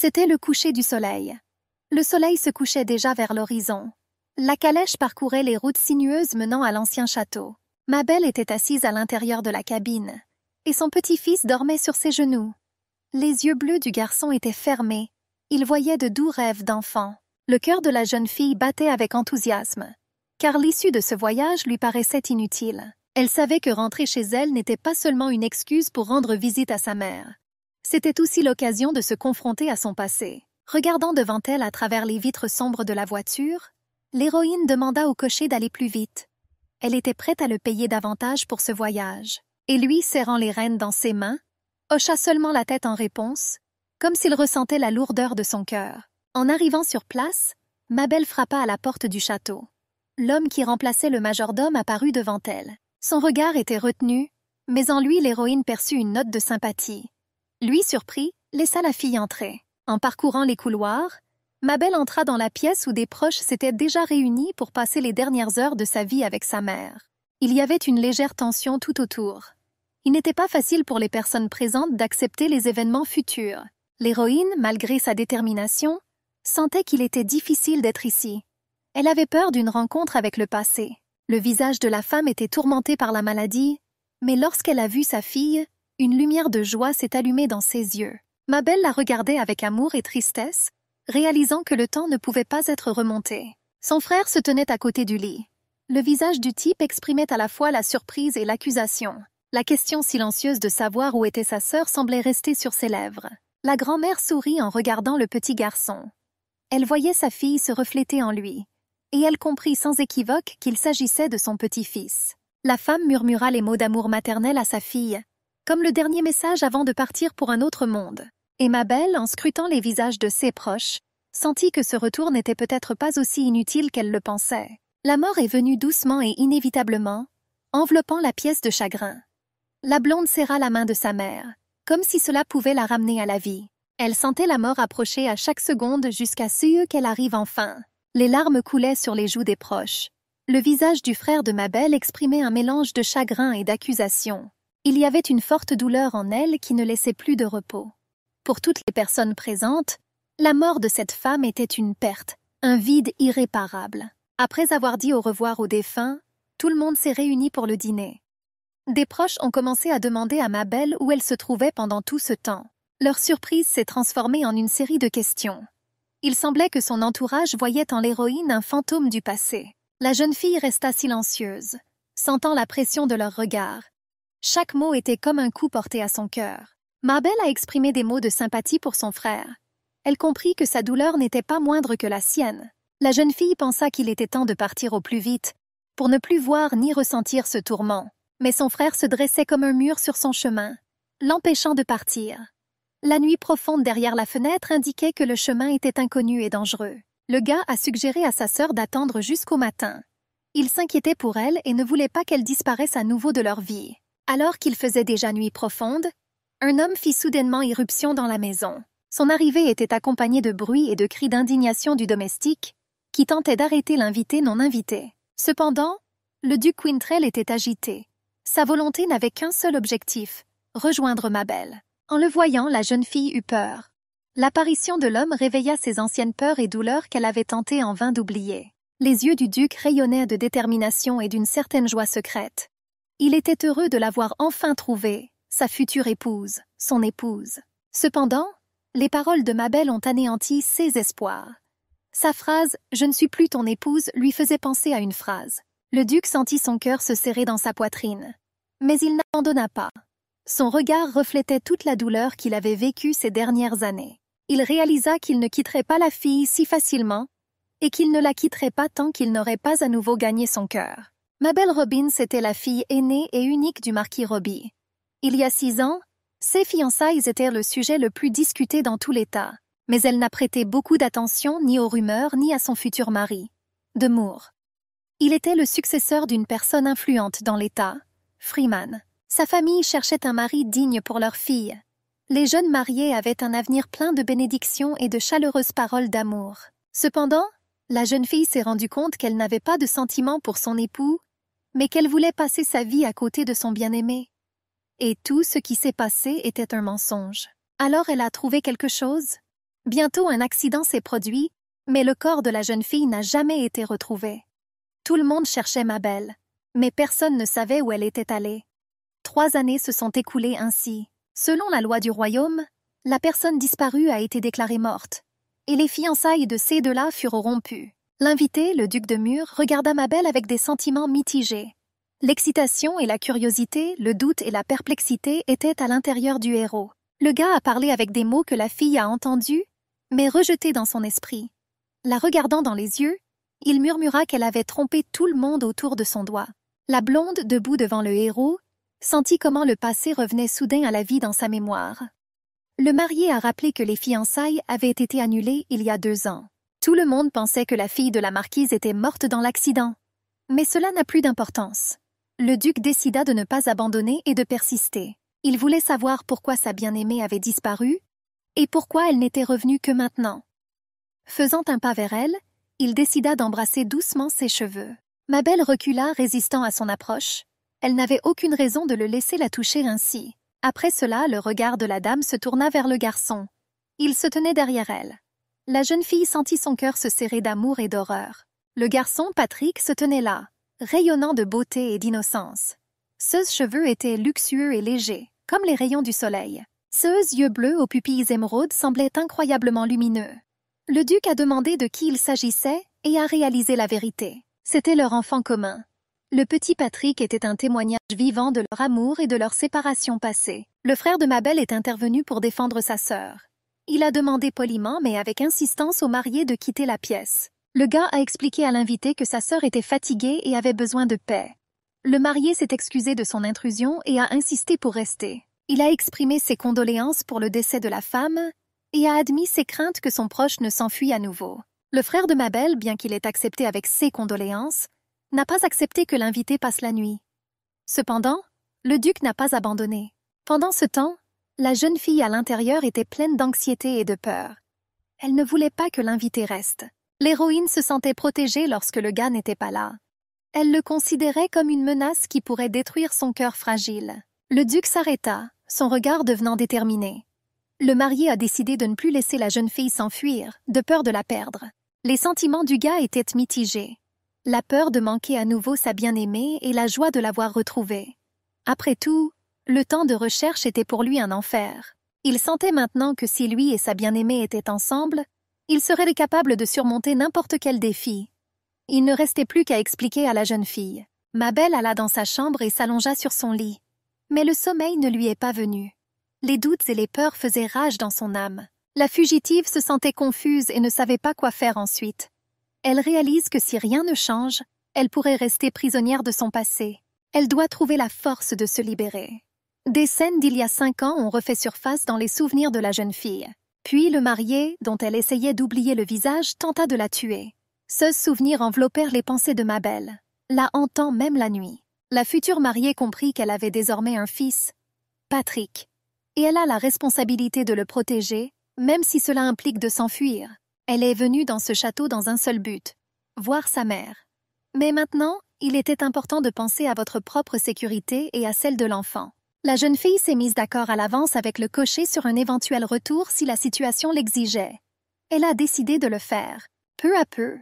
C'était le coucher du soleil. Le soleil se couchait déjà vers l'horizon. La calèche parcourait les routes sinueuses menant à l'ancien château. Mabel était assise à l'intérieur de la cabine, et son petit-fils dormait sur ses genoux. Les yeux bleus du garçon étaient fermés. Il voyait de doux rêves d'enfant. Le cœur de la jeune fille battait avec enthousiasme, car l'issue de ce voyage lui paraissait inutile. Elle savait que rentrer chez elle n'était pas seulement une excuse pour rendre visite à sa mère. C'était aussi l'occasion de se confronter à son passé. Regardant devant elle à travers les vitres sombres de la voiture, l'héroïne demanda au cocher d'aller plus vite. Elle était prête à le payer davantage pour ce voyage. Et lui, serrant les rênes dans ses mains, hocha seulement la tête en réponse, comme s'il ressentait la lourdeur de son cœur. En arrivant sur place, Mabel frappa à la porte du château. L'homme qui remplaçait le majordome apparut devant elle. Son regard était retenu, mais en lui l'héroïne perçut une note de sympathie. Lui, surpris, laissa la fille entrer. En parcourant les couloirs, Mabel entra dans la pièce où des proches s'étaient déjà réunis pour passer les dernières heures de sa vie avec sa mère. Il y avait une légère tension tout autour. Il n'était pas facile pour les personnes présentes d'accepter les événements futurs. L'héroïne, malgré sa détermination, sentait qu'il était difficile d'être ici. Elle avait peur d'une rencontre avec le passé. Le visage de la femme était tourmenté par la maladie, mais lorsqu'elle a vu sa fille, une lumière de joie s'est allumée dans ses yeux. Mabel la regardait avec amour et tristesse, réalisant que le temps ne pouvait pas être remonté. Son frère se tenait à côté du lit. Le visage du type exprimait à la fois la surprise et l'accusation. La question silencieuse de savoir où était sa sœur semblait rester sur ses lèvres. La grand-mère sourit en regardant le petit garçon. Elle voyait sa fille se refléter en lui, et elle comprit sans équivoque qu'il s'agissait de son petit-fils. La femme murmura les mots d'amour maternel à sa fille, comme le dernier message avant de partir pour un autre monde. Et Mabel, en scrutant les visages de ses proches, sentit que ce retour n'était peut-être pas aussi inutile qu'elle le pensait. La mort est venue doucement et inévitablement, enveloppant la pièce de chagrin. La blonde serra la main de sa mère, comme si cela pouvait la ramener à la vie. Elle sentait la mort approcher à chaque seconde jusqu'à ce qu'elle arrive enfin. Les larmes coulaient sur les joues des proches. Le visage du frère de Mabel exprimait un mélange de chagrin et d'accusation. Il y avait une forte douleur en elle qui ne laissait plus de repos. Pour toutes les personnes présentes, la mort de cette femme était une perte, un vide irréparable. Après avoir dit au revoir aux défunts, tout le monde s'est réuni pour le dîner. Des proches ont commencé à demander à Mabel où elle se trouvait pendant tout ce temps. Leur surprise s'est transformée en une série de questions. Il semblait que son entourage voyait en l'héroïne un fantôme du passé. La jeune fille resta silencieuse, sentant la pression de leurs regards. Chaque mot était comme un coup porté à son cœur. Mabel a exprimé des mots de sympathie pour son frère. Elle comprit que sa douleur n'était pas moindre que la sienne. La jeune fille pensa qu'il était temps de partir au plus vite, pour ne plus voir ni ressentir ce tourment. Mais son frère se dressait comme un mur sur son chemin, l'empêchant de partir. La nuit profonde derrière la fenêtre indiquait que le chemin était inconnu et dangereux. Le gars a suggéré à sa sœur d'attendre jusqu'au matin. Il s'inquiétait pour elle et ne voulait pas qu'elle disparaisse à nouveau de leur vie. Alors qu'il faisait déjà nuit profonde, un homme fit soudainement irruption dans la maison. Son arrivée était accompagnée de bruits et de cris d'indignation du domestique, qui tentait d'arrêter l'invité non invité. Cependant, le duc Quintrell était agité. Sa volonté n'avait qu'un seul objectif, rejoindre Mabel. En le voyant, la jeune fille eut peur. L'apparition de l'homme réveilla ses anciennes peurs et douleurs qu'elle avait tenté en vain d'oublier. Les yeux du duc rayonnaient de détermination et d'une certaine joie secrète. Il était heureux de l'avoir enfin trouvée, sa future épouse, son épouse. Cependant, les paroles de Mabel ont anéanti ses espoirs. Sa phrase « Je ne suis plus ton épouse » lui faisait penser à une phrase. Le duc sentit son cœur se serrer dans sa poitrine. Mais il n'abandonna pas. Son regard reflétait toute la douleur qu'il avait vécue ces dernières années. Il réalisa qu'il ne quitterait pas la fille si facilement et qu'il ne la quitterait pas tant qu'il n'aurait pas à nouveau gagné son cœur. Mabel Robbins était la fille aînée et unique du marquis Roby. Il y a 6 ans, ses fiançailles étaient le sujet le plus discuté dans tout l'État, mais elle n'a prêté beaucoup d'attention ni aux rumeurs ni à son futur mari, de Moore. Il était le successeur d'une personne influente dans l'État, Freeman. Sa famille cherchait un mari digne pour leur fille. Les jeunes mariés avaient un avenir plein de bénédictions et de chaleureuses paroles d'amour. Cependant, la jeune fille s'est rendue compte qu'elle n'avait pas de sentiments pour son époux, mais qu'elle voulait passer sa vie à côté de son bien-aimé. Et tout ce qui s'est passé était un mensonge. Alors elle a trouvé quelque chose? Bientôt un accident s'est produit, mais le corps de la jeune fille n'a jamais été retrouvé. Tout le monde cherchait Mabel, mais personne ne savait où elle était allée. 3 années se sont écoulées ainsi. Selon la loi du royaume, la personne disparue a été déclarée morte, et les fiançailles de ces deux-là furent rompues. L'invité, le duc de Mur, regarda Mabel avec des sentiments mitigés. L'excitation et la curiosité, le doute et la perplexité étaient à l'intérieur du héros. Le gars a parlé avec des mots que la fille a entendus, mais rejetés dans son esprit. La regardant dans les yeux, il murmura qu'elle avait trompé tout le monde autour de son doigt. La blonde, debout devant le héros, sentit comment le passé revenait soudain à la vie dans sa mémoire. Le marié a rappelé que les fiançailles avaient été annulées il y a 2 ans. Tout le monde pensait que la fille de la marquise était morte dans l'accident. Mais cela n'a plus d'importance. Le duc décida de ne pas abandonner et de persister. Il voulait savoir pourquoi sa bien-aimée avait disparu et pourquoi elle n'était revenue que maintenant. Faisant un pas vers elle, il décida d'embrasser doucement ses cheveux. Mabel recula, résistant à son approche. Elle n'avait aucune raison de le laisser la toucher ainsi. Après cela, le regard de la dame se tourna vers le garçon. Il se tenait derrière elle. La jeune fille sentit son cœur se serrer d'amour et d'horreur. Le garçon, Patrick, se tenait là, rayonnant de beauté et d'innocence. Ses cheveux étaient luxueux et légers, comme les rayons du soleil. Ses yeux bleus aux pupilles émeraudes semblaient incroyablement lumineux. Le duc a demandé de qui il s'agissait et a réalisé la vérité. C'était leur enfant commun. Le petit Patrick était un témoignage vivant de leur amour et de leur séparation passée. Le frère de Mabel est intervenu pour défendre sa sœur. Il a demandé poliment mais avec insistance au marié de quitter la pièce. Le gars a expliqué à l'invité que sa sœur était fatiguée et avait besoin de paix. Le marié s'est excusé de son intrusion et a insisté pour rester. Il a exprimé ses condoléances pour le décès de la femme et a admis ses craintes que son proche ne s'enfuit à nouveau. Le frère de Mabel, bien qu'il ait accepté avec ses condoléances, n'a pas accepté que l'invité passe la nuit. Cependant, le duc n'a pas abandonné. Pendant ce temps, la jeune fille à l'intérieur était pleine d'anxiété et de peur. Elle ne voulait pas que l'invité reste. L'héroïne se sentait protégée lorsque le gars n'était pas là. Elle le considérait comme une menace qui pourrait détruire son cœur fragile. Le duc s'arrêta, son regard devenant déterminé. Le marié a décidé de ne plus laisser la jeune fille s'enfuir, de peur de la perdre. Les sentiments du gars étaient mitigés. La peur de manquer à nouveau sa bien-aimée et la joie de l'avoir retrouvée. Après tout, le temps de recherche était pour lui un enfer. Il sentait maintenant que si lui et sa bien-aimée étaient ensemble, il serait capable de surmonter n'importe quel défi. Il ne restait plus qu'à expliquer à la jeune fille. Mabel alla dans sa chambre et s'allongea sur son lit. Mais le sommeil ne lui est pas venu. Les doutes et les peurs faisaient rage dans son âme. La fugitive se sentait confuse et ne savait pas quoi faire ensuite. Elle réalise que si rien ne change, elle pourrait rester prisonnière de son passé. Elle doit trouver la force de se libérer. Des scènes d'il y a 5 ans ont refait surface dans les souvenirs de la jeune fille. Puis le marié, dont elle essayait d'oublier le visage, tenta de la tuer. Ce souvenir enveloppèrent les pensées de Mabel, la hantant même la nuit. La future mariée comprit qu'elle avait désormais un fils, Patrick, et elle a la responsabilité de le protéger, même si cela implique de s'enfuir. Elle est venue dans ce château dans un seul but, voir sa mère. Mais maintenant, il était important de penser à votre propre sécurité et à celle de l'enfant. La jeune fille s'est mise d'accord à l'avance avec le cocher sur un éventuel retour si la situation l'exigeait. Elle a décidé de le faire. Peu à peu,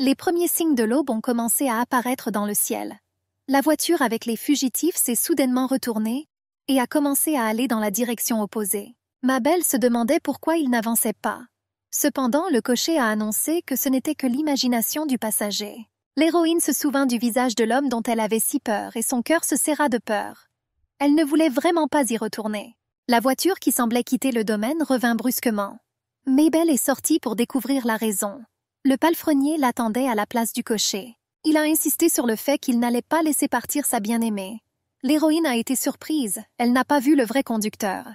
les premiers signes de l'aube ont commencé à apparaître dans le ciel. La voiture avec les fugitifs s'est soudainement retournée et a commencé à aller dans la direction opposée. Mabel se demandait pourquoi il n'avançait pas. Cependant, le cocher a annoncé que ce n'était que l'imagination du passager. L'héroïne se souvint du visage de l'homme dont elle avait si peur et son cœur se serra de peur. Elle ne voulait vraiment pas y retourner. La voiture qui semblait quitter le domaine revint brusquement. Mabel est sortie pour découvrir la raison. Le palefrenier l'attendait à la place du cocher. Il a insisté sur le fait qu'il n'allait pas laisser partir sa bien-aimée. L'héroïne a été surprise, elle n'a pas vu le vrai conducteur.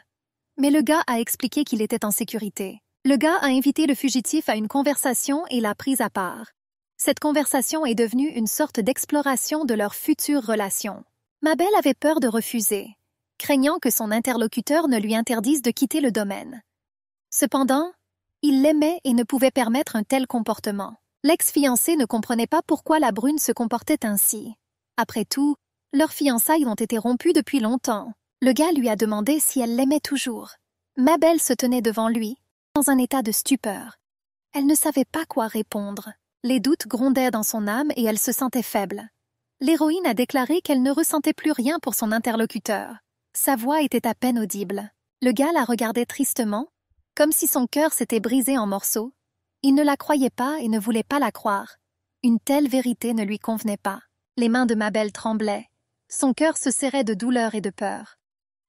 Mais le gars a expliqué qu'il était en sécurité. Le gars a invité le fugitif à une conversation et l'a prise à part. Cette conversation est devenue une sorte d'exploration de leur future relation. Mabel avait peur de refuser, craignant que son interlocuteur ne lui interdise de quitter le domaine. Cependant, il l'aimait et ne pouvait permettre un tel comportement. L'ex-fiancé ne comprenait pas pourquoi la brune se comportait ainsi. Après tout, leurs fiançailles ont été rompues depuis longtemps. Le gars lui a demandé si elle l'aimait toujours. Mabel se tenait devant lui, dans un état de stupeur. Elle ne savait pas quoi répondre. Les doutes grondaient dans son âme et elle se sentait faible. L'héroïne a déclaré qu'elle ne ressentait plus rien pour son interlocuteur. Sa voix était à peine audible. Le gars la regardait tristement, comme si son cœur s'était brisé en morceaux. Il ne la croyait pas et ne voulait pas la croire. Une telle vérité ne lui convenait pas. Les mains de Mabel tremblaient. Son cœur se serrait de douleur et de peur.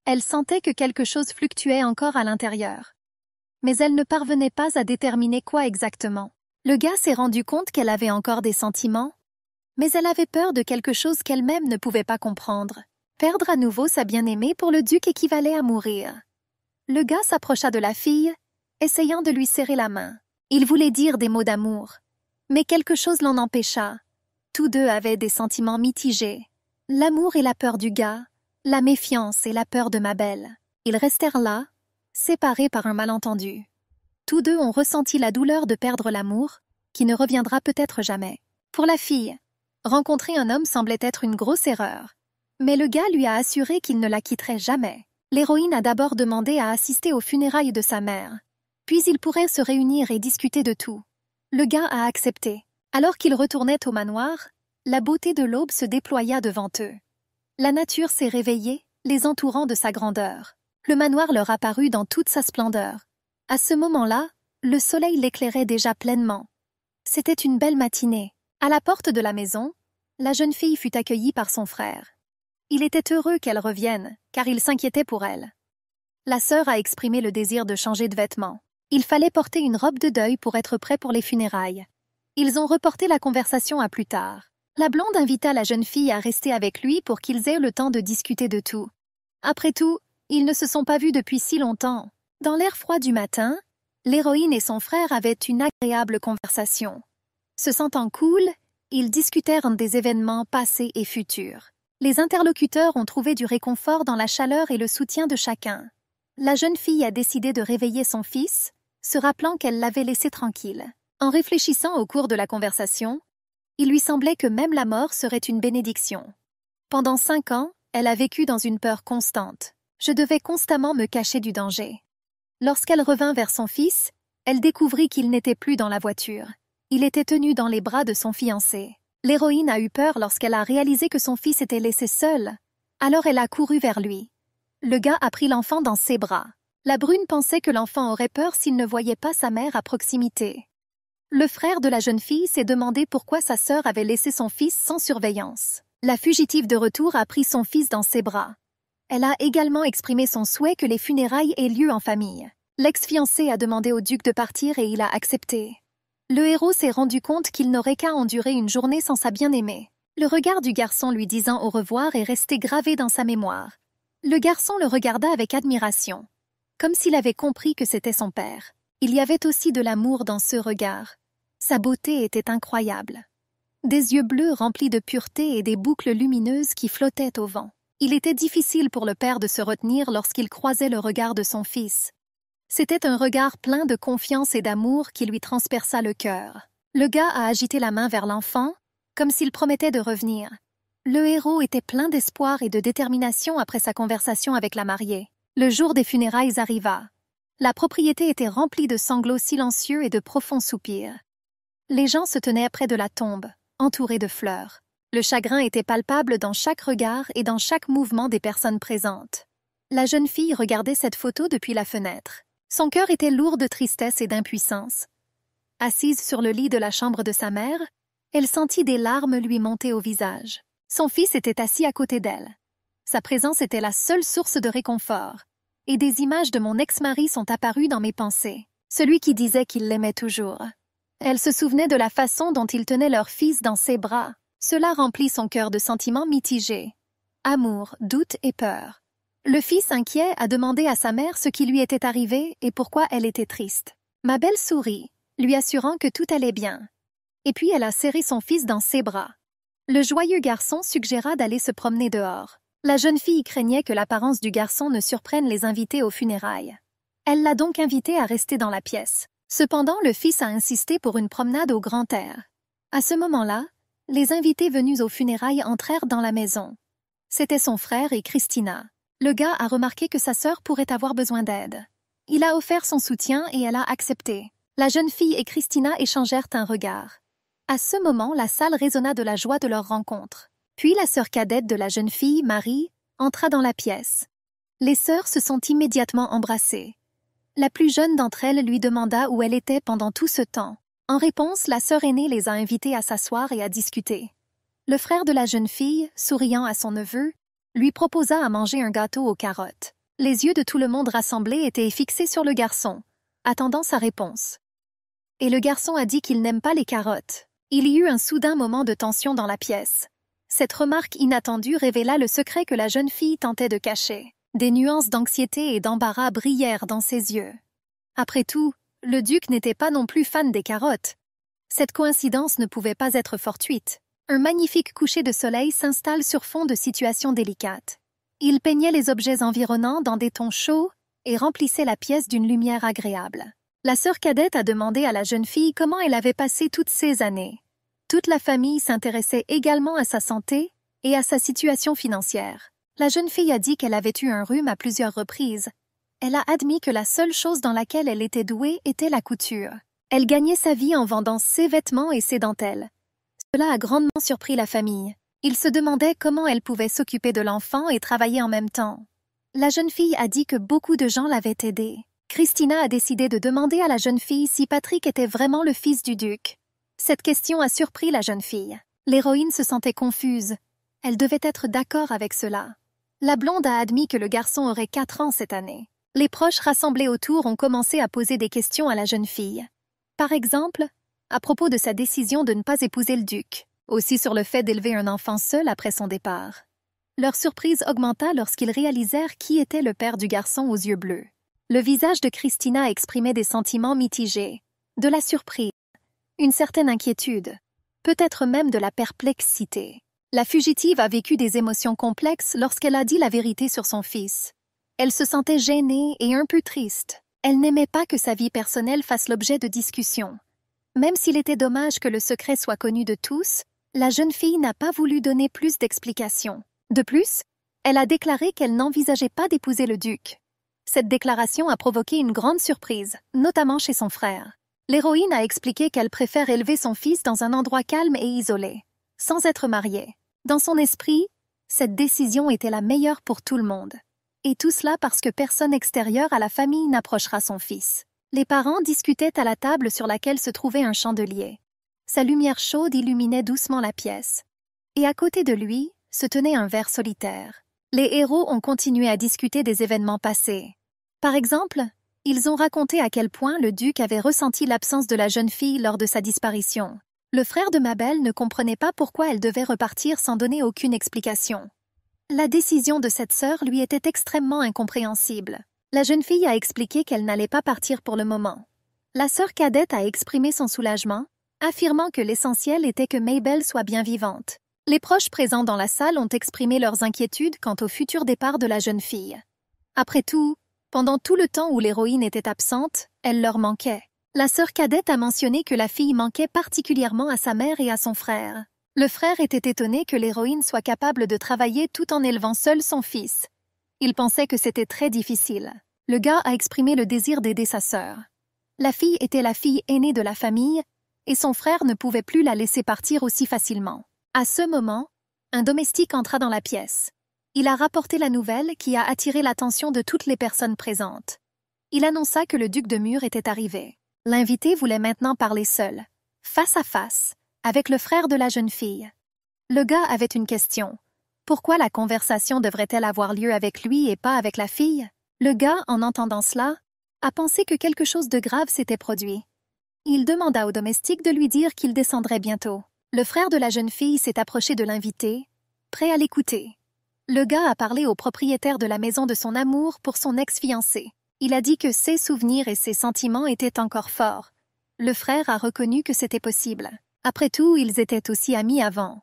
Elle sentait que quelque chose fluctuait encore à l'intérieur. Mais elle ne parvenait pas à déterminer quoi exactement. Le gars s'est rendu compte qu'elle avait encore des sentiments, mais elle avait peur de quelque chose qu'elle-même ne pouvait pas comprendre. Perdre à nouveau sa bien-aimée pour le duc équivalait à mourir. Le gars s'approcha de la fille, essayant de lui serrer la main. Il voulait dire des mots d'amour, mais quelque chose l'en empêcha. Tous deux avaient des sentiments mitigés. L'amour et la peur du gars, la méfiance et la peur de Mabel. Ils restèrent là, séparés par un malentendu. Tous deux ont ressenti la douleur de perdre l'amour, qui ne reviendra peut-être jamais. Pour la fille, rencontrer un homme semblait être une grosse erreur. Mais le gars lui a assuré qu'il ne la quitterait jamais. L'héroïne a d'abord demandé à assister aux funérailles de sa mère. Puis ils pourraient se réunir et discuter de tout. Le gars a accepté. Alors qu'ils retournaient au manoir, la beauté de l'aube se déploya devant eux. La nature s'est réveillée, les entourant de sa grandeur. Le manoir leur apparut dans toute sa splendeur. À ce moment-là, le soleil l'éclairait déjà pleinement. C'était une belle matinée. À la porte de la maison, la jeune fille fut accueillie par son frère. Il était heureux qu'elle revienne, car il s'inquiétait pour elle. La sœur a exprimé le désir de changer de vêtements. Il fallait porter une robe de deuil pour être prêt pour les funérailles. Ils ont reporté la conversation à plus tard. La blonde invita la jeune fille à rester avec lui pour qu'ils aient le temps de discuter de tout. Après tout, ils ne se sont pas vus depuis si longtemps. Dans l'air froid du matin, l'héroïne et son frère avaient une agréable conversation. Se sentant cool, ils discutèrent des événements passés et futurs. Les interlocuteurs ont trouvé du réconfort dans la chaleur et le soutien de chacun. La jeune fille a décidé de réveiller son fils, se rappelant qu'elle l'avait laissé tranquille. En réfléchissant au cours de la conversation, il lui semblait que même la mort serait une bénédiction. Pendant 5 ans, elle a vécu dans une peur constante. Je devais constamment me cacher du danger. Lorsqu'elle revint vers son fils, elle découvrit qu'il n'était plus dans la voiture. Il était tenu dans les bras de son fiancé. L'héroïne a eu peur lorsqu'elle a réalisé que son fils était laissé seul. Alors elle a couru vers lui. Le gars a pris l'enfant dans ses bras. La brune pensait que l'enfant aurait peur s'il ne voyait pas sa mère à proximité. Le frère de la jeune fille s'est demandé pourquoi sa sœur avait laissé son fils sans surveillance. La fugitive de retour a pris son fils dans ses bras. Elle a également exprimé son souhait que les funérailles aient lieu en famille. L'ex-fiancé a demandé au duc de partir et il a accepté. Le héros s'est rendu compte qu'il n'aurait qu'à endurer une journée sans sa bien-aimée. Le regard du garçon lui disant au revoir est resté gravé dans sa mémoire. Le garçon le regarda avec admiration, comme s'il avait compris que c'était son père. Il y avait aussi de l'amour dans ce regard. Sa beauté était incroyable. Des yeux bleus remplis de pureté et des boucles lumineuses qui flottaient au vent. Il était difficile pour le père de se retenir lorsqu'il croisait le regard de son fils. C'était un regard plein de confiance et d'amour qui lui transperça le cœur. Le gars a agité la main vers l'enfant, comme s'il promettait de revenir. Le héros était plein d'espoir et de détermination après sa conversation avec la mariée. Le jour des funérailles arriva. La propriété était remplie de sanglots silencieux et de profonds soupirs. Les gens se tenaient près de la tombe, entourés de fleurs. Le chagrin était palpable dans chaque regard et dans chaque mouvement des personnes présentes. La jeune fille regardait cette photo depuis la fenêtre. Son cœur était lourd de tristesse et d'impuissance. Assise sur le lit de la chambre de sa mère, elle sentit des larmes lui monter au visage. Son fils était assis à côté d'elle. Sa présence était la seule source de réconfort, et des images de mon ex-mari sont apparues dans mes pensées. Celui qui disait qu'il l'aimait toujours. Elle se souvenait de la façon dont il tenait leur fils dans ses bras. Cela remplit son cœur de sentiments mitigés. Amour, doute et peur. Le fils inquiet a demandé à sa mère ce qui lui était arrivé et pourquoi elle était triste. Mabel sourit, lui assurant que tout allait bien. Et puis elle a serré son fils dans ses bras. Le joyeux garçon suggéra d'aller se promener dehors. La jeune fille craignait que l'apparence du garçon ne surprenne les invités aux funérailles. Elle l'a donc invité à rester dans la pièce. Cependant, le fils a insisté pour une promenade au grand air. À ce moment-là, les invités venus aux funérailles entrèrent dans la maison. C'était son frère et Christina. Le gars a remarqué que sa sœur pourrait avoir besoin d'aide. Il a offert son soutien et elle a accepté. La jeune fille et Christina échangèrent un regard. À ce moment, la salle résonna de la joie de leur rencontre. Puis la sœur cadette de la jeune fille, Marie, entra dans la pièce. Les sœurs se sont immédiatement embrassées. La plus jeune d'entre elles lui demanda où elle était pendant tout ce temps. En réponse, la sœur aînée les a invitées à s'asseoir et à discuter. Le frère de la jeune fille, souriant à son neveu, lui proposa à manger un gâteau aux carottes. Les yeux de tout le monde rassemblé étaient fixés sur le garçon, attendant sa réponse. Et le garçon a dit qu'il n'aime pas les carottes. Il y eut un soudain moment de tension dans la pièce. Cette remarque inattendue révéla le secret que la jeune fille tentait de cacher. Des nuances d'anxiété et d'embarras brillèrent dans ses yeux. Après tout, le duc n'était pas non plus fan des carottes. Cette coïncidence ne pouvait pas être fortuite. Un magnifique coucher de soleil s'installe sur fond de situations délicates. Il peignait les objets environnants dans des tons chauds et remplissait la pièce d'une lumière agréable. La sœur cadette a demandé à la jeune fille comment elle avait passé toutes ces années. Toute la famille s'intéressait également à sa santé et à sa situation financière. La jeune fille a dit qu'elle avait eu un rhume à plusieurs reprises. Elle a admis que la seule chose dans laquelle elle était douée était la couture. Elle gagnait sa vie en vendant ses vêtements et ses dentelles. Cela a grandement surpris la famille. Ils se demandaient comment elle pouvait s'occuper de l'enfant et travailler en même temps. La jeune fille a dit que beaucoup de gens l'avaient aidée. Christina a décidé de demander à la jeune fille si Patrick était vraiment le fils du duc. Cette question a surpris la jeune fille. L'héroïne se sentait confuse. Elle devait être d'accord avec cela. La blonde a admis que le garçon aurait 4 ans cette année. Les proches rassemblés autour ont commencé à poser des questions à la jeune fille. Par exemple, à propos de sa décision de ne pas épouser le duc, aussi sur le fait d'élever un enfant seul après son départ. Leur surprise augmenta lorsqu'ils réalisèrent qui était le père du garçon aux yeux bleus. Le visage de Christina exprimait des sentiments mitigés, de la surprise, une certaine inquiétude, peut-être même de la perplexité. La fugitive a vécu des émotions complexes lorsqu'elle a dit la vérité sur son fils. Elle se sentait gênée et un peu triste. Elle n'aimait pas que sa vie personnelle fasse l'objet de discussions. Même s'il était dommage que le secret soit connu de tous, la jeune fille n'a pas voulu donner plus d'explications. De plus, elle a déclaré qu'elle n'envisageait pas d'épouser le duc. Cette déclaration a provoqué une grande surprise, notamment chez son frère. L'héroïne a expliqué qu'elle préfère élever son fils dans un endroit calme et isolé, sans être mariée. Dans son esprit, cette décision était la meilleure pour tout le monde. Et tout cela parce que personne extérieur à la famille n'approchera son fils. Les parents discutaient à la table sur laquelle se trouvait un chandelier. Sa lumière chaude illuminait doucement la pièce. Et à côté de lui, se tenait un verre solitaire. Les héros ont continué à discuter des événements passés. Par exemple, ils ont raconté à quel point le duc avait ressenti l'absence de la jeune fille lors de sa disparition. Le frère de Mabel ne comprenait pas pourquoi elle devait repartir sans donner aucune explication. La décision de cette sœur lui était extrêmement incompréhensible. La jeune fille a expliqué qu'elle n'allait pas partir pour le moment. La sœur cadette a exprimé son soulagement, affirmant que l'essentiel était que Mabel soit bien vivante. Les proches présents dans la salle ont exprimé leurs inquiétudes quant au futur départ de la jeune fille. Après tout, pendant tout le temps où l'héroïne était absente, elle leur manquait. La sœur cadette a mentionné que la fille manquait particulièrement à sa mère et à son frère. Le frère était étonné que l'héroïne soit capable de travailler tout en élevant seul son fils. Il pensait que c'était très difficile. Le gars a exprimé le désir d'aider sa sœur. La fille était la fille aînée de la famille et son frère ne pouvait plus la laisser partir aussi facilement. À ce moment, un domestique entra dans la pièce. Il a rapporté la nouvelle qui a attiré l'attention de toutes les personnes présentes. Il annonça que le duc de Mur était arrivé. L'invité voulait maintenant parler seul, face à face, avec le frère de la jeune fille. Le gars avait une question. Pourquoi la conversation devrait-elle avoir lieu avec lui et pas avec la fille? Le gars, en entendant cela, a pensé que quelque chose de grave s'était produit. Il demanda au domestique de lui dire qu'il descendrait bientôt. Le frère de la jeune fille s'est approché de l'invité, prêt à l'écouter. Le gars a parlé au propriétaire de la maison de son amour pour son ex-fiancé. Il a dit que ses souvenirs et ses sentiments étaient encore forts. Le frère a reconnu que c'était possible. Après tout, ils étaient aussi amis avant.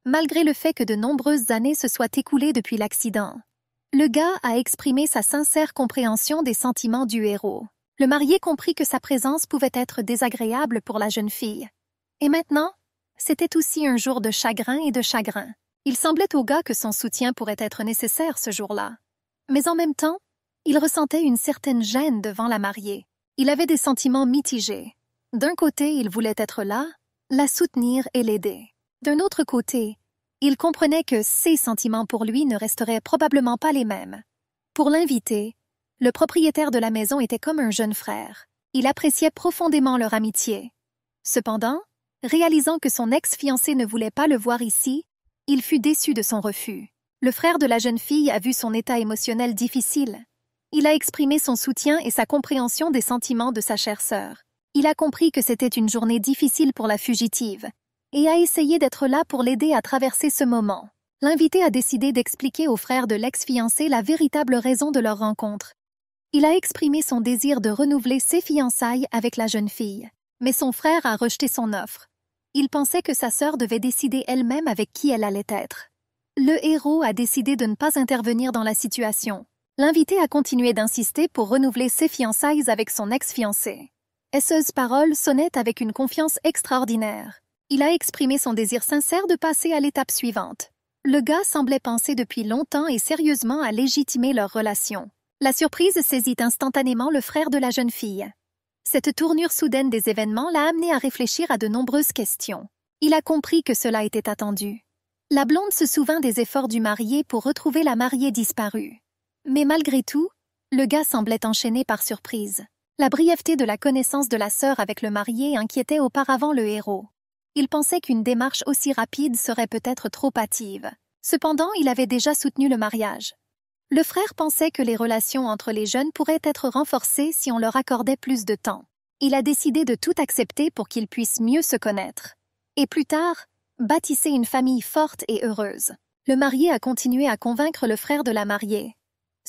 Malgré le fait que de nombreuses années se soient écoulées depuis l'accident. Le gars a exprimé sa sincère compréhension des sentiments du héros. Le marié comprit que sa présence pouvait être désagréable pour la jeune fille. Et maintenant, c'était aussi un jour de chagrin et de chagrin. Il semblait au gars que son soutien pourrait être nécessaire ce jour-là. Mais en même temps, Il ressentait une certaine gêne devant la mariée. Il avait des sentiments mitigés. D'un côté, il voulait être là, la soutenir et l'aider. D'un autre côté, il comprenait que ses sentiments pour lui ne resteraient probablement pas les mêmes. Pour l'invité, le propriétaire de la maison était comme un jeune frère. Il appréciait profondément leur amitié. Cependant, réalisant que son ex-fiancé ne voulait pas le voir ici, il fut déçu de son refus. Le frère de la jeune fille a vu son état émotionnel difficile. Il a exprimé son soutien et sa compréhension des sentiments de sa chère sœur. Il a compris que c'était une journée difficile pour la fugitive et a essayé d'être là pour l'aider à traverser ce moment. L'invité a décidé d'expliquer au frère de l'ex-fiancé la véritable raison de leur rencontre. Il a exprimé son désir de renouveler ses fiançailles avec la jeune fille, mais son frère a rejeté son offre. Il pensait que sa sœur devait décider elle-même avec qui elle allait être. Le héros a décidé de ne pas intervenir dans la situation. L'invité a continué d'insister pour renouveler ses fiançailles avec son ex-fiancé. Ces paroles sonnaient avec une confiance extraordinaire. Il a exprimé son désir sincère de passer à l'étape suivante. Le gars semblait penser depuis longtemps et sérieusement à légitimer leur relation. La surprise saisit instantanément le frère de la jeune fille. Cette tournure soudaine des événements l'a amené à réfléchir à de nombreuses questions. Il a compris que cela était attendu. La blonde se souvint des efforts du marié pour retrouver la mariée disparue. Mais malgré tout, le gars semblait enchaîné par surprise. La brièveté de la connaissance de la sœur avec le marié inquiétait auparavant le héros. Il pensait qu'une démarche aussi rapide serait peut-être trop hâtive. Cependant, il avait déjà soutenu le mariage. Le frère pensait que les relations entre les jeunes pourraient être renforcées si on leur accordait plus de temps. Il a décidé de tout accepter pour qu'ils puissent mieux se connaître. Et plus tard, bâtisser une famille forte et heureuse. Le marié a continué à convaincre le frère de la mariée.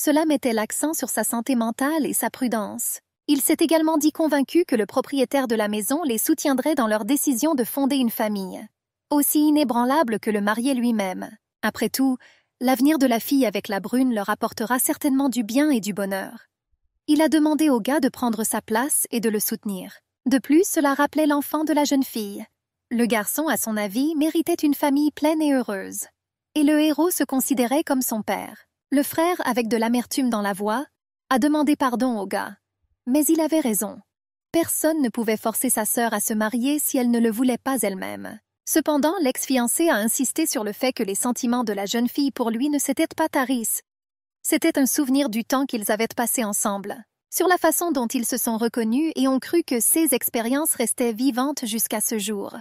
Cela mettait l'accent sur sa santé mentale et sa prudence. Il s'est également dit convaincu que le propriétaire de la maison les soutiendrait dans leur décision de fonder une famille. Aussi inébranlable que le marié lui-même. Après tout, l'avenir de la fille avec la brune leur apportera certainement du bien et du bonheur. Il a demandé au gars de prendre sa place et de le soutenir. De plus, cela rappelait l'enfant de la jeune fille. Le garçon, à son avis, méritait une famille pleine et heureuse. Et le héros se considérait comme son père. Le frère, avec de l'amertume dans la voix, a demandé pardon au gars. Mais il avait raison. Personne ne pouvait forcer sa sœur à se marier si elle ne le voulait pas elle-même. Cependant, l'ex-fiancé a insisté sur le fait que les sentiments de la jeune fille pour lui ne s'étaient pas taris. C'était un souvenir du temps qu'ils avaient passé ensemble, sur la façon dont ils se sont reconnus et ont cru que ces expériences restaient vivantes jusqu'à ce jour.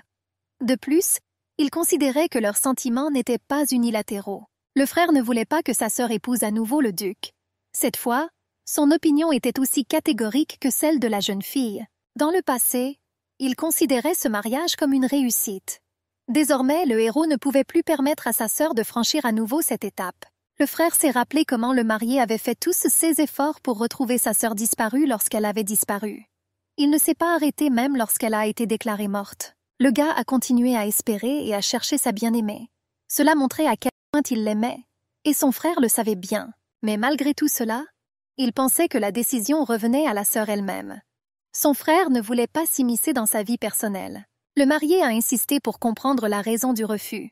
De plus, il considérait que leurs sentiments n'étaient pas unilatéraux. Le frère ne voulait pas que sa sœur épouse à nouveau le duc. Cette fois, son opinion était aussi catégorique que celle de la jeune fille. Dans le passé, il considérait ce mariage comme une réussite. Désormais, le héros ne pouvait plus permettre à sa sœur de franchir à nouveau cette étape. Le frère s'est rappelé comment le marié avait fait tous ses efforts pour retrouver sa sœur disparue lorsqu'elle avait disparu. Il ne s'est pas arrêté même lorsqu'elle a été déclarée morte. Le gars a continué à espérer et à chercher sa bien-aimée. Cela montrait à quel point il l'aimait, et son frère le savait bien. Mais malgré tout cela, il pensait que la décision revenait à la sœur elle-même. Son frère ne voulait pas s'immiscer dans sa vie personnelle. Le marié a insisté pour comprendre la raison du refus.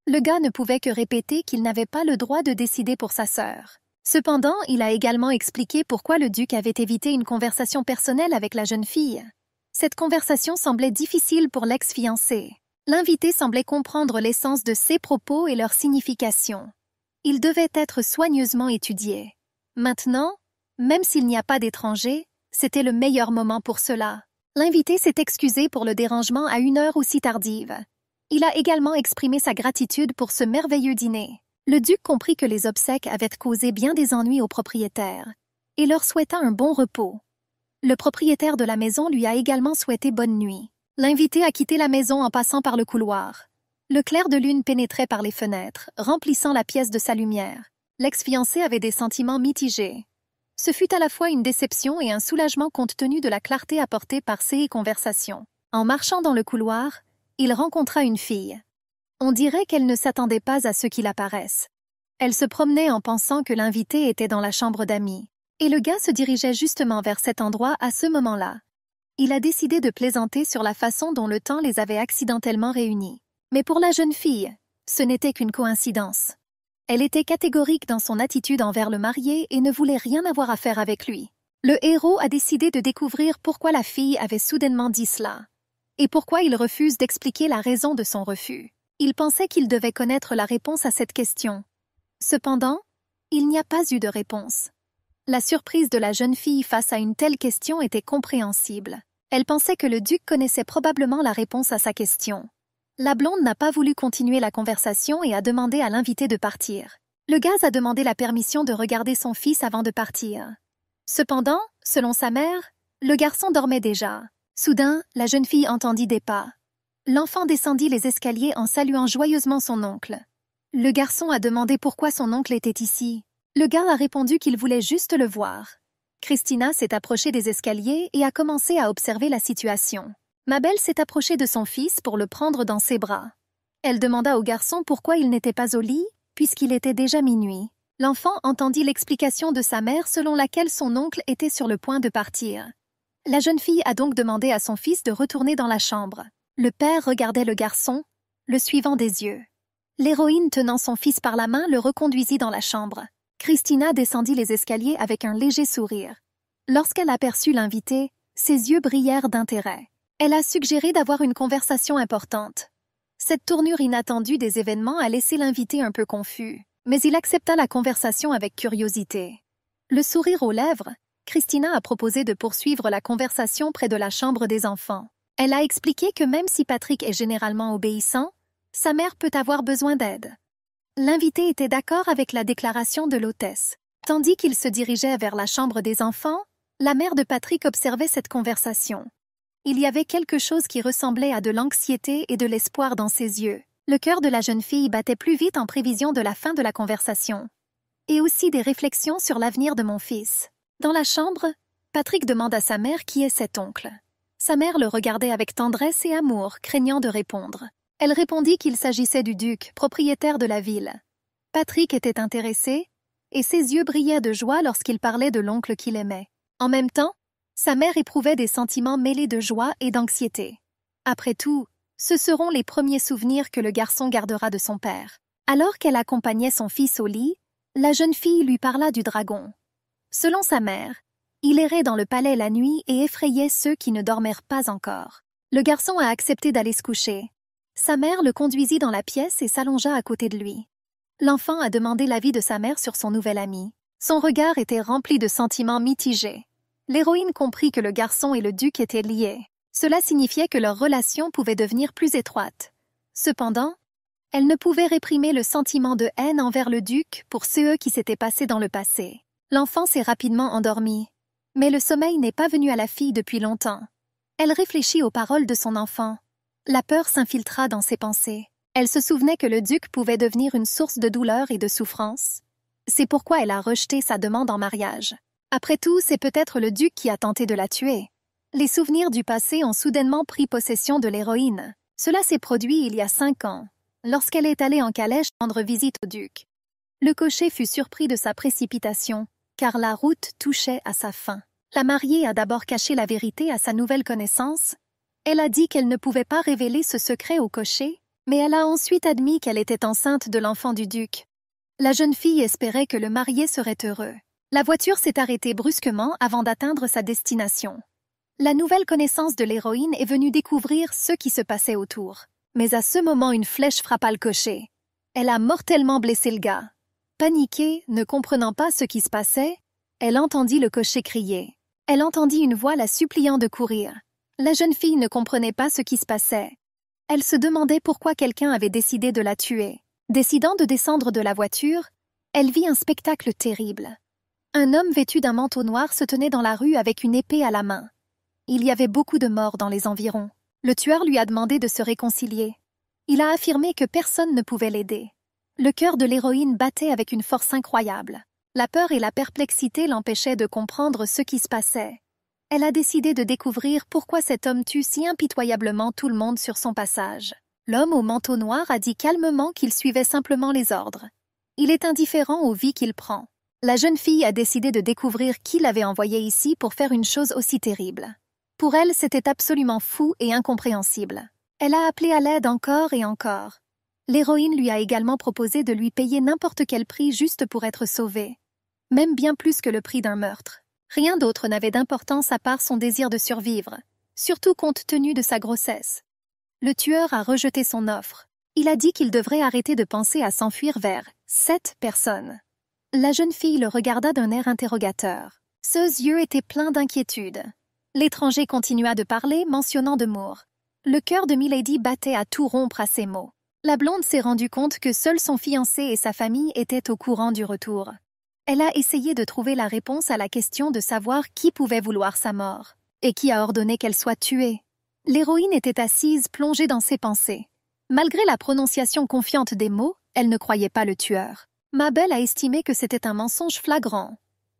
Le gars ne pouvait que répéter qu'il n'avait pas le droit de décider pour sa sœur. Cependant, il a également expliqué pourquoi le duc avait évité une conversation personnelle avec la jeune fille. Cette conversation semblait difficile pour l'ex-fiancé. L'invité semblait comprendre l'essence de ses propos et leur signification. Il devait être soigneusement étudié. Maintenant, même s'il n'y a pas d'étrangers, c'était le meilleur moment pour cela. L'invité s'est excusé pour le dérangement à une heure aussi tardive. Il a également exprimé sa gratitude pour ce merveilleux dîner. Le duc comprit que les obsèques avaient causé bien des ennuis aux propriétaires et leur souhaita un bon repos. Le propriétaire de la maison lui a également souhaité bonne nuit. L'invité a quitté la maison en passant par le couloir. Le clair de lune pénétrait par les fenêtres, remplissant la pièce de sa lumière. L'ex-fiancé avait des sentiments mitigés. Ce fut à la fois une déception et un soulagement compte tenu de la clarté apportée par ces conversations. En marchant dans le couloir, il rencontra une fille. On dirait qu'elle ne s'attendait pas à ce qu'il apparaisse. Elle se promenait en pensant que l'invité était dans la chambre d'amis. Et le gars se dirigeait justement vers cet endroit à ce moment-là. Il a décidé de plaisanter sur la façon dont le temps les avait accidentellement réunis. Mais pour la jeune fille, ce n'était qu'une coïncidence. Elle était catégorique dans son attitude envers le marié et ne voulait rien avoir à faire avec lui. Le héros a décidé de découvrir pourquoi la fille avait soudainement dit cela, et pourquoi il refuse d'expliquer la raison de son refus. Il pensait qu'il devait connaître la réponse à cette question. Cependant, il n'y a pas eu de réponse. La surprise de la jeune fille face à une telle question était compréhensible. Elle pensait que le duc connaissait probablement la réponse à sa question. La blonde n'a pas voulu continuer la conversation et a demandé à l'invité de partir. Le gaz a demandé la permission de regarder son fils avant de partir. Cependant, selon sa mère, le garçon dormait déjà. Soudain, la jeune fille entendit des pas. L'enfant descendit les escaliers en saluant joyeusement son oncle. Le garçon a demandé pourquoi son oncle était ici. Le gars a répondu qu'il voulait juste le voir. Christina s'est approchée des escaliers et a commencé à observer la situation. Mabel s'est approchée de son fils pour le prendre dans ses bras. Elle demanda au garçon pourquoi il n'était pas au lit, puisqu'il était déjà minuit. L'enfant entendit l'explication de sa mère selon laquelle son oncle était sur le point de partir. La jeune fille a donc demandé à son fils de retourner dans la chambre. Le père regardait le garçon, le suivant des yeux. L'héroïne tenant son fils par la main le reconduisit dans la chambre. Christina descendit les escaliers avec un léger sourire. Lorsqu'elle aperçut l'invité, ses yeux brillèrent d'intérêt. Elle a suggéré d'avoir une conversation importante. Cette tournure inattendue des événements a laissé l'invité un peu confus, mais il accepta la conversation avec curiosité. Le sourire aux lèvres, Christina a proposé de poursuivre la conversation près de la chambre des enfants. Elle a expliqué que même si Patrick est généralement obéissant, sa mère peut avoir besoin d'aide. L'invité était d'accord avec la déclaration de l'hôtesse. Tandis qu'il se dirigeait vers la chambre des enfants, la mère de Patrick observait cette conversation. Il y avait quelque chose qui ressemblait à de l'anxiété et de l'espoir dans ses yeux. Le cœur de la jeune fille battait plus vite en prévision de la fin de la conversation. Et aussi des réflexions sur l'avenir de mon fils. Dans la chambre, Patrick demande à sa mère qui est cet oncle. Sa mère le regardait avec tendresse et amour, craignant de répondre. Elle répondit qu'il s'agissait du duc, propriétaire de la ville. Patrick était intéressé, et ses yeux brillaient de joie lorsqu'il parlait de l'oncle qu'il aimait. En même temps, sa mère éprouvait des sentiments mêlés de joie et d'anxiété. Après tout, ce seront les premiers souvenirs que le garçon gardera de son père. Alors qu'elle accompagnait son fils au lit, la jeune fille lui parla du dragon. Selon sa mère, il errait dans le palais la nuit et effrayait ceux qui ne dormirent pas encore. Le garçon a accepté d'aller se coucher. Sa mère le conduisit dans la pièce et s'allongea à côté de lui. L'enfant a demandé l'avis de sa mère sur son nouvel ami. Son regard était rempli de sentiments mitigés. L'héroïne comprit que le garçon et le duc étaient liés. Cela signifiait que leur relation pouvait devenir plus étroite. Cependant, elle ne pouvait réprimer le sentiment de haine envers le duc pour ce qui s'était passé dans le passé. L'enfant s'est rapidement endormi. Mais le sommeil n'est pas venu à la fille depuis longtemps. Elle réfléchit aux paroles de son enfant. La peur s'infiltra dans ses pensées. Elle se souvenait que le duc pouvait devenir une source de douleur et de souffrance. C'est pourquoi elle a rejeté sa demande en mariage. Après tout, c'est peut-être le duc qui a tenté de la tuer. Les souvenirs du passé ont soudainement pris possession de l'héroïne. Cela s'est produit il y a 5 ans, lorsqu'elle est allée en calèche rendre visite au duc. Le cocher fut surpris de sa précipitation, car la route touchait à sa fin. La mariée a d'abord caché la vérité à sa nouvelle connaissance. Elle a dit qu'elle ne pouvait pas révéler ce secret au cocher, mais elle a ensuite admis qu'elle était enceinte de l'enfant du duc. La jeune fille espérait que le marié serait heureux. La voiture s'est arrêtée brusquement avant d'atteindre sa destination. La nouvelle connaissance de l'héroïne est venue découvrir ce qui se passait autour. Mais à ce moment, une flèche frappa le cocher. Elle a mortellement blessé le gars. Paniquée, ne comprenant pas ce qui se passait, elle entendit le cocher crier. Elle entendit une voix la suppliant de courir. La jeune fille ne comprenait pas ce qui se passait. Elle se demandait pourquoi quelqu'un avait décidé de la tuer. Décidant de descendre de la voiture, elle vit un spectacle terrible. Un homme vêtu d'un manteau noir se tenait dans la rue avec une épée à la main. Il y avait beaucoup de morts dans les environs. Le tueur lui a demandé de se réconcilier. Il a affirmé que personne ne pouvait l'aider. Le cœur de l'héroïne battait avec une force incroyable. La peur et la perplexité l'empêchaient de comprendre ce qui se passait. Elle a décidé de découvrir pourquoi cet homme tue si impitoyablement tout le monde sur son passage. L'homme au manteau noir a dit calmement qu'il suivait simplement les ordres. Il est indifférent aux vies qu'il prend. La jeune fille a décidé de découvrir qui l'avait envoyé ici pour faire une chose aussi terrible. Pour elle, c'était absolument fou et incompréhensible. Elle a appelé à l'aide encore et encore. L'héroïne lui a également proposé de lui payer n'importe quel prix juste pour être sauvée, même bien plus que le prix d'un meurtre. Rien d'autre n'avait d'importance à part son désir de survivre, surtout compte tenu de sa grossesse. Le tueur a rejeté son offre. Il a dit qu'il devrait arrêter de penser à s'enfuir vers 7 personnes. La jeune fille le regarda d'un air interrogateur. Ses yeux étaient pleins d'inquiétude. L'étranger continua de parler, mentionnant de Moore. Le cœur de Milady battait à tout rompre à ces mots. La blonde s'est rendue compte que seul son fiancé et sa famille étaient au courant du retour. Elle a essayé de trouver la réponse à la question de savoir qui pouvait vouloir sa mort, et qui a ordonné qu'elle soit tuée. L'héroïne était assise, plongée dans ses pensées. Malgré la prononciation confiante des mots, elle ne croyait pas le tueur. Mabel a estimé que c'était un mensonge flagrant.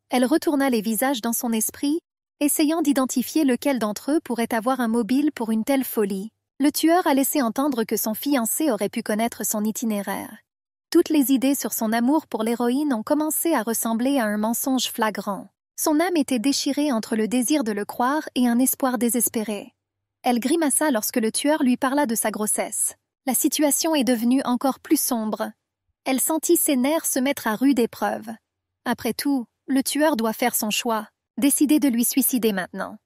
Elle retourna les visages dans son esprit, essayant d'identifier lequel d'entre eux pourrait avoir un mobile pour une telle folie. Le tueur a laissé entendre que son fiancé aurait pu connaître son itinéraire. Toutes les idées sur son amour pour l'héroïne ont commencé à ressembler à un mensonge flagrant. Son âme était déchirée entre le désir de le croire et un espoir désespéré. Elle grimaça lorsque le tueur lui parla de sa grossesse. La situation est devenue encore plus sombre. Elle sentit ses nerfs se mettre à rude épreuve. Après tout, le tueur doit faire son choix, décider de lui suicider maintenant.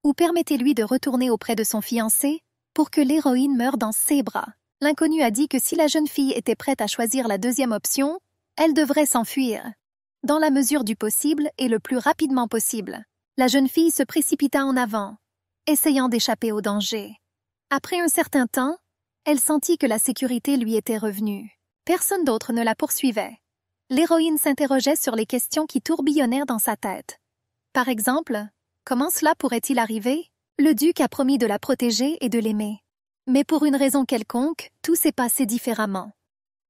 Ou permettez-lui de retourner auprès de son fiancé pour que l'héroïne meure dans ses bras. L'inconnu a dit que si la jeune fille était prête à choisir la deuxième option, elle devrait s'enfuir. Dans la mesure du possible et le plus rapidement possible. La jeune fille se précipita en avant, essayant d'échapper au danger. Après un certain temps, elle sentit que la sécurité lui était revenue. Personne d'autre ne la poursuivait. L'héroïne s'interrogeait sur les questions qui tourbillonnèrent dans sa tête. Par exemple, comment cela pourrait-il arriver? Le duc a promis de la protéger et de l'aimer. Mais pour une raison quelconque, tout s'est passé différemment.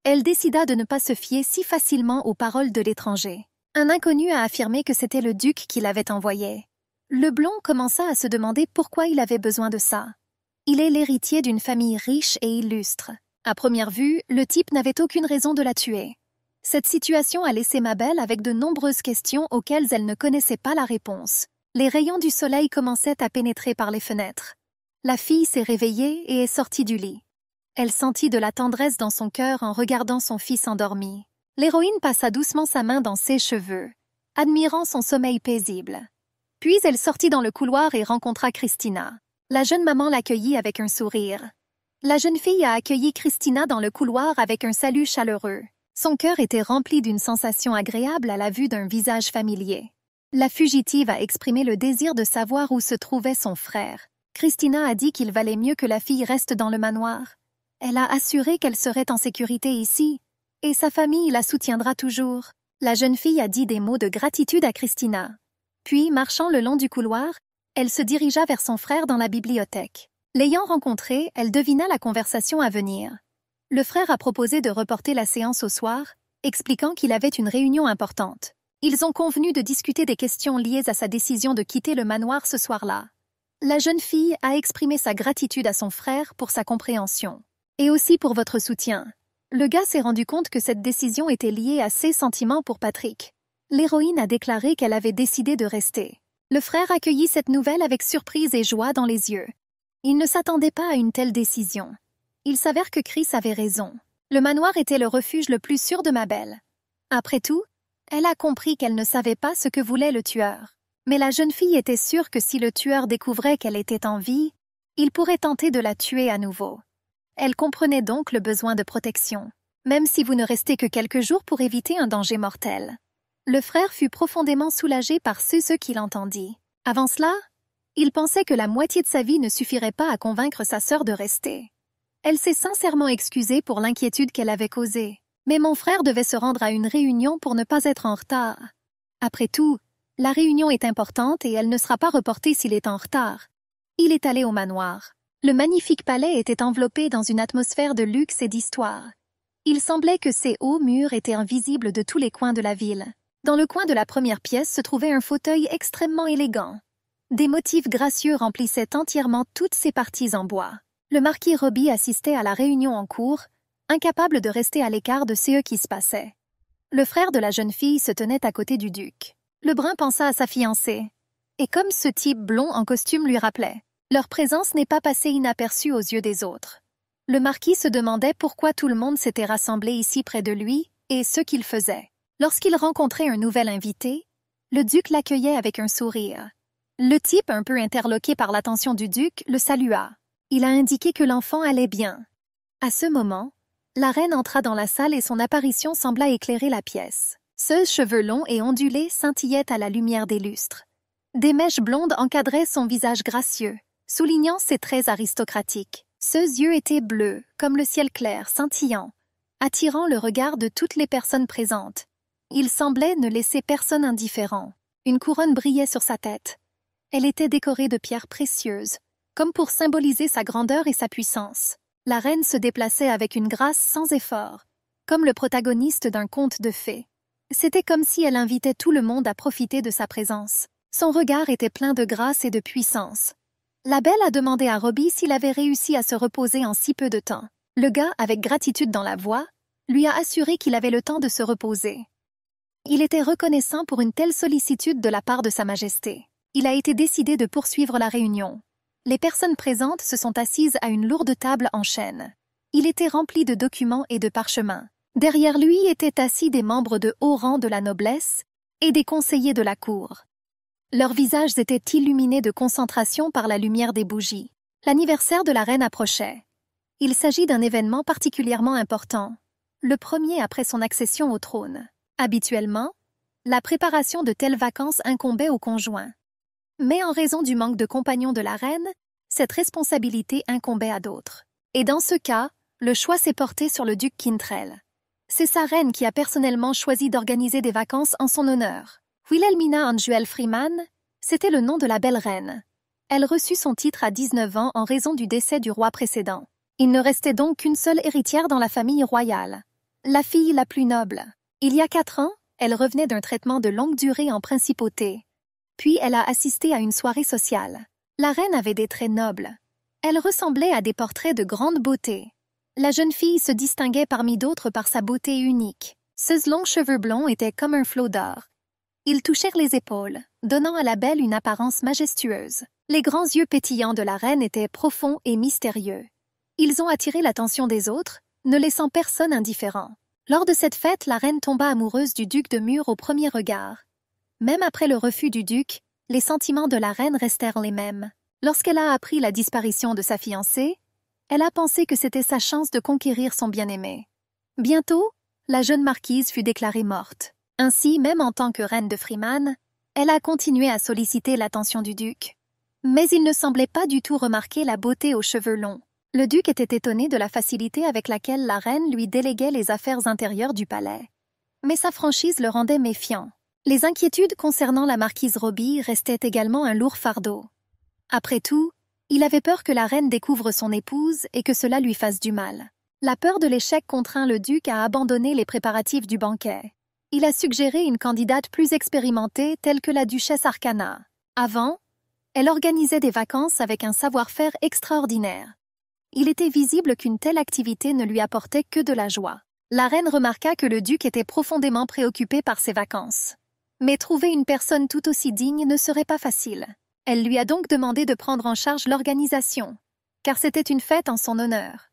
Elle décida de ne pas se fier si facilement aux paroles de l'étranger. Un inconnu a affirmé que c'était le duc qui l'avait envoyé. Le blond commença à se demander pourquoi il avait besoin de ça. Il est l'héritier d'une famille riche et illustre. À première vue, le type n'avait aucune raison de la tuer. Cette situation a laissé Mabel avec de nombreuses questions auxquelles elle ne connaissait pas la réponse. Les rayons du soleil commençaient à pénétrer par les fenêtres. La fille s'est réveillée et est sortie du lit. Elle sentit de la tendresse dans son cœur en regardant son fils endormi. L'héroïne passa doucement sa main dans ses cheveux, admirant son sommeil paisible. Puis elle sortit dans le couloir et rencontra Christina. La jeune maman l'accueillit avec un sourire. La jeune fille a accueilli Christina dans le couloir avec un salut chaleureux. Son cœur était rempli d'une sensation agréable à la vue d'un visage familier. La fugitive a exprimé le désir de savoir où se trouvait son frère. Christina a dit qu'il valait mieux que la fille reste dans le manoir. Elle a assuré qu'elle serait en sécurité ici, et sa famille la soutiendra toujours. La jeune fille a dit des mots de gratitude à Christina. Puis, marchant le long du couloir, elle se dirigea vers son frère dans la bibliothèque. L'ayant rencontré, elle devina la conversation à venir. Le frère a proposé de reporter la séance au soir, expliquant qu'il avait une réunion importante. Ils ont convenu de discuter des questions liées à sa décision de quitter le manoir ce soir-là. La jeune fille a exprimé sa gratitude à son frère pour sa compréhension. Et aussi pour votre soutien. Le gars s'est rendu compte que cette décision était liée à ses sentiments pour Patrick. L'héroïne a déclaré qu'elle avait décidé de rester. Le frère accueillit cette nouvelle avec surprise et joie dans les yeux. Il ne s'attendait pas à une telle décision. Il s'avère que Chris avait raison. Le manoir était le refuge le plus sûr de Mabel. Après tout, elle a compris qu'elle ne savait pas ce que voulait le tueur. Mais la jeune fille était sûre que si le tueur découvrait qu'elle était en vie, il pourrait tenter de la tuer à nouveau. Elle comprenait donc le besoin de protection, même si vous ne restez que quelques jours pour éviter un danger mortel. Le frère fut profondément soulagé par ce qu'il entendit. Avant cela, il pensait que la moitié de sa vie ne suffirait pas à convaincre sa sœur de rester. Elle s'est sincèrement excusée pour l'inquiétude qu'elle avait causée. Mais mon frère devait se rendre à une réunion pour ne pas être en retard. Après tout, la réunion est importante et elle ne sera pas reportée s'il est en retard. Il est allé au manoir. Le magnifique palais était enveloppé dans une atmosphère de luxe et d'histoire. Il semblait que ses hauts murs étaient invisibles de tous les coins de la ville. Dans le coin de la première pièce se trouvait un fauteuil extrêmement élégant. Des motifs gracieux remplissaient entièrement toutes ses parties en bois. Le marquis Roby assistait à la réunion en cours, incapable de rester à l'écart de ce qui se passait. Le frère de la jeune fille se tenait à côté du duc. Le brun pensa à sa fiancée. Et comme ce type blond en costume lui rappelait, leur présence n'est pas passée inaperçue aux yeux des autres. Le marquis se demandait pourquoi tout le monde s'était rassemblé ici près de lui et ce qu'il faisait. Lorsqu'il rencontrait un nouvel invité, le duc l'accueillait avec un sourire. Le type, un peu interloqué par l'attention du duc, le salua. Il a indiqué que l'enfant allait bien. À ce moment, la reine entra dans la salle et son apparition sembla éclairer la pièce. Ses cheveux longs et ondulés scintillaient à la lumière des lustres. Des mèches blondes encadraient son visage gracieux, soulignant ses traits aristocratiques. Ses yeux étaient bleus, comme le ciel clair, scintillant, attirant le regard de toutes les personnes présentes. Il semblait ne laisser personne indifférent. Une couronne brillait sur sa tête. Elle était décorée de pierres précieuses, comme pour symboliser sa grandeur et sa puissance. La reine se déplaçait avec une grâce sans effort, comme le protagoniste d'un conte de fées. C'était comme si elle invitait tout le monde à profiter de sa présence. Son regard était plein de grâce et de puissance. La belle a demandé à Robbie s'il avait réussi à se reposer en si peu de temps. Le gars, avec gratitude dans la voix, lui a assuré qu'il avait le temps de se reposer. Il était reconnaissant pour une telle sollicitude de la part de Sa Majesté. Il a été décidé de poursuivre la réunion. Les personnes présentes se sont assises à une lourde table en chêne. Il était rempli de documents et de parchemins. Derrière lui étaient assis des membres de haut rang de la noblesse et des conseillers de la cour. Leurs visages étaient illuminés de concentration par la lumière des bougies. L'anniversaire de la reine approchait. Il s'agit d'un événement particulièrement important, le premier après son accession au trône. Habituellement, la préparation de telles vacances incombait au conjoint. Mais en raison du manque de compagnons de la reine, cette responsabilité incombait à d'autres. Et dans ce cas, le choix s'est porté sur le duc Quintrell. C'est sa reine qui a personnellement choisi d'organiser des vacances en son honneur. Wilhelmina Anjuel Freeman, c'était le nom de la belle reine. Elle reçut son titre à 19 ans en raison du décès du roi précédent. Il ne restait donc qu'une seule héritière dans la famille royale, la fille la plus noble. Il y a 4 ans, elle revenait d'un traitement de longue durée en principauté. Puis elle a assisté à une soirée sociale. La reine avait des traits nobles. Elle ressemblait à des portraits de grande beauté. La jeune fille se distinguait parmi d'autres par sa beauté unique. Ses longs cheveux blonds étaient comme un flot d'or. Ils touchèrent les épaules, donnant à la belle une apparence majestueuse. Les grands yeux pétillants de la reine étaient profonds et mystérieux. Ils ont attiré l'attention des autres, ne laissant personne indifférent. Lors de cette fête, la reine tomba amoureuse du duc de Mur au premier regard. Même après le refus du duc, les sentiments de la reine restèrent les mêmes. Lorsqu'elle a appris la disparition de sa fiancée, elle a pensé que c'était sa chance de conquérir son bien-aimé. Bientôt, la jeune marquise fut déclarée morte. Ainsi, même en tant que reine de Freeman, elle a continué à solliciter l'attention du duc. Mais il ne semblait pas du tout remarquer la beauté aux cheveux longs. Le duc était étonné de la facilité avec laquelle la reine lui déléguait les affaires intérieures du palais. Mais sa franchise le rendait méfiant. Les inquiétudes concernant la marquise Robbie restaient également un lourd fardeau. Après tout, il avait peur que la reine découvre son épouse et que cela lui fasse du mal. La peur de l'échec contraint le duc à abandonner les préparatifs du banquet. Il a suggéré une candidate plus expérimentée telle que la duchesse Arcana. Avant, elle organisait des vacances avec un savoir-faire extraordinaire. Il était visible qu'une telle activité ne lui apportait que de la joie. La reine remarqua que le duc était profondément préoccupé par ses vacances. Mais trouver une personne tout aussi digne ne serait pas facile. Elle lui a donc demandé de prendre en charge l'organisation, car c'était une fête en son honneur.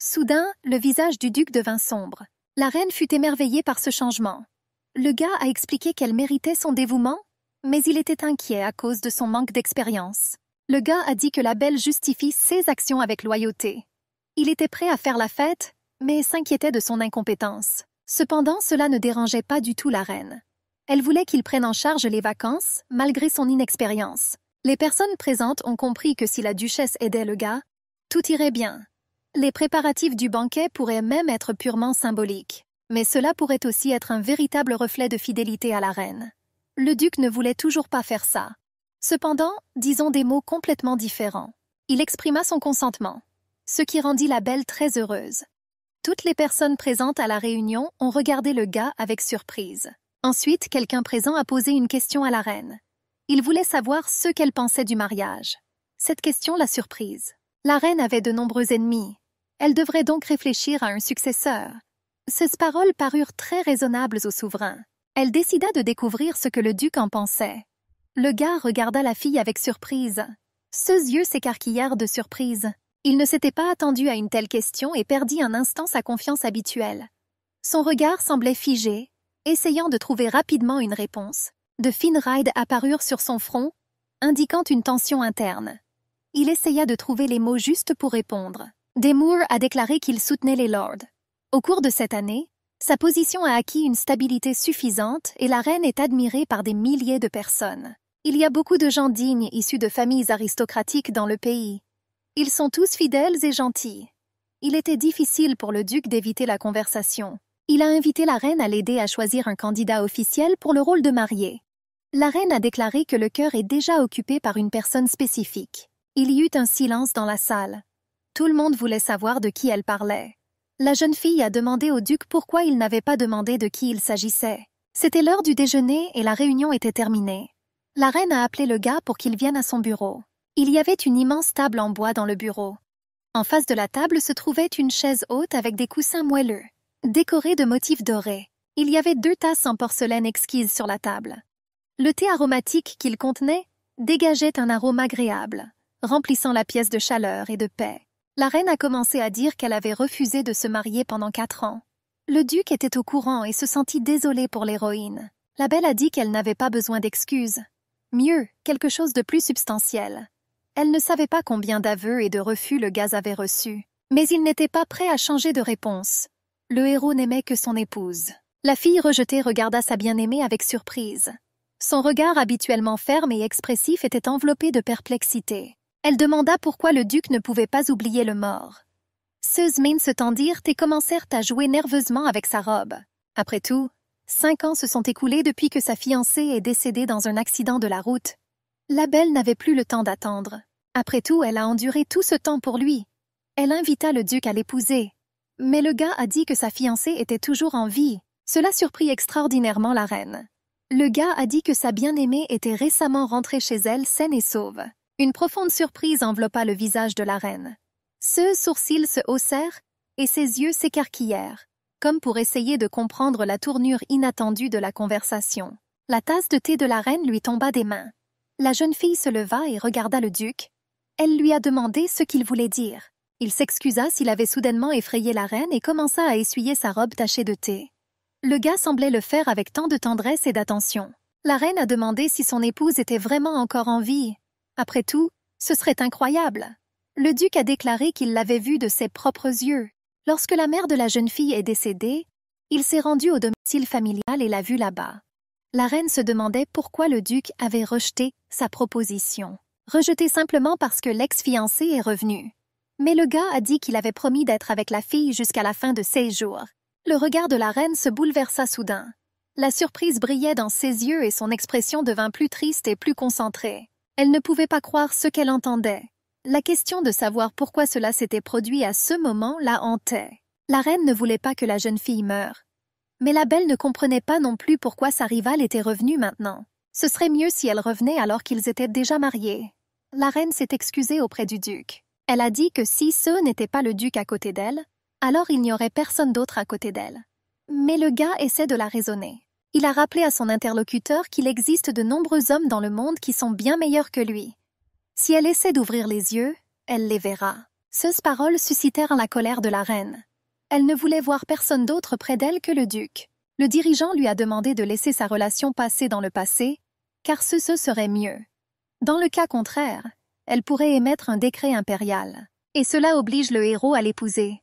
Soudain, le visage du duc devint sombre. La reine fut émerveillée par ce changement. Le gars a expliqué qu'elle méritait son dévouement, mais il était inquiet à cause de son manque d'expérience. Le gars a dit que la belle justifie ses actions avec loyauté. Il était prêt à faire la fête, mais s'inquiétait de son incompétence. Cependant, cela ne dérangeait pas du tout la reine. Elle voulait qu'il prenne en charge les vacances, malgré son inexpérience. Les personnes présentes ont compris que si la duchesse aidait le gars, tout irait bien. Les préparatifs du banquet pourraient même être purement symboliques, mais cela pourrait aussi être un véritable reflet de fidélité à la reine. Le duc ne voulait toujours pas faire ça. Cependant, disons des mots complètement différents. Il exprima son consentement, ce qui rendit la belle très heureuse. Toutes les personnes présentes à la réunion ont regardé le gars avec surprise. Ensuite, quelqu'un présent a posé une question à la reine. Il voulait savoir ce qu'elle pensait du mariage. Cette question l'a surprise. La reine avait de nombreux ennemis. Elle devrait donc réfléchir à un successeur. Ces paroles parurent très raisonnables au souverain. Elle décida de découvrir ce que le duc en pensait. Le gars regarda la fille avec surprise. Ses yeux s'écarquillèrent de surprise. Il ne s'était pas attendu à une telle question et perdit un instant sa confiance habituelle. Son regard semblait figé, essayant de trouver rapidement une réponse. De fines rides apparurent sur son front, indiquant une tension interne. Il essaya de trouver les mots justes pour répondre. Demure a déclaré qu'il soutenait les Lords. Au cours de cette année, sa position a acquis une stabilité suffisante et la reine est admirée par des milliers de personnes. Il y a beaucoup de gens dignes issus de familles aristocratiques dans le pays. Ils sont tous fidèles et gentils. Il était difficile pour le duc d'éviter la conversation. Il a invité la reine à l'aider à choisir un candidat officiel pour le rôle de mariée. La reine a déclaré que le cœur est déjà occupé par une personne spécifique. Il y eut un silence dans la salle. Tout le monde voulait savoir de qui elle parlait. La jeune fille a demandé au duc pourquoi il n'avait pas demandé de qui il s'agissait. C'était l'heure du déjeuner et la réunion était terminée. La reine a appelé le gars pour qu'il vienne à son bureau. Il y avait une immense table en bois dans le bureau. En face de la table se trouvait une chaise haute avec des coussins moelleux, décorés de motifs dorés. Il y avait 2 tasses en porcelaine exquise sur la table. Le thé aromatique qu'il contenait dégageait un arôme agréable, remplissant la pièce de chaleur et de paix. La reine a commencé à dire qu'elle avait refusé de se marier pendant 4 ans. Le duc était au courant et se sentit désolé pour l'héroïne. La belle a dit qu'elle n'avait pas besoin d'excuses. Mieux, quelque chose de plus substantiel. Elle ne savait pas combien d'aveux et de refus le gars avait reçus. Mais il n'était pas prêt à changer de réponse. Le héros n'aimait que son épouse. La fille rejetée regarda sa bien-aimée avec surprise. Son regard habituellement ferme et expressif était enveloppé de perplexité. Elle demanda pourquoi le duc ne pouvait pas oublier le mort. Ses mains se tendirent et commencèrent à jouer nerveusement avec sa robe. Après tout, 5 ans se sont écoulés depuis que sa fiancée est décédée dans un accident de la route. La belle n'avait plus le temps d'attendre. Après tout, elle a enduré tout ce temps pour lui. Elle invita le duc à l'épouser. Mais le gars a dit que sa fiancée était toujours en vie. Cela surprit extraordinairement la reine. Le gars a dit que sa bien-aimée était récemment rentrée chez elle saine et sauve. Une profonde surprise enveloppa le visage de la reine. Ses sourcils se haussèrent et ses yeux s'écarquillèrent, comme pour essayer de comprendre la tournure inattendue de la conversation. La tasse de thé de la reine lui tomba des mains. La jeune fille se leva et regarda le duc. Elle lui a demandé ce qu'il voulait dire. Il s'excusa s'il avait soudainement effrayé la reine et commença à essuyer sa robe tachée de thé. Le gars semblait le faire avec tant de tendresse et d'attention. La reine a demandé si son épouse était vraiment encore en vie. Après tout, ce serait incroyable. Le duc a déclaré qu'il l'avait vue de ses propres yeux. Lorsque la mère de la jeune fille est décédée, il s'est rendu au domicile familial et l'a vue là-bas. La reine se demandait pourquoi le duc avait rejeté sa proposition. Rejeté simplement parce que l'ex-fiancé est revenu. Mais le gars a dit qu'il avait promis d'être avec la fille jusqu'à la fin de ses jours. Le regard de la reine se bouleversa soudain. La surprise brillait dans ses yeux et son expression devint plus triste et plus concentrée. Elle ne pouvait pas croire ce qu'elle entendait. La question de savoir pourquoi cela s'était produit à ce moment la hantait. La reine ne voulait pas que la jeune fille meure. Mais la belle ne comprenait pas non plus pourquoi sa rivale était revenue maintenant. Ce serait mieux si elle revenait alors qu'ils étaient déjà mariés. La reine s'est excusée auprès du duc. Elle a dit que si ce n'était pas le duc à côté d'elle, alors il n'y aurait personne d'autre à côté d'elle. Mais le gars essaie de la raisonner. Il a rappelé à son interlocuteur qu'il existe de nombreux hommes dans le monde qui sont bien meilleurs que lui. Si elle essaie d'ouvrir les yeux, elle les verra. Ces paroles suscitèrent la colère de la reine. Elle ne voulait voir personne d'autre près d'elle que le duc. Le dirigeant lui a demandé de laisser sa relation passer dans le passé, car ce serait mieux. Dans le cas contraire, elle pourrait émettre un décret impérial. Et cela oblige le héros à l'épouser.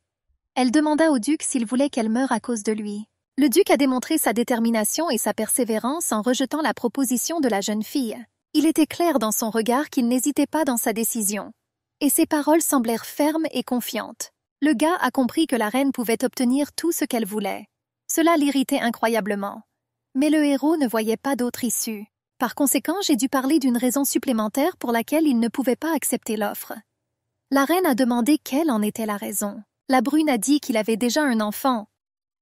Elle demanda au duc s'il voulait qu'elle meure à cause de lui. Le duc a démontré sa détermination et sa persévérance en rejetant la proposition de la jeune fille. Il était clair dans son regard qu'il n'hésitait pas dans sa décision. Et ses paroles semblèrent fermes et confiantes. Le gars a compris que la reine pouvait obtenir tout ce qu'elle voulait. Cela l'irritait incroyablement. Mais le héros ne voyait pas d'autre issue. Par conséquent, j'ai dû parler d'une raison supplémentaire pour laquelle il ne pouvait pas accepter l'offre. La reine a demandé quelle en était la raison. La brune a dit qu'il avait déjà un enfant.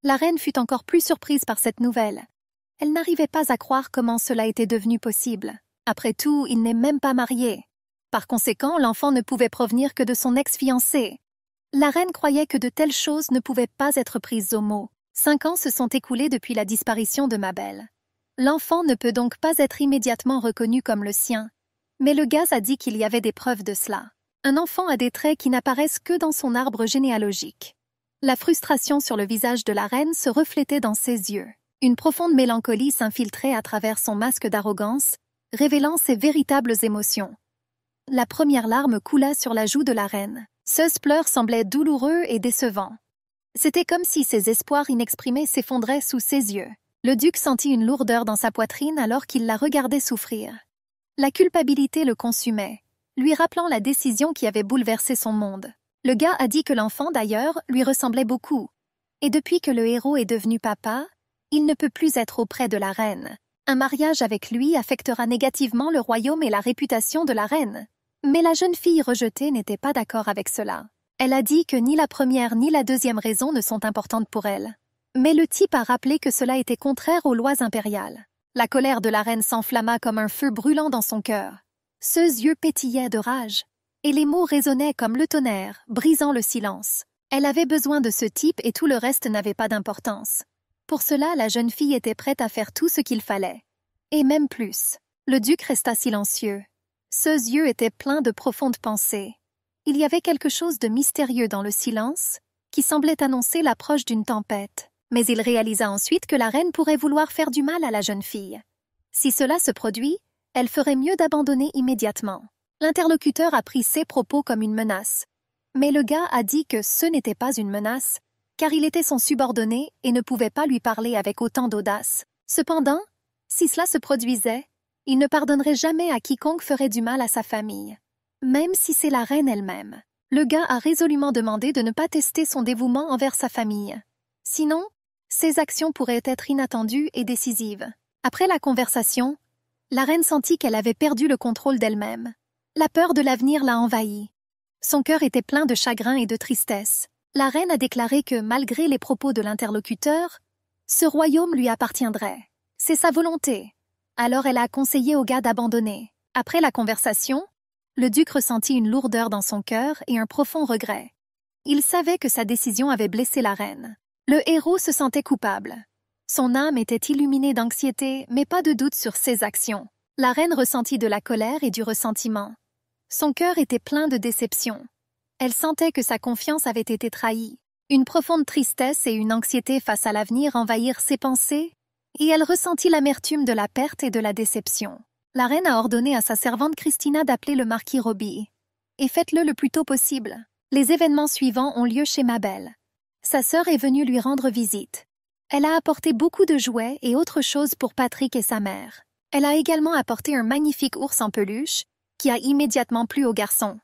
La reine fut encore plus surprise par cette nouvelle. Elle n'arrivait pas à croire comment cela était devenu possible. Après tout, il n'est même pas marié. Par conséquent, l'enfant ne pouvait provenir que de son ex-fiancé. La reine croyait que de telles choses ne pouvaient pas être prises au mot. 5 ans se sont écoulés depuis la disparition de Mabel. L'enfant ne peut donc pas être immédiatement reconnu comme le sien. Mais le gars a dit qu'il y avait des preuves de cela. Un enfant a des traits qui n'apparaissent que dans son arbre généalogique. La frustration sur le visage de la reine se reflétait dans ses yeux. Une profonde mélancolie s'infiltrait à travers son masque d'arrogance, révélant ses véritables émotions. La première larme coula sur la joue de la reine. Ce pleur semblait douloureux et décevant. C'était comme si ses espoirs inexprimés s'effondraient sous ses yeux. Le duc sentit une lourdeur dans sa poitrine alors qu'il la regardait souffrir. La culpabilité le consumait, lui rappelant la décision qui avait bouleversé son monde. Le gars a dit que l'enfant, d'ailleurs, lui ressemblait beaucoup. Et depuis que le héros est devenu papa, il ne peut plus être auprès de la reine. Un mariage avec lui affectera négativement le royaume et la réputation de la reine. Mais la jeune fille rejetée n'était pas d'accord avec cela. Elle a dit que ni la première ni la deuxième raison ne sont importantes pour elle. Mais le type a rappelé que cela était contraire aux lois impériales. La colère de la reine s'enflamma comme un feu brûlant dans son cœur. Ses yeux pétillaient de rage, et les mots résonnaient comme le tonnerre, brisant le silence. Elle avait besoin de ce type et tout le reste n'avait pas d'importance. Pour cela, la jeune fille était prête à faire tout ce qu'il fallait. Et même plus. Le duc resta silencieux. Ses yeux étaient pleins de profondes pensées. Il y avait quelque chose de mystérieux dans le silence, qui semblait annoncer l'approche d'une tempête. Mais il réalisa ensuite que la reine pourrait vouloir faire du mal à la jeune fille. Si cela se produit, elle ferait mieux d'abandonner immédiatement. L'interlocuteur a pris ses propos comme une menace. Mais le gars a dit que ce n'était pas une menace, car il était son subordonné et ne pouvait pas lui parler avec autant d'audace. Cependant, si cela se produisait, il ne pardonnerait jamais à quiconque ferait du mal à sa famille, même si c'est la reine elle-même. Le gars a résolument demandé de ne pas tester son dévouement envers sa famille. Sinon, ses actions pourraient être inattendues et décisives. Après la conversation, la reine sentit qu'elle avait perdu le contrôle d'elle-même. La peur de l'avenir l'a envahie. Son cœur était plein de chagrin et de tristesse. La reine a déclaré que, malgré les propos de l'interlocuteur, ce royaume lui appartiendrait. C'est sa volonté. Alors elle a conseillé au gars d'abandonner. Après la conversation, le duc ressentit une lourdeur dans son cœur et un profond regret. Il savait que sa décision avait blessé la reine. Le héros se sentait coupable. Son âme était illuminée d'anxiété, mais pas de doute sur ses actions. La reine ressentit de la colère et du ressentiment. Son cœur était plein de déception. Elle sentait que sa confiance avait été trahie. Une profonde tristesse et une anxiété face à l'avenir envahirent ses pensées, et elle ressentit l'amertume de la perte et de la déception. La reine a ordonné à sa servante Christina d'appeler le marquis Roby. Et faites-le le plus tôt possible. Les événements suivants ont lieu chez Mabel. Sa sœur est venue lui rendre visite. Elle a apporté beaucoup de jouets et autres choses pour Patrick et sa mère. Elle a également apporté un magnifique ours en peluche, qui a immédiatement plu au garçon.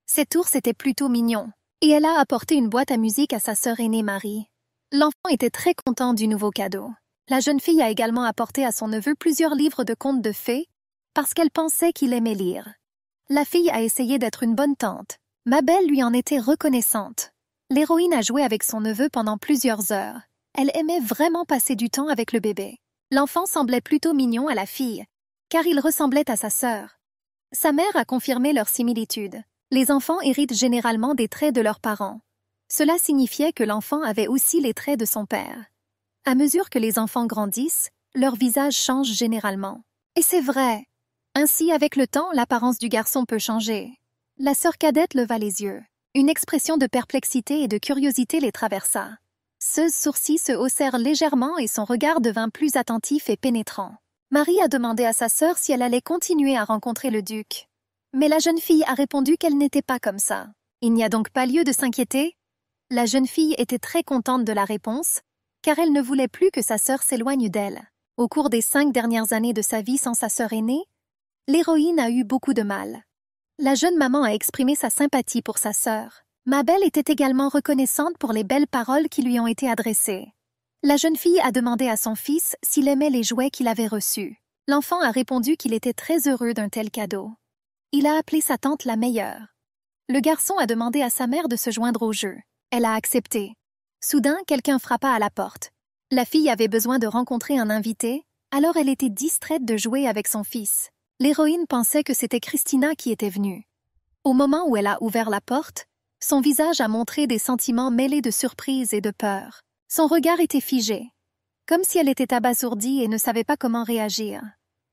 Cet ours était plutôt mignon, et elle a apporté une boîte à musique à sa sœur aînée Marie. L'enfant était très content du nouveau cadeau. La jeune fille a également apporté à son neveu plusieurs livres de contes de fées, parce qu'elle pensait qu'il aimait lire. La fille a essayé d'être une bonne tante. Mabel lui en était reconnaissante. L'héroïne a joué avec son neveu pendant plusieurs heures. Elle aimait vraiment passer du temps avec le bébé. L'enfant semblait plutôt mignon à la fille, car il ressemblait à sa sœur. Sa mère a confirmé leur similitude. Les enfants héritent généralement des traits de leurs parents. Cela signifiait que l'enfant avait aussi les traits de son père. À mesure que les enfants grandissent, leur visage change généralement. Et c'est vrai. Ainsi, avec le temps, l'apparence du garçon peut changer. La sœur cadette leva les yeux. Une expression de perplexité et de curiosité les traversa. Ses sourcils se haussèrent légèrement et son regard devint plus attentif et pénétrant. Marie a demandé à sa sœur si elle allait continuer à rencontrer le duc. Mais la jeune fille a répondu qu'elle n'était pas comme ça. Il n'y a donc pas lieu de s'inquiéter. La jeune fille était très contente de la réponse, car elle ne voulait plus que sa sœur s'éloigne d'elle. Au cours des 5 dernières années de sa vie sans sa sœur aînée, l'héroïne a eu beaucoup de mal. La jeune maman a exprimé sa sympathie pour sa sœur. Mabel était également reconnaissante pour les belles paroles qui lui ont été adressées. La jeune fille a demandé à son fils s'il aimait les jouets qu'il avait reçus. L'enfant a répondu qu'il était très heureux d'un tel cadeau. Il a appelé sa tante la meilleure. Le garçon a demandé à sa mère de se joindre au jeu. Elle a accepté. Soudain, quelqu'un frappa à la porte. La fille avait besoin de rencontrer un invité, alors elle était distraite de jouer avec son fils. L'héroïne pensait que c'était Christina qui était venue. Au moment où elle a ouvert la porte, son visage a montré des sentiments mêlés de surprise et de peur. Son regard était figé, comme si elle était abasourdie et ne savait pas comment réagir.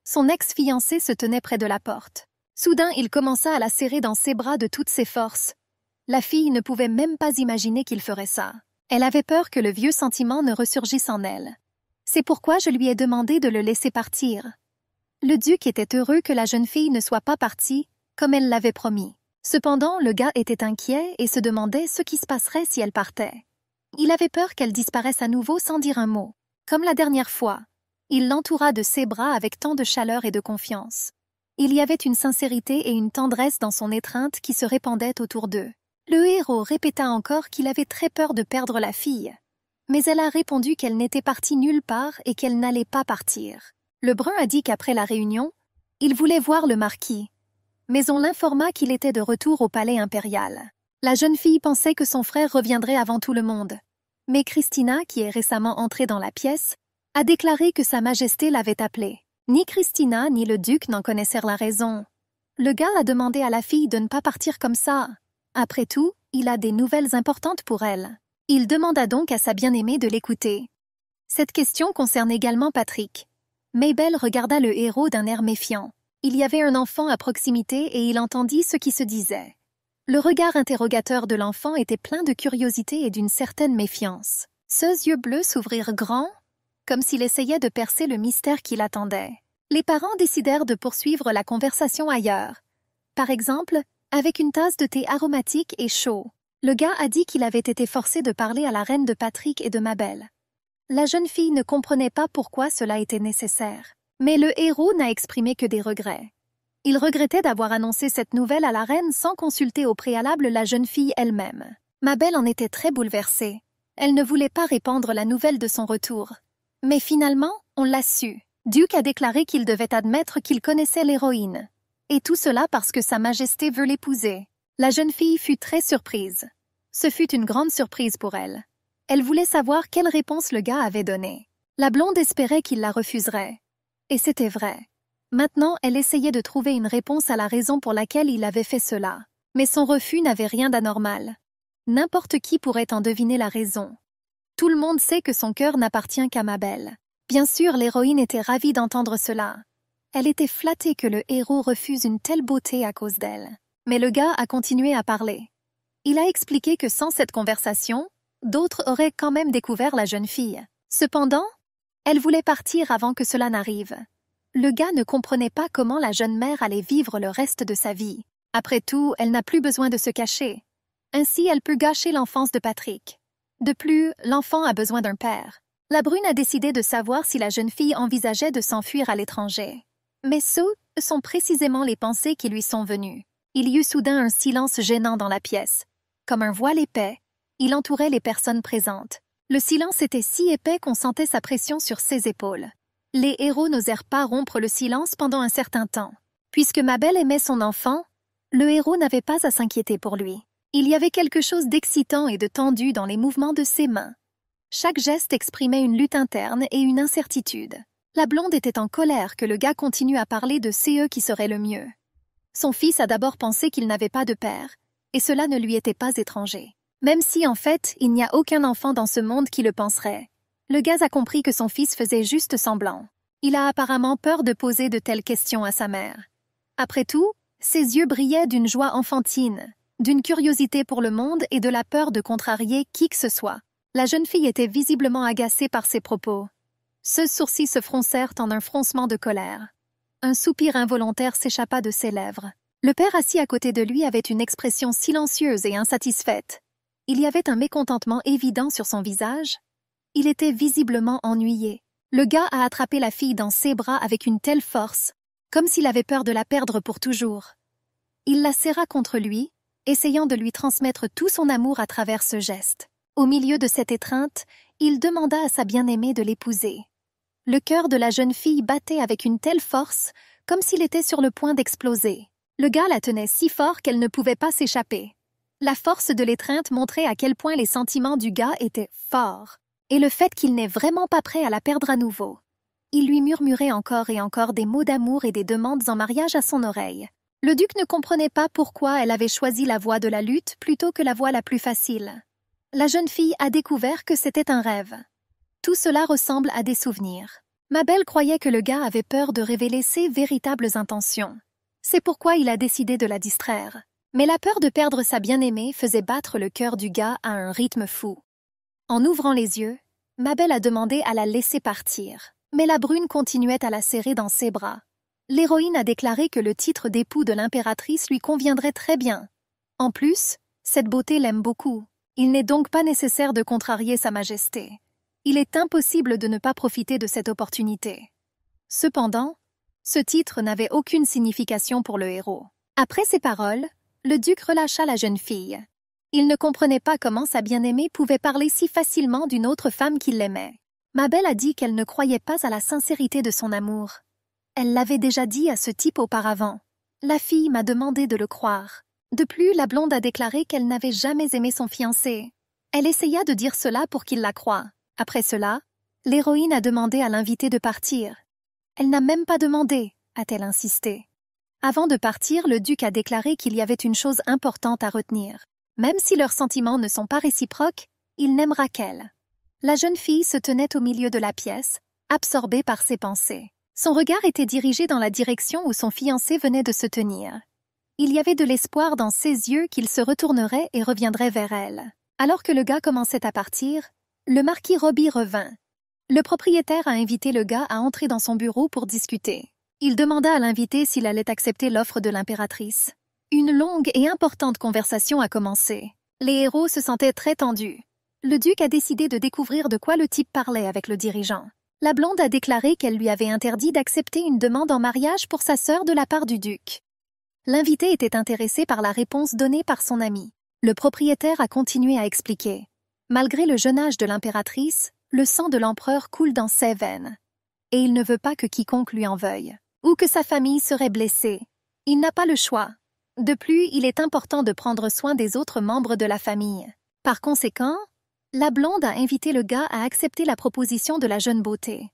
Son ex-fiancé se tenait près de la porte. Soudain, il commença à la serrer dans ses bras de toutes ses forces. La fille ne pouvait même pas imaginer qu'il ferait ça. Elle avait peur que le vieux sentiment ne ressurgisse en elle. C'est pourquoi je lui ai demandé de le laisser partir. Le duc était heureux que la jeune fille ne soit pas partie, comme elle l'avait promis. Cependant, le gars était inquiet et se demandait ce qui se passerait si elle partait. Il avait peur qu'elle disparaisse à nouveau sans dire un mot. Comme la dernière fois, il l'entoura de ses bras avec tant de chaleur et de confiance. Il y avait une sincérité et une tendresse dans son étreinte qui se répandaient autour d'eux. Le héros répéta encore qu'il avait très peur de perdre la fille. Mais elle a répondu qu'elle n'était partie nulle part et qu'elle n'allait pas partir. Le brun a dit qu'après la réunion, il voulait voir le marquis. Mais on l'informa qu'il était de retour au palais impérial. La jeune fille pensait que son frère reviendrait avant tout le monde. Mais Christina, qui est récemment entrée dans la pièce, a déclaré que Sa Majesté l'avait appelée. Ni Christina ni le duc n'en connaissèrent la raison. Le gars a demandé à la fille de ne pas partir comme ça. Après tout, il a des nouvelles importantes pour elle. Il demanda donc à sa bien-aimée de l'écouter. Cette question concerne également Patrick. Mabel regarda le héros d'un air méfiant. Il y avait un enfant à proximité et il entendit ce qui se disait. Le regard interrogateur de l'enfant était plein de curiosité et d'une certaine méfiance. Ses yeux bleus s'ouvrirent grands, comme s'il essayait de percer le mystère qui l'attendait. Les parents décidèrent de poursuivre la conversation ailleurs. Par exemple, avec une tasse de thé aromatique et chaud. Le gars a dit qu'il avait été forcé de parler à la reine de Patrick et de Mabel. La jeune fille ne comprenait pas pourquoi cela était nécessaire. Mais le héros n'a exprimé que des regrets. Il regrettait d'avoir annoncé cette nouvelle à la reine sans consulter au préalable la jeune fille elle-même. Mabel en était très bouleversée. Elle ne voulait pas répandre la nouvelle de son retour. Mais finalement, on l'a su. Duc a déclaré qu'il devait admettre qu'il connaissait l'héroïne. Et tout cela parce que Sa Majesté veut l'épouser. La jeune fille fut très surprise. Ce fut une grande surprise pour elle. Elle voulait savoir quelle réponse le gars avait donnée. La blonde espérait qu'il la refuserait. Et c'était vrai. Maintenant, elle essayait de trouver une réponse à la raison pour laquelle il avait fait cela. Mais son refus n'avait rien d'anormal. N'importe qui pourrait en deviner la raison. Tout le monde sait que son cœur n'appartient qu'à Mabel. Bien sûr, l'héroïne était ravie d'entendre cela. Elle était flattée que le héros refuse une telle beauté à cause d'elle. Mais le gars a continué à parler. Il a expliqué que sans cette conversation, d'autres auraient quand même découvert la jeune fille. Cependant, elle voulait partir avant que cela n'arrive. Le gars ne comprenait pas comment la jeune mère allait vivre le reste de sa vie. Après tout, elle n'a plus besoin de se cacher. Ainsi, elle peut gâcher l'enfance de Patrick. De plus, l'enfant a besoin d'un père. La brune a décidé de savoir si la jeune fille envisageait de s'enfuir à l'étranger. Mais ce sont précisément les pensées qui lui sont venues. Il y eut soudain un silence gênant dans la pièce. Comme un voile épais, il entourait les personnes présentes. Le silence était si épais qu'on sentait sa pression sur ses épaules. Les héros n'osèrent pas rompre le silence pendant un certain temps. Puisque Mabel aimait son enfant, le héros n'avait pas à s'inquiéter pour lui. Il y avait quelque chose d'excitant et de tendu dans les mouvements de ses mains. Chaque geste exprimait une lutte interne et une incertitude. La blonde était en colère que le gars continue à parler de CE qui serait le mieux. Son fils a d'abord pensé qu'il n'avait pas de père, et cela ne lui était pas étranger. Même si, en fait, il n'y a aucun enfant dans ce monde qui le penserait. Le gars a compris que son fils faisait juste semblant. Il a apparemment peur de poser de telles questions à sa mère. Après tout, ses yeux brillaient d'une joie enfantine, d'une curiosité pour le monde et de la peur de contrarier qui que ce soit. La jeune fille était visiblement agacée par ses propos. Ses sourcils se froncèrent en un froncement de colère. Un soupir involontaire s'échappa de ses lèvres. Le père assis à côté de lui avait une expression silencieuse et insatisfaite. Il y avait un mécontentement évident sur son visage. Il était visiblement ennuyé. Le gars a attrapé la fille dans ses bras avec une telle force, comme s'il avait peur de la perdre pour toujours. Il la serra contre lui, essayant de lui transmettre tout son amour à travers ce geste. Au milieu de cette étreinte, il demanda à sa bien-aimée de l'épouser. Le cœur de la jeune fille battait avec une telle force, comme s'il était sur le point d'exploser. Le gars la tenait si fort qu'elle ne pouvait pas s'échapper. La force de l'étreinte montrait à quel point les sentiments du gars étaient forts, et le fait qu'il n'est vraiment pas prêt à la perdre à nouveau. Il lui murmurait encore et encore des mots d'amour et des demandes en mariage à son oreille. Le duc ne comprenait pas pourquoi elle avait choisi la voie de la lutte plutôt que la voie la plus facile. La jeune fille a découvert que c'était un rêve. Tout cela ressemble à des souvenirs. Mabel croyait que le gars avait peur de révéler ses véritables intentions. C'est pourquoi il a décidé de la distraire. Mais la peur de perdre sa bien-aimée faisait battre le cœur du gars à un rythme fou. En ouvrant les yeux, Mabel a demandé à la laisser partir. Mais la brune continuait à la serrer dans ses bras. L'héroïne a déclaré que le titre d'époux de l'impératrice lui conviendrait très bien. En plus, cette beauté l'aime beaucoup. Il n'est donc pas nécessaire de contrarier sa majesté. Il est impossible de ne pas profiter de cette opportunité. Cependant, ce titre n'avait aucune signification pour le héros. Après ces paroles, le duc relâcha la jeune fille. Il ne comprenait pas comment sa bien-aimée pouvait parler si facilement d'une autre femme qui l'aimait. Mabel a dit qu'elle ne croyait pas à la sincérité de son amour. Elle l'avait déjà dit à ce type auparavant. La fille m'a demandé de le croire. De plus, la blonde a déclaré qu'elle n'avait jamais aimé son fiancé. Elle essaya de dire cela pour qu'il la croie. Après cela, l'héroïne a demandé à l'invité de partir. Elle n'a même pas demandé, a-t-elle insisté. Avant de partir, le duc a déclaré qu'il y avait une chose importante à retenir. Même si leurs sentiments ne sont pas réciproques, il n'aimera qu'elle. La jeune fille se tenait au milieu de la pièce, absorbée par ses pensées. Son regard était dirigé dans la direction où son fiancé venait de se tenir. Il y avait de l'espoir dans ses yeux qu'il se retournerait et reviendrait vers elle. Alors que le gars commençait à partir, le marquis Robbie revint. Le propriétaire a invité le gars à entrer dans son bureau pour discuter. Il demanda à l'invité s'il allait accepter l'offre de l'impératrice. Une longue et importante conversation a commencé. Les héros se sentaient très tendus. Le duc a décidé de découvrir de quoi le type parlait avec le dirigeant. La blonde a déclaré qu'elle lui avait interdit d'accepter une demande en mariage pour sa sœur de la part du duc. L'invité était intéressé par la réponse donnée par son ami. Le propriétaire a continué à expliquer. Malgré le jeune âge de l'impératrice, le sang de l'empereur coule dans ses veines. Et il ne veut pas que quiconque lui en veuille, ou que sa famille serait blessée. Il n'a pas le choix. De plus, il est important de prendre soin des autres membres de la famille. Par conséquent, la blonde a invité le gars à accepter la proposition de la jeune beauté.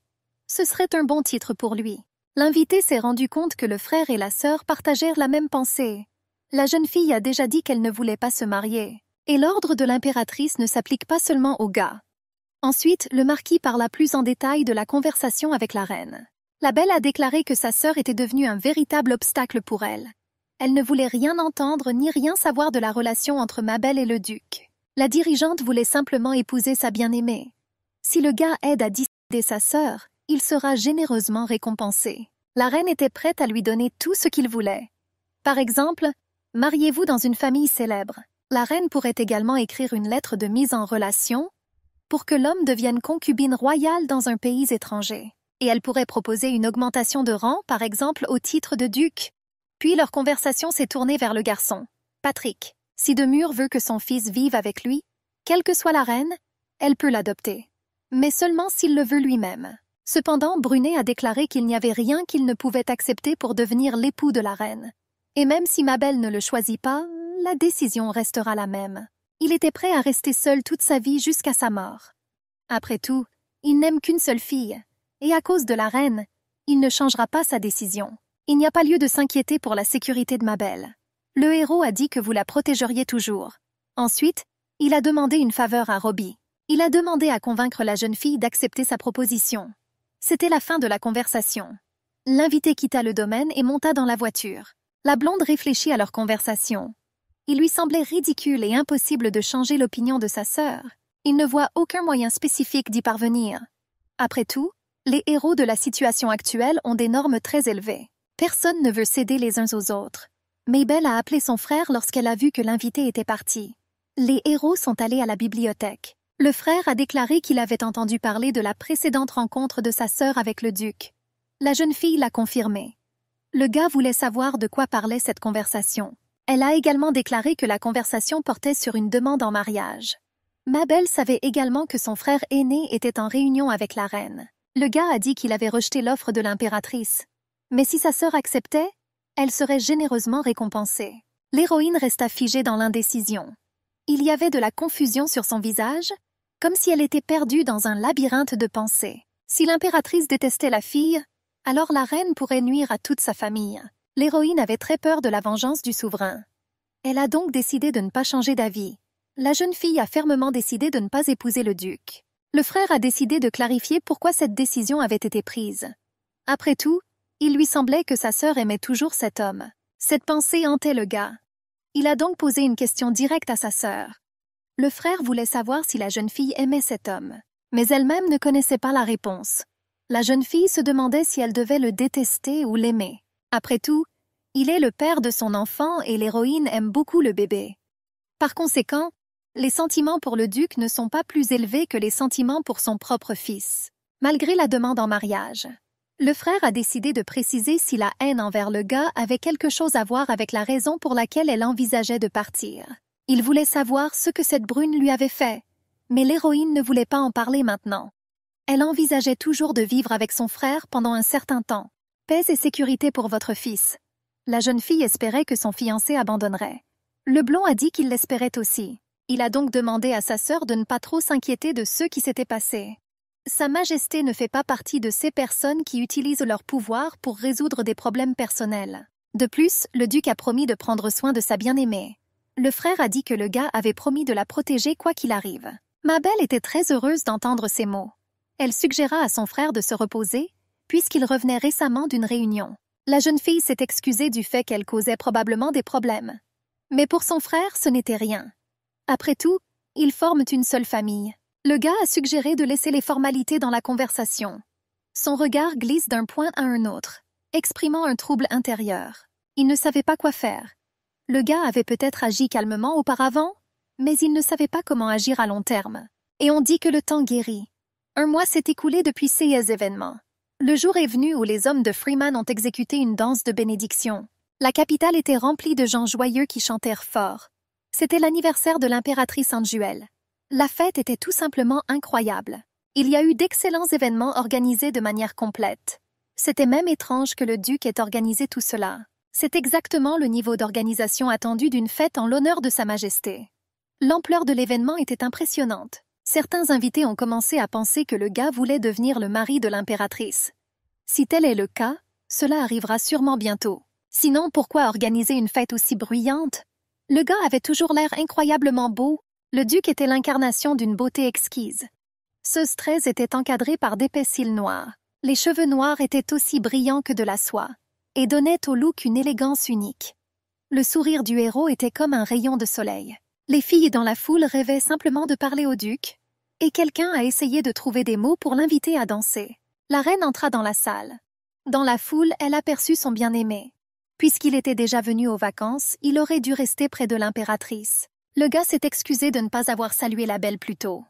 Ce serait un bon titre pour lui. L'invité s'est rendu compte que le frère et la sœur partagèrent la même pensée. La jeune fille a déjà dit qu'elle ne voulait pas se marier. Et l'ordre de l'impératrice ne s'applique pas seulement au gars. Ensuite, le marquis parla plus en détail de la conversation avec la reine. La belle a déclaré que sa sœur était devenue un véritable obstacle pour elle. Elle ne voulait rien entendre ni rien savoir de la relation entre Mabel et le duc. La dirigeante voulait simplement épouser sa bien-aimée. Si le gars aide à dissuader sa sœur, il sera généreusement récompensé. La reine était prête à lui donner tout ce qu'il voulait. Par exemple, mariez-vous dans une famille célèbre. La reine pourrait également écrire une lettre de mise en relation pour que l'homme devienne concubine royale dans un pays étranger. Et elle pourrait proposer une augmentation de rang, par exemple au titre de duc. Puis leur conversation s'est tournée vers le garçon. Patrick, si Demure veut que son fils vive avec lui, quelle que soit la reine, elle peut l'adopter. Mais seulement s'il le veut lui-même. Cependant, Brunet a déclaré qu'il n'y avait rien qu'il ne pouvait accepter pour devenir l'époux de la reine. Et même si Mabel ne le choisit pas, la décision restera la même. Il était prêt à rester seul toute sa vie jusqu'à sa mort. Après tout, il n'aime qu'une seule fille, et à cause de la reine, il ne changera pas sa décision. Il n'y a pas lieu de s'inquiéter pour la sécurité de Mabel. Le héros a dit que vous la protégeriez toujours. Ensuite, il a demandé une faveur à Robbie. Il a demandé à convaincre la jeune fille d'accepter sa proposition. C'était la fin de la conversation. L'invité quitta le domaine et monta dans la voiture. La blonde réfléchit à leur conversation. Il lui semblait ridicule et impossible de changer l'opinion de sa sœur. Il ne voit aucun moyen spécifique d'y parvenir. Après tout, les héros de la situation actuelle ont des normes très élevées. Personne ne veut céder les uns aux autres. Mabel a appelé son frère lorsqu'elle a vu que l'invité était parti. Les héros sont allés à la bibliothèque. Le frère a déclaré qu'il avait entendu parler de la précédente rencontre de sa sœur avec le duc. La jeune fille l'a confirmé. Le gars voulait savoir de quoi parlait cette conversation. Elle a également déclaré que la conversation portait sur une demande en mariage. Mabel savait également que son frère aîné était en réunion avec la reine. Le gars a dit qu'il avait rejeté l'offre de l'impératrice. Mais si sa sœur acceptait, elle serait généreusement récompensée. L'héroïne resta figée dans l'indécision. Il y avait de la confusion sur son visage, comme si elle était perdue dans un labyrinthe de pensées. Si l'impératrice détestait la fille, alors la reine pourrait nuire à toute sa famille. L'héroïne avait très peur de la vengeance du souverain. Elle a donc décidé de ne pas changer d'avis. La jeune fille a fermement décidé de ne pas épouser le duc. Le frère a décidé de clarifier pourquoi cette décision avait été prise. Après tout, il lui semblait que sa sœur aimait toujours cet homme. Cette pensée hantait le gars. Il a donc posé une question directe à sa sœur. Le frère voulait savoir si la jeune fille aimait cet homme, mais elle-même ne connaissait pas la réponse. La jeune fille se demandait si elle devait le détester ou l'aimer. Après tout, il est le père de son enfant et l'héroïne aime beaucoup le bébé. Par conséquent, les sentiments pour le duc ne sont pas plus élevés que les sentiments pour son propre fils. Malgré la demande en mariage, le frère a décidé de préciser si la haine envers le gars avait quelque chose à voir avec la raison pour laquelle elle envisageait de partir. Il voulait savoir ce que cette brune lui avait fait, mais l'héroïne ne voulait pas en parler maintenant. Elle envisageait toujours de vivre avec son frère pendant un certain temps. Paix et sécurité pour votre fils. La jeune fille espérait que son fiancé abandonnerait. Le blond a dit qu'il l'espérait aussi. Il a donc demandé à sa sœur de ne pas trop s'inquiéter de ce qui s'était passé. Sa Majesté ne fait pas partie de ces personnes qui utilisent leur pouvoir pour résoudre des problèmes personnels. De plus, le duc a promis de prendre soin de sa bien-aimée. Le frère a dit que le gars avait promis de la protéger quoi qu'il arrive. Ma belle était très heureuse d'entendre ces mots. Elle suggéra à son frère de se reposer, puisqu'il revenait récemment d'une réunion. La jeune fille s'est excusée du fait qu'elle causait probablement des problèmes. Mais pour son frère, ce n'était rien. Après tout, ils forment une seule famille. Le gars a suggéré de laisser les formalités dans la conversation. Son regard glisse d'un point à un autre, exprimant un trouble intérieur. Il ne savait pas quoi faire. Le gars avait peut-être agi calmement auparavant, mais il ne savait pas comment agir à long terme. Et on dit que le temps guérit. Un mois s'est écoulé depuis ces événements. Le jour est venu où les hommes de Freeman ont exécuté une danse de bénédiction. La capitale était remplie de gens joyeux qui chantèrent fort. C'était l'anniversaire de l'impératrice Anjuel. La fête était tout simplement incroyable. Il y a eu d'excellents événements organisés de manière complète. C'était même étrange que le duc ait organisé tout cela. C'est exactement le niveau d'organisation attendu d'une fête en l'honneur de Sa Majesté. L'ampleur de l'événement était impressionnante. Certains invités ont commencé à penser que le gars voulait devenir le mari de l'impératrice. Si tel est le cas, cela arrivera sûrement bientôt. Sinon, pourquoi organiser une fête aussi bruyante? Le gars avait toujours l'air incroyablement beau. Le duc était l'incarnation d'une beauté exquise. Ce stress était encadré par d'épais cils noirs. Les cheveux noirs étaient aussi brillants que de la soie et donnaient au look une élégance unique. Le sourire du héros était comme un rayon de soleil. Les filles dans la foule rêvaient simplement de parler au duc, et quelqu'un a essayé de trouver des mots pour l'inviter à danser. La reine entra dans la salle. Dans la foule, elle aperçut son bien-aimé. Puisqu'il était déjà venu aux vacances, il aurait dû rester près de l'impératrice. Le gars s'est excusé de ne pas avoir salué la belle plus tôt.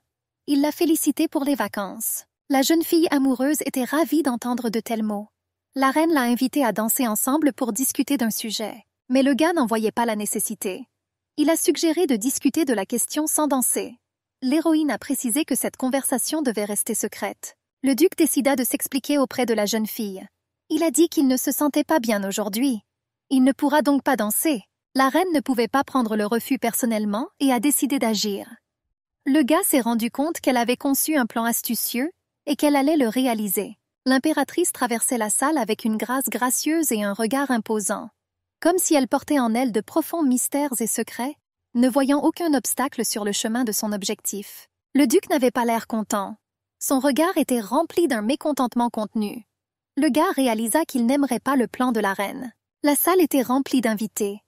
Il l'a félicitée pour les vacances. La jeune fille amoureuse était ravie d'entendre de tels mots. La reine l'a invité à danser ensemble pour discuter d'un sujet. Mais le gars n'en voyait pas la nécessité. Il a suggéré de discuter de la question sans danser. L'héroïne a précisé que cette conversation devait rester secrète. Le duc décida de s'expliquer auprès de la jeune fille. Il a dit qu'il ne se sentait pas bien aujourd'hui. Il ne pourra donc pas danser. La reine ne pouvait pas prendre le refus personnellement et a décidé d'agir. Le gars s'est rendu compte qu'elle avait conçu un plan astucieux et qu'elle allait le réaliser. L'impératrice traversait la salle avec une grâce gracieuse et un regard imposant, comme si elle portait en elle de profonds mystères et secrets, ne voyant aucun obstacle sur le chemin de son objectif. Le duc n'avait pas l'air content. Son regard était rempli d'un mécontentement contenu. Le gars réalisa qu'il n'aimerait pas le plan de la reine. La salle était remplie d'invités.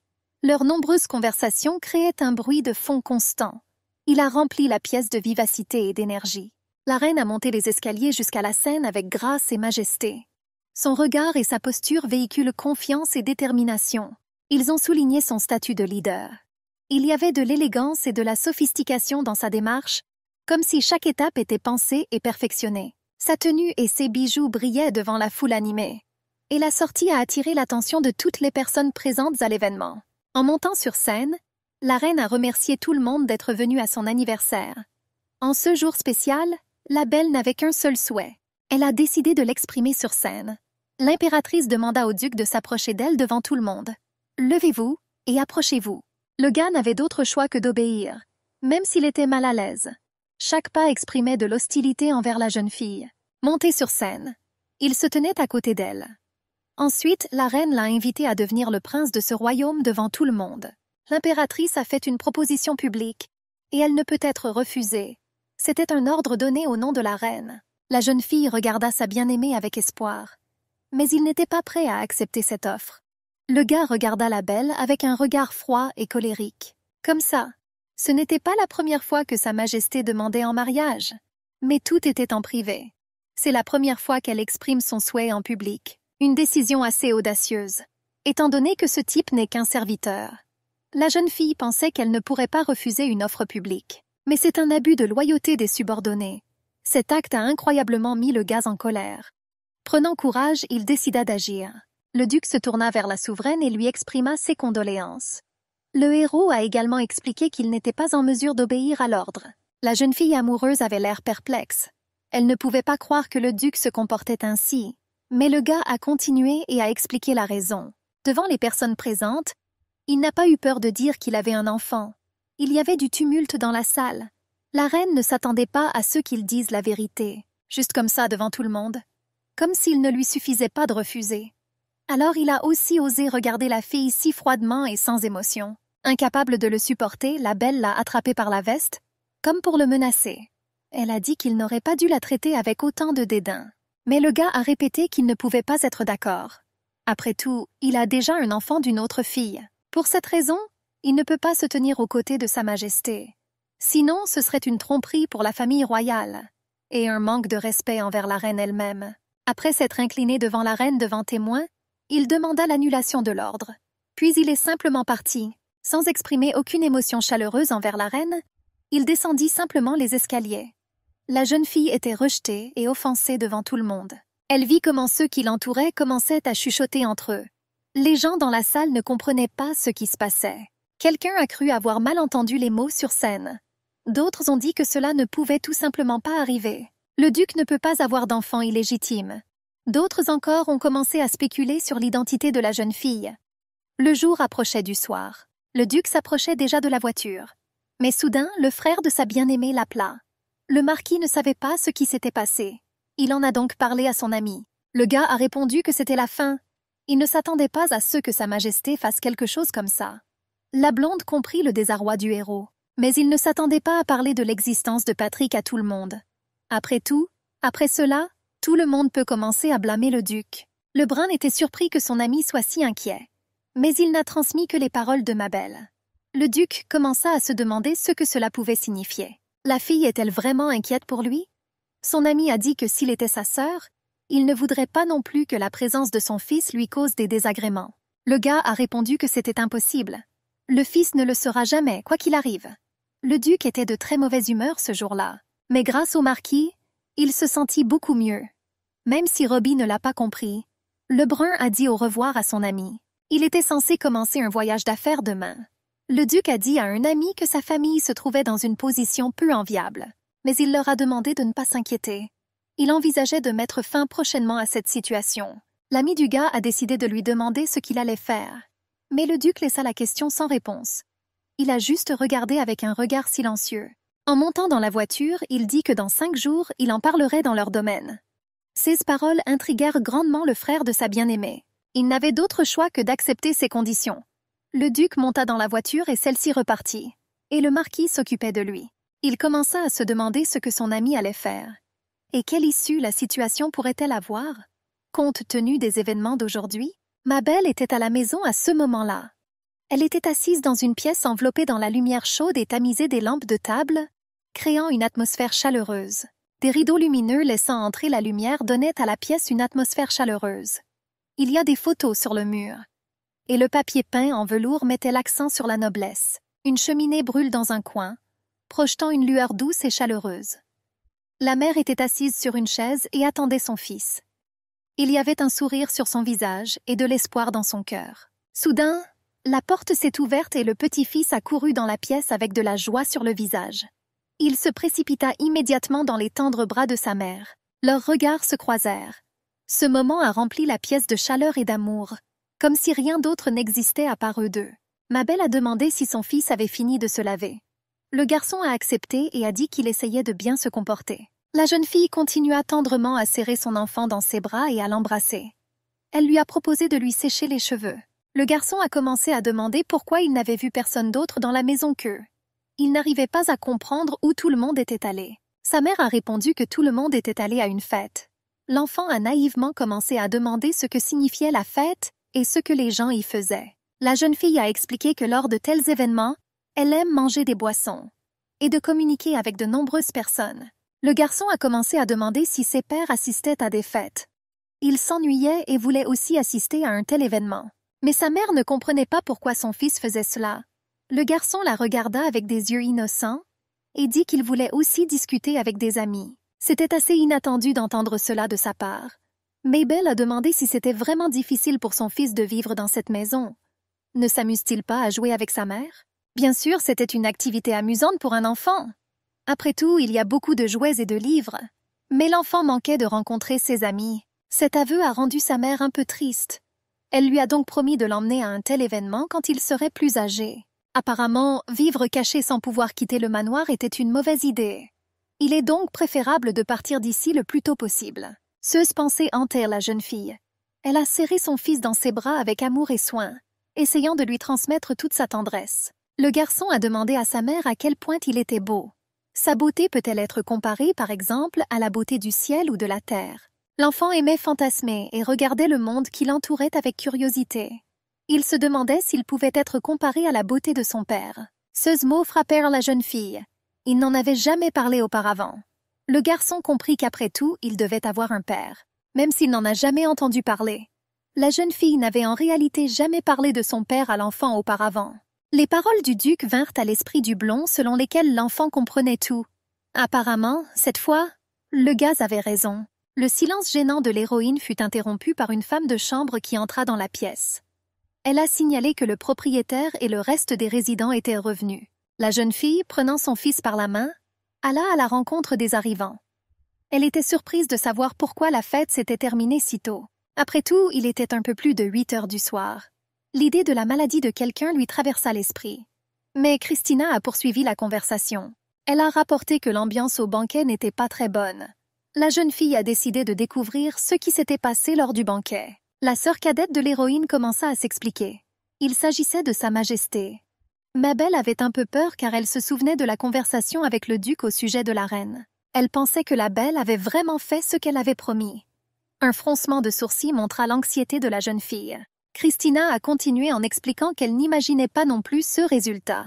Leurs nombreuses conversations créaient un bruit de fond constant. Il a rempli la pièce de vivacité et d'énergie. La reine a monté les escaliers jusqu'à la scène avec grâce et majesté. Son regard et sa posture véhiculent confiance et détermination. Ils ont souligné son statut de leader. Il y avait de l'élégance et de la sophistication dans sa démarche, comme si chaque étape était pensée et perfectionnée. Sa tenue et ses bijoux brillaient devant la foule animée. Et la sortie a attiré l'attention de toutes les personnes présentes à l'événement. En montant sur scène, la reine a remercié tout le monde d'être venu à son anniversaire. En ce jour spécial, la belle n'avait qu'un seul souhait. Elle a décidé de l'exprimer sur scène. L'impératrice demanda au duc de s'approcher d'elle devant tout le monde. « Levez-vous et approchez-vous. » Le gars n'avait d'autre choix que d'obéir, même s'il était mal à l'aise. Chaque pas exprimait de l'hostilité envers la jeune fille. Monté sur scène, il se tenait à côté d'elle. Ensuite, la reine l'a invité à devenir le prince de ce royaume devant tout le monde. L'impératrice a fait une proposition publique, et elle ne peut être refusée. C'était un ordre donné au nom de la reine. La jeune fille regarda sa bien-aimée avec espoir. Mais il n'était pas prêt à accepter cette offre. Le gars regarda la belle avec un regard froid et colérique. Comme ça, ce n'était pas la première fois que Sa Majesté demandait en mariage. Mais tout était en privé. C'est la première fois qu'elle exprime son souhait en public. Une décision assez audacieuse, étant donné que ce type n'est qu'un serviteur. La jeune fille pensait qu'elle ne pourrait pas refuser une offre publique. Mais c'est un abus de loyauté des subordonnés. Cet acte a incroyablement mis le gars en colère. Prenant courage, il décida d'agir. Le duc se tourna vers la souveraine et lui exprima ses condoléances. Le héros a également expliqué qu'il n'était pas en mesure d'obéir à l'ordre. La jeune fille amoureuse avait l'air perplexe. Elle ne pouvait pas croire que le duc se comportait ainsi. Mais le gars a continué et a expliqué la raison. Devant les personnes présentes, il n'a pas eu peur de dire qu'il avait un enfant. Il y avait du tumulte dans la salle. La reine ne s'attendait pas à ce qu'il dise la vérité, juste comme ça devant tout le monde, comme s'il ne lui suffisait pas de refuser. Alors il a aussi osé regarder la fille si froidement et sans émotion. Incapable de le supporter, la belle l'a attrapé par la veste, comme pour le menacer. Elle a dit qu'il n'aurait pas dû la traiter avec autant de dédain. Mais le gars a répété qu'il ne pouvait pas être d'accord. Après tout, il a déjà un enfant d'une autre fille. Pour cette raison, il ne peut pas se tenir aux côtés de Sa Majesté. Sinon, ce serait une tromperie pour la famille royale et un manque de respect envers la reine elle-même. Après s'être incliné devant la reine devant témoin, il demanda l'annulation de l'ordre. Puis il est simplement parti. Sans exprimer aucune émotion chaleureuse envers la reine, il descendit simplement les escaliers. La jeune fille était rejetée et offensée devant tout le monde. Elle vit comment ceux qui l'entouraient commençaient à chuchoter entre eux. Les gens dans la salle ne comprenaient pas ce qui se passait. Quelqu'un a cru avoir mal entendu les mots sur scène. D'autres ont dit que cela ne pouvait tout simplement pas arriver. Le duc ne peut pas avoir d'enfant illégitime. D'autres encore ont commencé à spéculer sur l'identité de la jeune fille. Le jour approchait du soir. Le duc s'approchait déjà de la voiture. Mais soudain, le frère de sa bien-aimée l'appela. Le marquis ne savait pas ce qui s'était passé. Il en a donc parlé à son ami. Le gars a répondu que c'était la fin. Il ne s'attendait pas à ce que Sa Majesté fasse quelque chose comme ça. La blonde comprit le désarroi du héros. Mais il ne s'attendait pas à parler de l'existence de Patrick à tout le monde. Après tout, après cela, tout le monde peut commencer à blâmer le duc. Le brun était surpris que son ami soit si inquiet. Mais il n'a transmis que les paroles de Mabel. Le duc commença à se demander ce que cela pouvait signifier. La fille est-elle vraiment inquiète pour lui? Son ami a dit que s'il était sa sœur, il ne voudrait pas non plus que la présence de son fils lui cause des désagréments. Le gars a répondu que c'était impossible. Le fils ne le sera jamais, quoi qu'il arrive. Le duc était de très mauvaise humeur ce jour-là. Mais grâce au marquis, il se sentit beaucoup mieux. Même si Robbie ne l'a pas compris, le brun a dit au revoir à son ami. Il était censé commencer un voyage d'affaires demain. Le duc a dit à un ami que sa famille se trouvait dans une position peu enviable, mais il leur a demandé de ne pas s'inquiéter. Il envisageait de mettre fin prochainement à cette situation. L'ami du gars a décidé de lui demander ce qu'il allait faire. Mais le duc laissa la question sans réponse. Il a juste regardé avec un regard silencieux. En montant dans la voiture, il dit que dans 5 jours, il en parlerait dans leur domaine. Ces paroles intriguèrent grandement le frère de sa bien-aimée. Il n'avait d'autre choix que d'accepter ces conditions. Le duc monta dans la voiture et celle-ci repartit. Et le marquis s'occupait de lui. Il commença à se demander ce que son ami allait faire. Et quelle issue la situation pourrait-elle avoir? Compte tenu des événements d'aujourd'hui, Mabel était à la maison à ce moment-là. Elle était assise dans une pièce enveloppée dans la lumière chaude et tamisée des lampes de table, créant une atmosphère chaleureuse. Des rideaux lumineux laissant entrer la lumière donnaient à la pièce une atmosphère chaleureuse. Il y a des photos sur le mur. Et le papier peint en velours mettait l'accent sur la noblesse. Une cheminée brûle dans un coin, projetant une lueur douce et chaleureuse. La mère était assise sur une chaise et attendait son fils. Il y avait un sourire sur son visage et de l'espoir dans son cœur. Soudain, la porte s'est ouverte et le petit-fils a couru dans la pièce avec de la joie sur le visage. Il se précipita immédiatement dans les tendres bras de sa mère. Leurs regards se croisèrent. Ce moment a rempli la pièce de chaleur et d'amour, comme si rien d'autre n'existait à part eux deux. Mabel a demandé si son fils avait fini de se laver. Le garçon a accepté et a dit qu'il essayait de bien se comporter. La jeune fille continua tendrement à serrer son enfant dans ses bras et à l'embrasser. Elle lui a proposé de lui sécher les cheveux. Le garçon a commencé à demander pourquoi il n'avait vu personne d'autre dans la maison qu'eux. Il n'arrivait pas à comprendre où tout le monde était allé. Sa mère a répondu que tout le monde était allé à une fête. L'enfant a naïvement commencé à demander ce que signifiait la fête et ce que les gens y faisaient. La jeune fille a expliqué que lors de tels événements, elle aime manger des boissons et de communiquer avec de nombreuses personnes. Le garçon a commencé à demander si ses pères assistaient à des fêtes. Il s'ennuyait et voulait aussi assister à un tel événement. Mais sa mère ne comprenait pas pourquoi son fils faisait cela. Le garçon la regarda avec des yeux innocents et dit qu'il voulait aussi discuter avec des amis. C'était assez inattendu d'entendre cela de sa part. Mabel a demandé si c'était vraiment difficile pour son fils de vivre dans cette maison. Ne s'amuse-t-il pas à jouer avec sa mère? Bien sûr, c'était une activité amusante pour un enfant. Après tout, il y a beaucoup de jouets et de livres. Mais l'enfant manquait de rencontrer ses amis. Cet aveu a rendu sa mère un peu triste. Elle lui a donc promis de l'emmener à un tel événement quand il serait plus âgé. Apparemment, vivre caché sans pouvoir quitter le manoir était une mauvaise idée. Il est donc préférable de partir d'ici le plus tôt possible. Ces pensées hantèrent la jeune fille. Elle a serré son fils dans ses bras avec amour et soin, essayant de lui transmettre toute sa tendresse. Le garçon a demandé à sa mère à quel point il était beau. Sa beauté peut-elle être comparée, par exemple, à la beauté du ciel ou de la terre? L'enfant aimait fantasmer et regardait le monde qui l'entourait avec curiosité. Il se demandait s'il pouvait être comparé à la beauté de son père. Ces mots frappèrent la jeune fille. Il n'en avait jamais parlé auparavant. Le garçon comprit qu'après tout, il devait avoir un père, même s'il n'en a jamais entendu parler. La jeune fille n'avait en réalité jamais parlé de son père à l'enfant auparavant. Les paroles du duc vinrent à l'esprit du blond selon lesquelles l'enfant comprenait tout. Apparemment, cette fois, le gaz avait raison. Le silence gênant de l'héroïne fut interrompu par une femme de chambre qui entra dans la pièce. Elle a signalé que le propriétaire et le reste des résidents étaient revenus. La jeune fille, prenant son fils par la main, alla à la rencontre des arrivants. Elle était surprise de savoir pourquoi la fête s'était terminée si tôt. Après tout, il était un peu plus de 8 heures du soir. L'idée de la maladie de quelqu'un lui traversa l'esprit. Mais Christina a poursuivi la conversation. Elle a rapporté que l'ambiance au banquet n'était pas très bonne. La jeune fille a décidé de découvrir ce qui s'était passé lors du banquet. La sœur cadette de l'héroïne commença à s'expliquer. Il s'agissait de Sa Majesté. Mabel avait un peu peur car elle se souvenait de la conversation avec le duc au sujet de la reine. Elle pensait que la belle avait vraiment fait ce qu'elle avait promis. Un froncement de sourcils montra l'anxiété de la jeune fille. Christina a continué en expliquant qu'elle n'imaginait pas non plus ce résultat.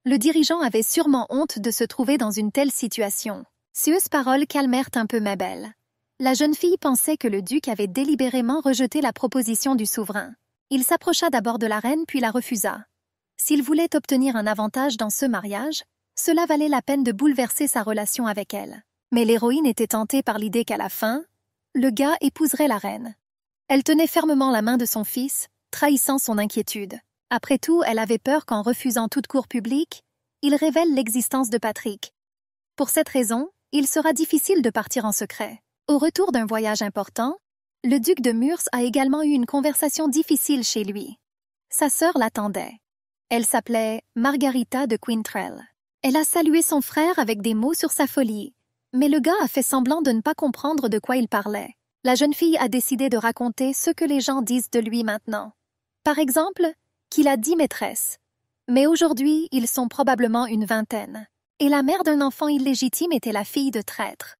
Le dirigeant avait sûrement honte de se trouver dans une telle situation. Ces paroles calmèrent un peu Mabel. La jeune fille pensait que le duc avait délibérément rejeté la proposition du souverain. Il s'approcha d'abord de la reine puis la refusa. S'il voulait obtenir un avantage dans ce mariage, cela valait la peine de bouleverser sa relation avec elle. Mais l'héroïne était tentée par l'idée qu'à la fin, le gars épouserait la reine. Elle tenait fermement la main de son fils, trahissant son inquiétude. Après tout, elle avait peur qu'en refusant toute cour publique, il révèle l'existence de Patrick. Pour cette raison, il sera difficile de partir en secret. Au retour d'un voyage important, le duc de Murs a également eu une conversation difficile chez lui. Sa sœur l'attendait. Elle s'appelait Margarita de Quintrell. Elle a salué son frère avec des mots sur sa folie, mais le gars a fait semblant de ne pas comprendre de quoi il parlait. La jeune fille a décidé de raconter ce que les gens disent de lui maintenant. Par exemple, qu'il a 10 maîtresses. Mais aujourd'hui, ils sont probablement une vingtaine. Et la mère d'un enfant illégitime était la fille de traître.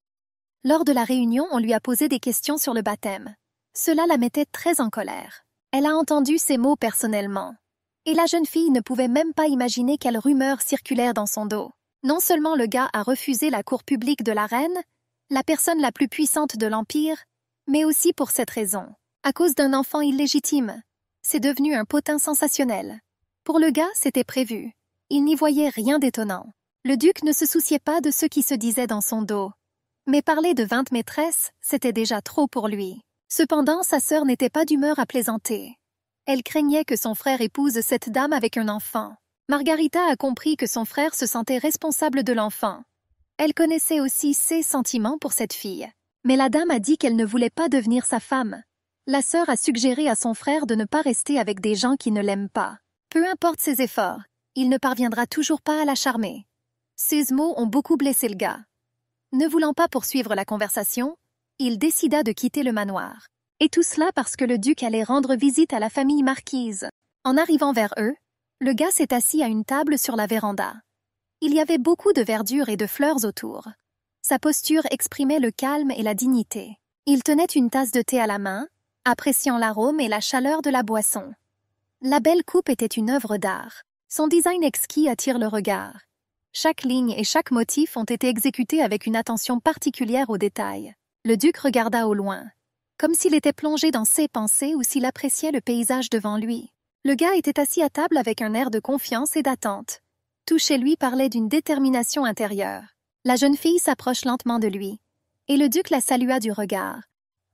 Lors de la réunion, on lui a posé des questions sur le baptême. Cela la mettait très en colère. Elle a entendu ces mots personnellement. Et la jeune fille ne pouvait même pas imaginer quelles rumeurs circulèrent dans son dos. Non seulement le gars a refusé la cour publique de la reine, la personne la plus puissante de l'Empire, mais aussi pour cette raison. À cause d'un enfant illégitime. C'est devenu un potin sensationnel. Pour le gars, c'était prévu. Il n'y voyait rien d'étonnant. Le duc ne se souciait pas de ce qui se disait dans son dos. Mais parler de 20 maîtresses, c'était déjà trop pour lui. Cependant, sa sœur n'était pas d'humeur à plaisanter. Elle craignait que son frère épouse cette dame avec un enfant. Margarita a compris que son frère se sentait responsable de l'enfant. Elle connaissait aussi ses sentiments pour cette fille. Mais la dame a dit qu'elle ne voulait pas devenir sa femme. La sœur a suggéré à son frère de ne pas rester avec des gens qui ne l'aiment pas. Peu importe ses efforts, il ne parviendra toujours pas à la charmer. Ces mots ont beaucoup blessé le gars. Ne voulant pas poursuivre la conversation, il décida de quitter le manoir. Et tout cela parce que le duc allait rendre visite à la famille marquise. En arrivant vers eux, le gars s'est assis à une table sur la véranda. Il y avait beaucoup de verdure et de fleurs autour. Sa posture exprimait le calme et la dignité. Il tenait une tasse de thé à la main, appréciant l'arôme et la chaleur de la boisson. La belle coupe était une œuvre d'art. Son design exquis attire le regard. Chaque ligne et chaque motif ont été exécutés avec une attention particulière aux détails. Le duc regarda au loin, comme s'il était plongé dans ses pensées ou s'il appréciait le paysage devant lui. Le gars était assis à table avec un air de confiance et d'attente. Tout chez lui parlait d'une détermination intérieure. La jeune fille s'approche lentement de lui, et le duc la salua du regard.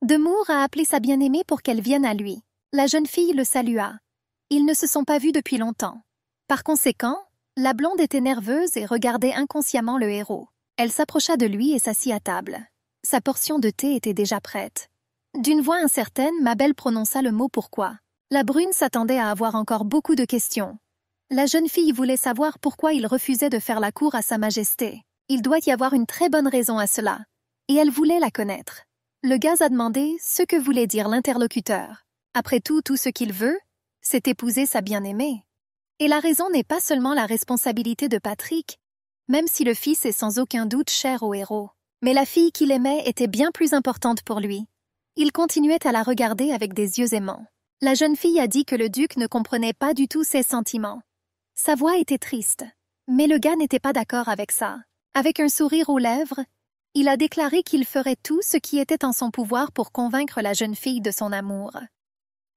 Demour a appelé sa bien-aimée pour qu'elle vienne à lui. La jeune fille le salua. Ils ne se sont pas vus depuis longtemps. Par conséquent, la blonde était nerveuse et regardait inconsciemment le héros. Elle s'approcha de lui et s'assit à table. Sa portion de thé était déjà prête. D'une voix incertaine, Mabel prononça le mot « pourquoi ». La brune s'attendait à avoir encore beaucoup de questions. La jeune fille voulait savoir pourquoi il refusait de faire la cour à Sa Majesté. Il doit y avoir une très bonne raison à cela, et elle voulait la connaître. Le gaz a demandé ce que voulait dire l'interlocuteur. Après tout ce qu'il veut, c'est épouser sa bien-aimée. Et la raison n'est pas seulement la responsabilité de Patrick, même si le fils est sans aucun doute cher au héros. Mais la fille qu'il aimait était bien plus importante pour lui. Il continuait à la regarder avec des yeux aimants. La jeune fille a dit que le duc ne comprenait pas du tout ses sentiments. Sa voix était triste, mais le gars n'était pas d'accord avec ça. Avec un sourire aux lèvres, il a déclaré qu'il ferait tout ce qui était en son pouvoir pour convaincre la jeune fille de son amour.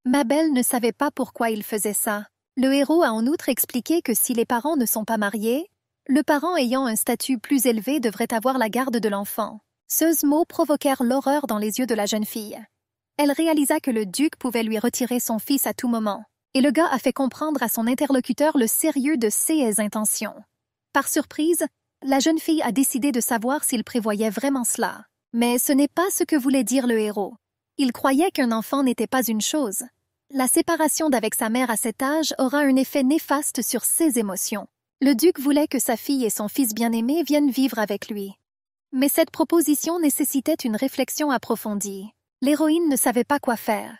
Mabel ne savait pas pourquoi il faisait ça. Le héros a en outre expliqué que si les parents ne sont pas mariés, le parent ayant un statut plus élevé devrait avoir la garde de l'enfant. Ces mots provoquèrent l'horreur dans les yeux de la jeune fille. Elle réalisa que le duc pouvait lui retirer son fils à tout moment, et le gars a fait comprendre à son interlocuteur le sérieux de ses intentions. Par surprise, la jeune fille a décidé de savoir s'il prévoyait vraiment cela. Mais ce n'est pas ce que voulait dire le héros. Il croyait qu'un enfant n'était pas une chose. La séparation d'avec sa mère à cet âge aura un effet néfaste sur ses émotions. Le duc voulait que sa fille et son fils bien-aimé viennent vivre avec lui. Mais cette proposition nécessitait une réflexion approfondie. L'héroïne ne savait pas quoi faire.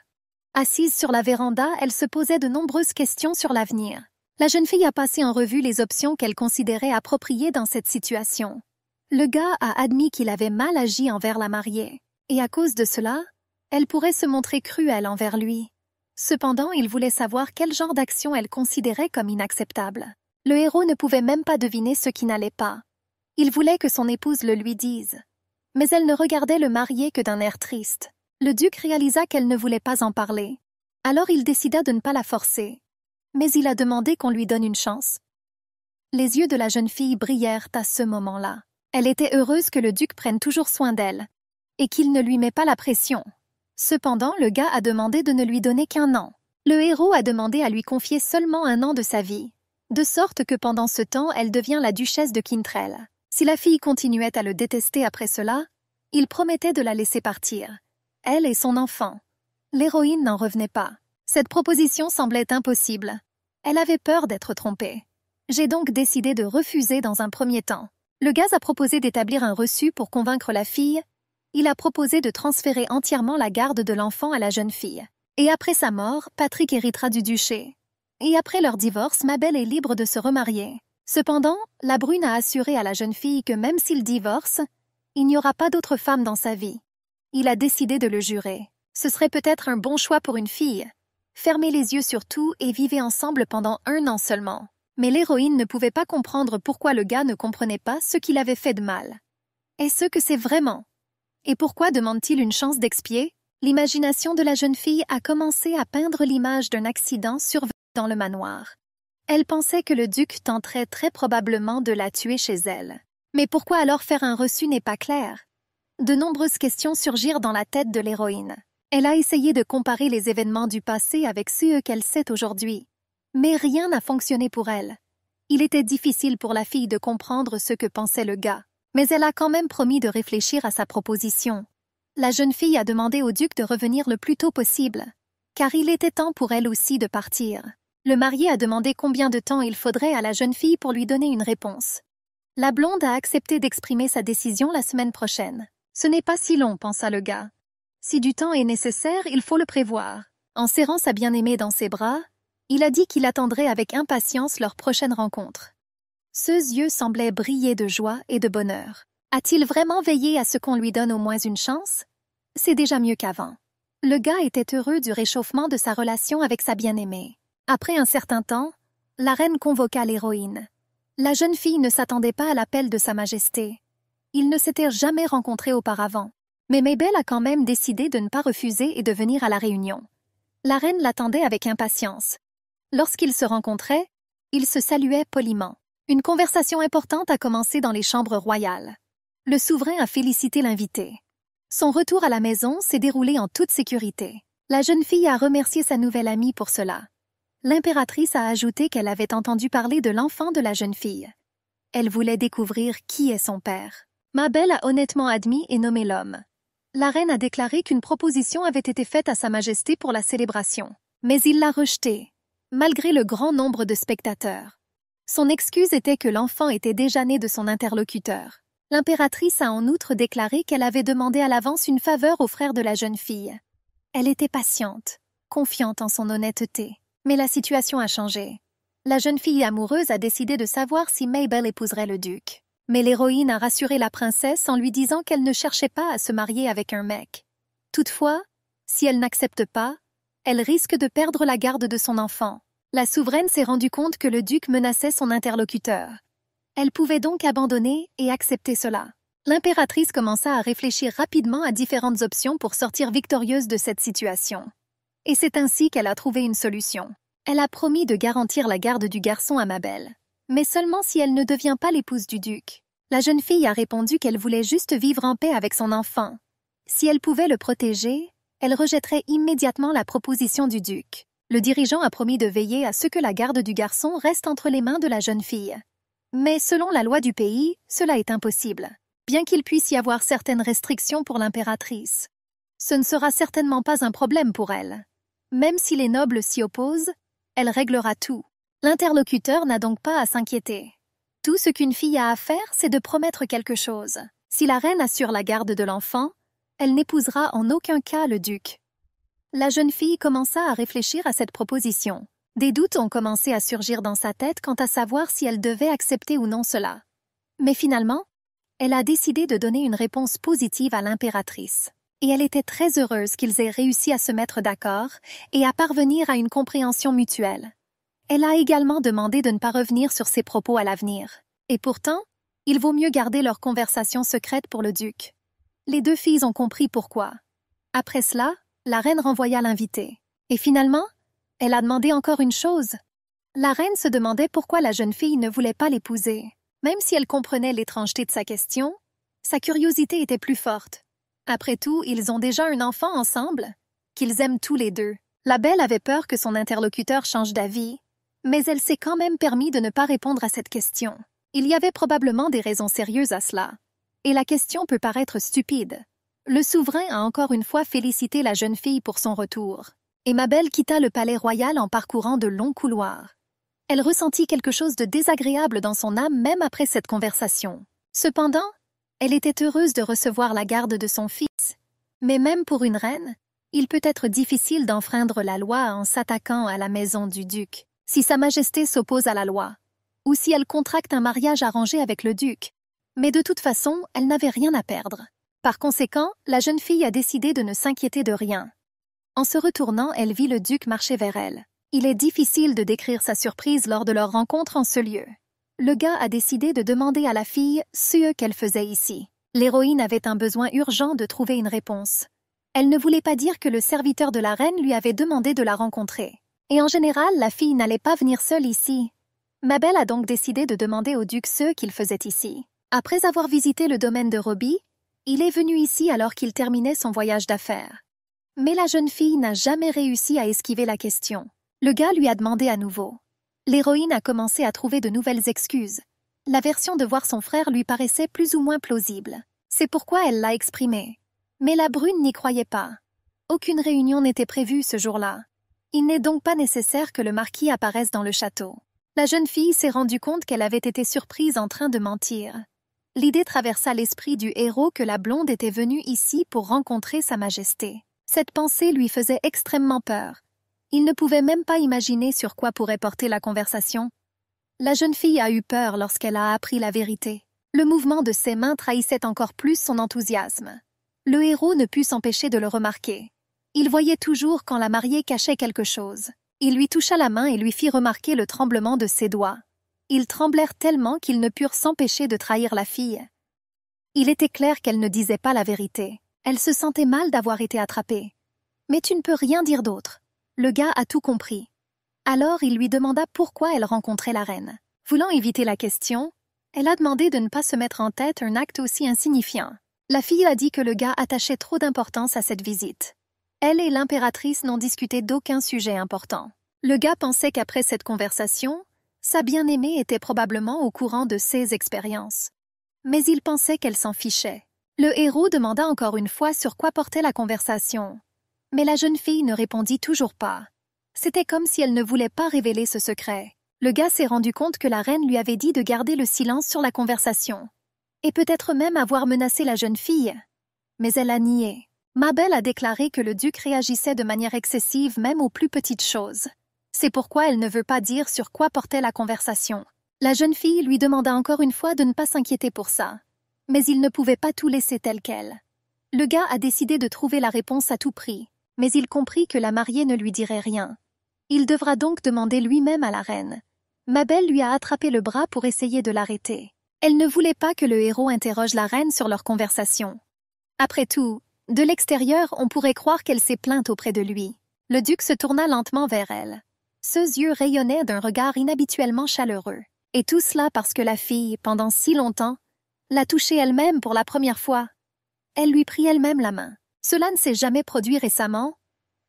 Assise sur la véranda, elle se posait de nombreuses questions sur l'avenir. La jeune fille a passé en revue les options qu'elle considérait appropriées dans cette situation. Le gars a admis qu'il avait mal agi envers la mariée, et à cause de cela, elle pourrait se montrer cruelle envers lui. Cependant, il voulait savoir quel genre d'action elle considérait comme inacceptable. Le héros ne pouvait même pas deviner ce qui n'allait pas. Il voulait que son épouse le lui dise. Mais elle ne regardait le marié que d'un air triste. Le duc réalisa qu'elle ne voulait pas en parler. Alors il décida de ne pas la forcer. Mais il a demandé qu'on lui donne une chance. Les yeux de la jeune fille brillèrent à ce moment-là. Elle était heureuse que le duc prenne toujours soin d'elle, et qu'il ne lui met pas la pression. Cependant, le gars a demandé de ne lui donner qu'1 an. Le héros a demandé à lui confier seulement 1 an de sa vie, de sorte que pendant ce temps, elle devient la duchesse de Quintrell. Si la fille continuait à le détester après cela, il promettait de la laisser partir. Elle et son enfant. L'héroïne n'en revenait pas. Cette proposition semblait impossible. Elle avait peur d'être trompée. J'ai donc décidé de refuser dans un premier temps. Le gaz a proposé d'établir un reçu pour convaincre la fille. Il a proposé de transférer entièrement la garde de l'enfant à la jeune fille. Et après sa mort, Patrick héritera du duché. Et après leur divorce, Mabel est libre de se remarier. Cependant, la brune a assuré à la jeune fille que même s'il divorce, il n'y aura pas d'autre femme dans sa vie. Il a décidé de le jurer. Ce serait peut-être un bon choix pour une fille. Fermez les yeux sur tout et vivez ensemble pendant 1 an seulement. Mais l'héroïne ne pouvait pas comprendre pourquoi le gars ne comprenait pas ce qu'il avait fait de mal. Est-ce que c'est vraiment? Et pourquoi demande-t-il une chance d'expier? L'imagination de la jeune fille a commencé à peindre l'image d'un accident survenu dans le manoir. Elle pensait que le duc tenterait très probablement de la tuer chez elle. Mais pourquoi alors faire un reçu n'est pas clair? De nombreuses questions surgirent dans la tête de l'héroïne. Elle a essayé de comparer les événements du passé avec ceux qu'elle sait aujourd'hui. Mais rien n'a fonctionné pour elle. Il était difficile pour la fille de comprendre ce que pensait le gars. Mais elle a quand même promis de réfléchir à sa proposition. La jeune fille a demandé au duc de revenir le plus tôt possible, car il était temps pour elle aussi de partir. Le marié a demandé combien de temps il faudrait à la jeune fille pour lui donner une réponse. La blonde a accepté d'exprimer sa décision la semaine prochaine. Ce n'est pas si long, pensa le gars. Si du temps est nécessaire, il faut le prévoir. En serrant sa bien-aimée dans ses bras, il a dit qu'il attendrait avec impatience leur prochaine rencontre. Ses yeux semblaient briller de joie et de bonheur. A-t-il vraiment veillé à ce qu'on lui donne au moins une chance? C'est déjà mieux qu'avant. Le gars était heureux du réchauffement de sa relation avec sa bien-aimée. Après un certain temps, la reine convoqua l'héroïne. La jeune fille ne s'attendait pas à l'appel de Sa Majesté. Ils ne s'étaient jamais rencontrés auparavant. Mais Mabel a quand même décidé de ne pas refuser et de venir à la réunion. La reine l'attendait avec impatience. Lorsqu'ils se rencontraient, ils se saluaient poliment. Une conversation importante a commencé dans les chambres royales. Le souverain a félicité l'invité. Son retour à la maison s'est déroulé en toute sécurité. La jeune fille a remercié sa nouvelle amie pour cela. L'impératrice a ajouté qu'elle avait entendu parler de l'enfant de la jeune fille. Elle voulait découvrir qui est son père. Mabel a honnêtement admis et nommé l'homme. La reine a déclaré qu'une proposition avait été faite à Sa Majesté pour la célébration. Mais il l'a rejetée, malgré le grand nombre de spectateurs. Son excuse était que l'enfant était déjà né de son interlocuteur. L'impératrice a en outre déclaré qu'elle avait demandé à l'avance une faveur au frère de la jeune fille. Elle était patiente, confiante en son honnêteté. Mais la situation a changé. La jeune fille amoureuse a décidé de savoir si Mabel épouserait le duc. Mais l'héroïne a rassuré la princesse en lui disant qu'elle ne cherchait pas à se marier avec un mec. Toutefois, si elle n'accepte pas, elle risque de perdre la garde de son enfant. La souveraine s'est rendue compte que le duc menaçait son interlocuteur. Elle pouvait donc abandonner et accepter cela. L'impératrice commença à réfléchir rapidement à différentes options pour sortir victorieuse de cette situation. Et c'est ainsi qu'elle a trouvé une solution. Elle a promis de garantir la garde du garçon à Mabel, mais seulement si elle ne devient pas l'épouse du duc. La jeune fille a répondu qu'elle voulait juste vivre en paix avec son enfant. Si elle pouvait le protéger, elle rejetterait immédiatement la proposition du duc. Le dirigeant a promis de veiller à ce que la garde du garçon reste entre les mains de la jeune fille. Mais selon la loi du pays, cela est impossible, bien qu'il puisse y avoir certaines restrictions pour l'impératrice. Ce ne sera certainement pas un problème pour elle. Même si les nobles s'y opposent, elle réglera tout. L'interlocuteur n'a donc pas à s'inquiéter. Tout ce qu'une fille a à faire, c'est de promettre quelque chose. Si la reine assure la garde de l'enfant, elle n'épousera en aucun cas le duc. La jeune fille commença à réfléchir à cette proposition. Des doutes ont commencé à surgir dans sa tête quant à savoir si elle devait accepter ou non cela. Mais finalement, elle a décidé de donner une réponse positive à l'impératrice. Et elle était très heureuse qu'ils aient réussi à se mettre d'accord et à parvenir à une compréhension mutuelle. Elle a également demandé de ne pas revenir sur ses propos à l'avenir. Et pourtant, il vaut mieux garder leur conversation secrète pour le duc. Les deux filles ont compris pourquoi. Après cela, la reine renvoya l'invité. Et finalement, elle a demandé encore une chose. La reine se demandait pourquoi la jeune fille ne voulait pas l'épouser. Même si elle comprenait l'étrangeté de sa question, sa curiosité était plus forte. Après tout, ils ont déjà un enfant ensemble, qu'ils aiment tous les deux. La belle avait peur que son interlocuteur change d'avis, mais elle s'est quand même permis de ne pas répondre à cette question. Il y avait probablement des raisons sérieuses à cela. Et la question peut paraître stupide. Le souverain a encore une fois félicité la jeune fille pour son retour. Et Mabel quitta le palais royal en parcourant de longs couloirs. Elle ressentit quelque chose de désagréable dans son âme même après cette conversation. Cependant, elle était heureuse de recevoir la garde de son fils. Mais même pour une reine, il peut être difficile d'enfreindre la loi en s'attaquant à la maison du duc. Si Sa Majesté s'oppose à la loi, ou si elle contracte un mariage arrangé avec le duc. Mais de toute façon, elle n'avait rien à perdre. Par conséquent, la jeune fille a décidé de ne s'inquiéter de rien. En se retournant, elle vit le duc marcher vers elle. Il est difficile de décrire sa surprise lors de leur rencontre en ce lieu. Le gars a décidé de demander à la fille ce qu'elle faisait ici. L'héroïne avait un besoin urgent de trouver une réponse. Elle ne voulait pas dire que le serviteur de la reine lui avait demandé de la rencontrer. Et en général, la fille n'allait pas venir seule ici. Mabel a donc décidé de demander au duc ce qu'il faisait ici. Après avoir visité le domaine de Robbie, il est venu ici alors qu'il terminait son voyage d'affaires. Mais la jeune fille n'a jamais réussi à esquiver la question. Le gars lui a demandé à nouveau. L'héroïne a commencé à trouver de nouvelles excuses. La version de voir son frère lui paraissait plus ou moins plausible. C'est pourquoi elle l'a exprimée. Mais la brune n'y croyait pas. Aucune réunion n'était prévue ce jour-là. Il n'est donc pas nécessaire que le marquis apparaisse dans le château. La jeune fille s'est rendue compte qu'elle avait été surprise en train de mentir. L'idée traversa l'esprit du héros que la blonde était venue ici pour rencontrer Sa Majesté. Cette pensée lui faisait extrêmement peur. Il ne pouvait même pas imaginer sur quoi pourrait porter la conversation. La jeune fille a eu peur lorsqu'elle a appris la vérité. Le mouvement de ses mains trahissait encore plus son enthousiasme. Le héros ne put s'empêcher de le remarquer. Il voyait toujours quand la mariée cachait quelque chose. Il lui toucha la main et lui fit remarquer le tremblement de ses doigts. Ils tremblèrent tellement qu'ils ne purent s'empêcher de trahir la fille. Il était clair qu'elle ne disait pas la vérité. Elle se sentait mal d'avoir été attrapée. Mais tu ne peux rien dire d'autre. Le gars a tout compris. Alors il lui demanda pourquoi elle rencontrait la reine. Voulant éviter la question, elle a demandé de ne pas se mettre en tête un acte aussi insignifiant. La fille a dit que le gars attachait trop d'importance à cette visite. Elle et l'impératrice n'ont discuté d'aucun sujet important. Le gars pensait qu'après cette conversation, sa bien-aimée était probablement au courant de ses expériences. Mais il pensait qu'elle s'en fichait. Le héros demanda encore une fois sur quoi portait la conversation. Mais la jeune fille ne répondit toujours pas. C'était comme si elle ne voulait pas révéler ce secret. Le gars s'est rendu compte que la reine lui avait dit de garder le silence sur la conversation. Et peut-être même avoir menacé la jeune fille. Mais elle a nié. Mabel a déclaré que le duc réagissait de manière excessive même aux plus petites choses. C'est pourquoi elle ne veut pas dire sur quoi portait la conversation. La jeune fille lui demanda encore une fois de ne pas s'inquiéter pour ça. Mais il ne pouvait pas tout laisser tel quel. Le gars a décidé de trouver la réponse à tout prix, mais il comprit que la mariée ne lui dirait rien. Il devra donc demander lui-même à la reine. Mabel lui a attrapé le bras pour essayer de l'arrêter. Elle ne voulait pas que le héros interroge la reine sur leur conversation. Après tout, de l'extérieur, on pourrait croire qu'elle s'est plainte auprès de lui. Le duc se tourna lentement vers elle. Ses yeux rayonnaient d'un regard inhabituellement chaleureux. Et tout cela parce que la fille, pendant si longtemps, l'a touché elle-même pour la première fois. Elle lui prit elle-même la main. Cela ne s'est jamais produit récemment.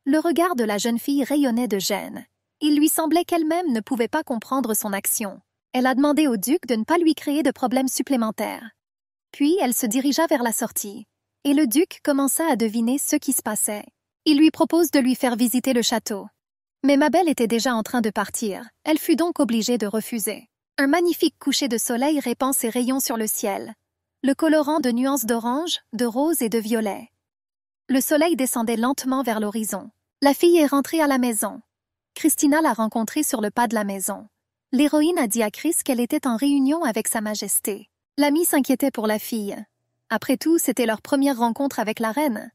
Le regard de la jeune fille rayonnait de gêne. Il lui semblait qu'elle-même ne pouvait pas comprendre son action. Elle a demandé au duc de ne pas lui créer de problèmes supplémentaires. Puis elle se dirigea vers la sortie. Et le duc commença à deviner ce qui se passait. Il lui propose de lui faire visiter le château. Mais Mabel était déjà en train de partir. Elle fut donc obligée de refuser. Un magnifique coucher de soleil répand ses rayons sur le ciel, le colorant de nuances d'orange, de rose et de violet. Le soleil descendait lentement vers l'horizon. La fille est rentrée à la maison. Christina l'a rencontrée sur le pas de la maison. L'héroïne a dit à Chris qu'elle était en réunion avec Sa Majesté. L'ami s'inquiétait pour la fille. Après tout, c'était leur première rencontre avec la reine.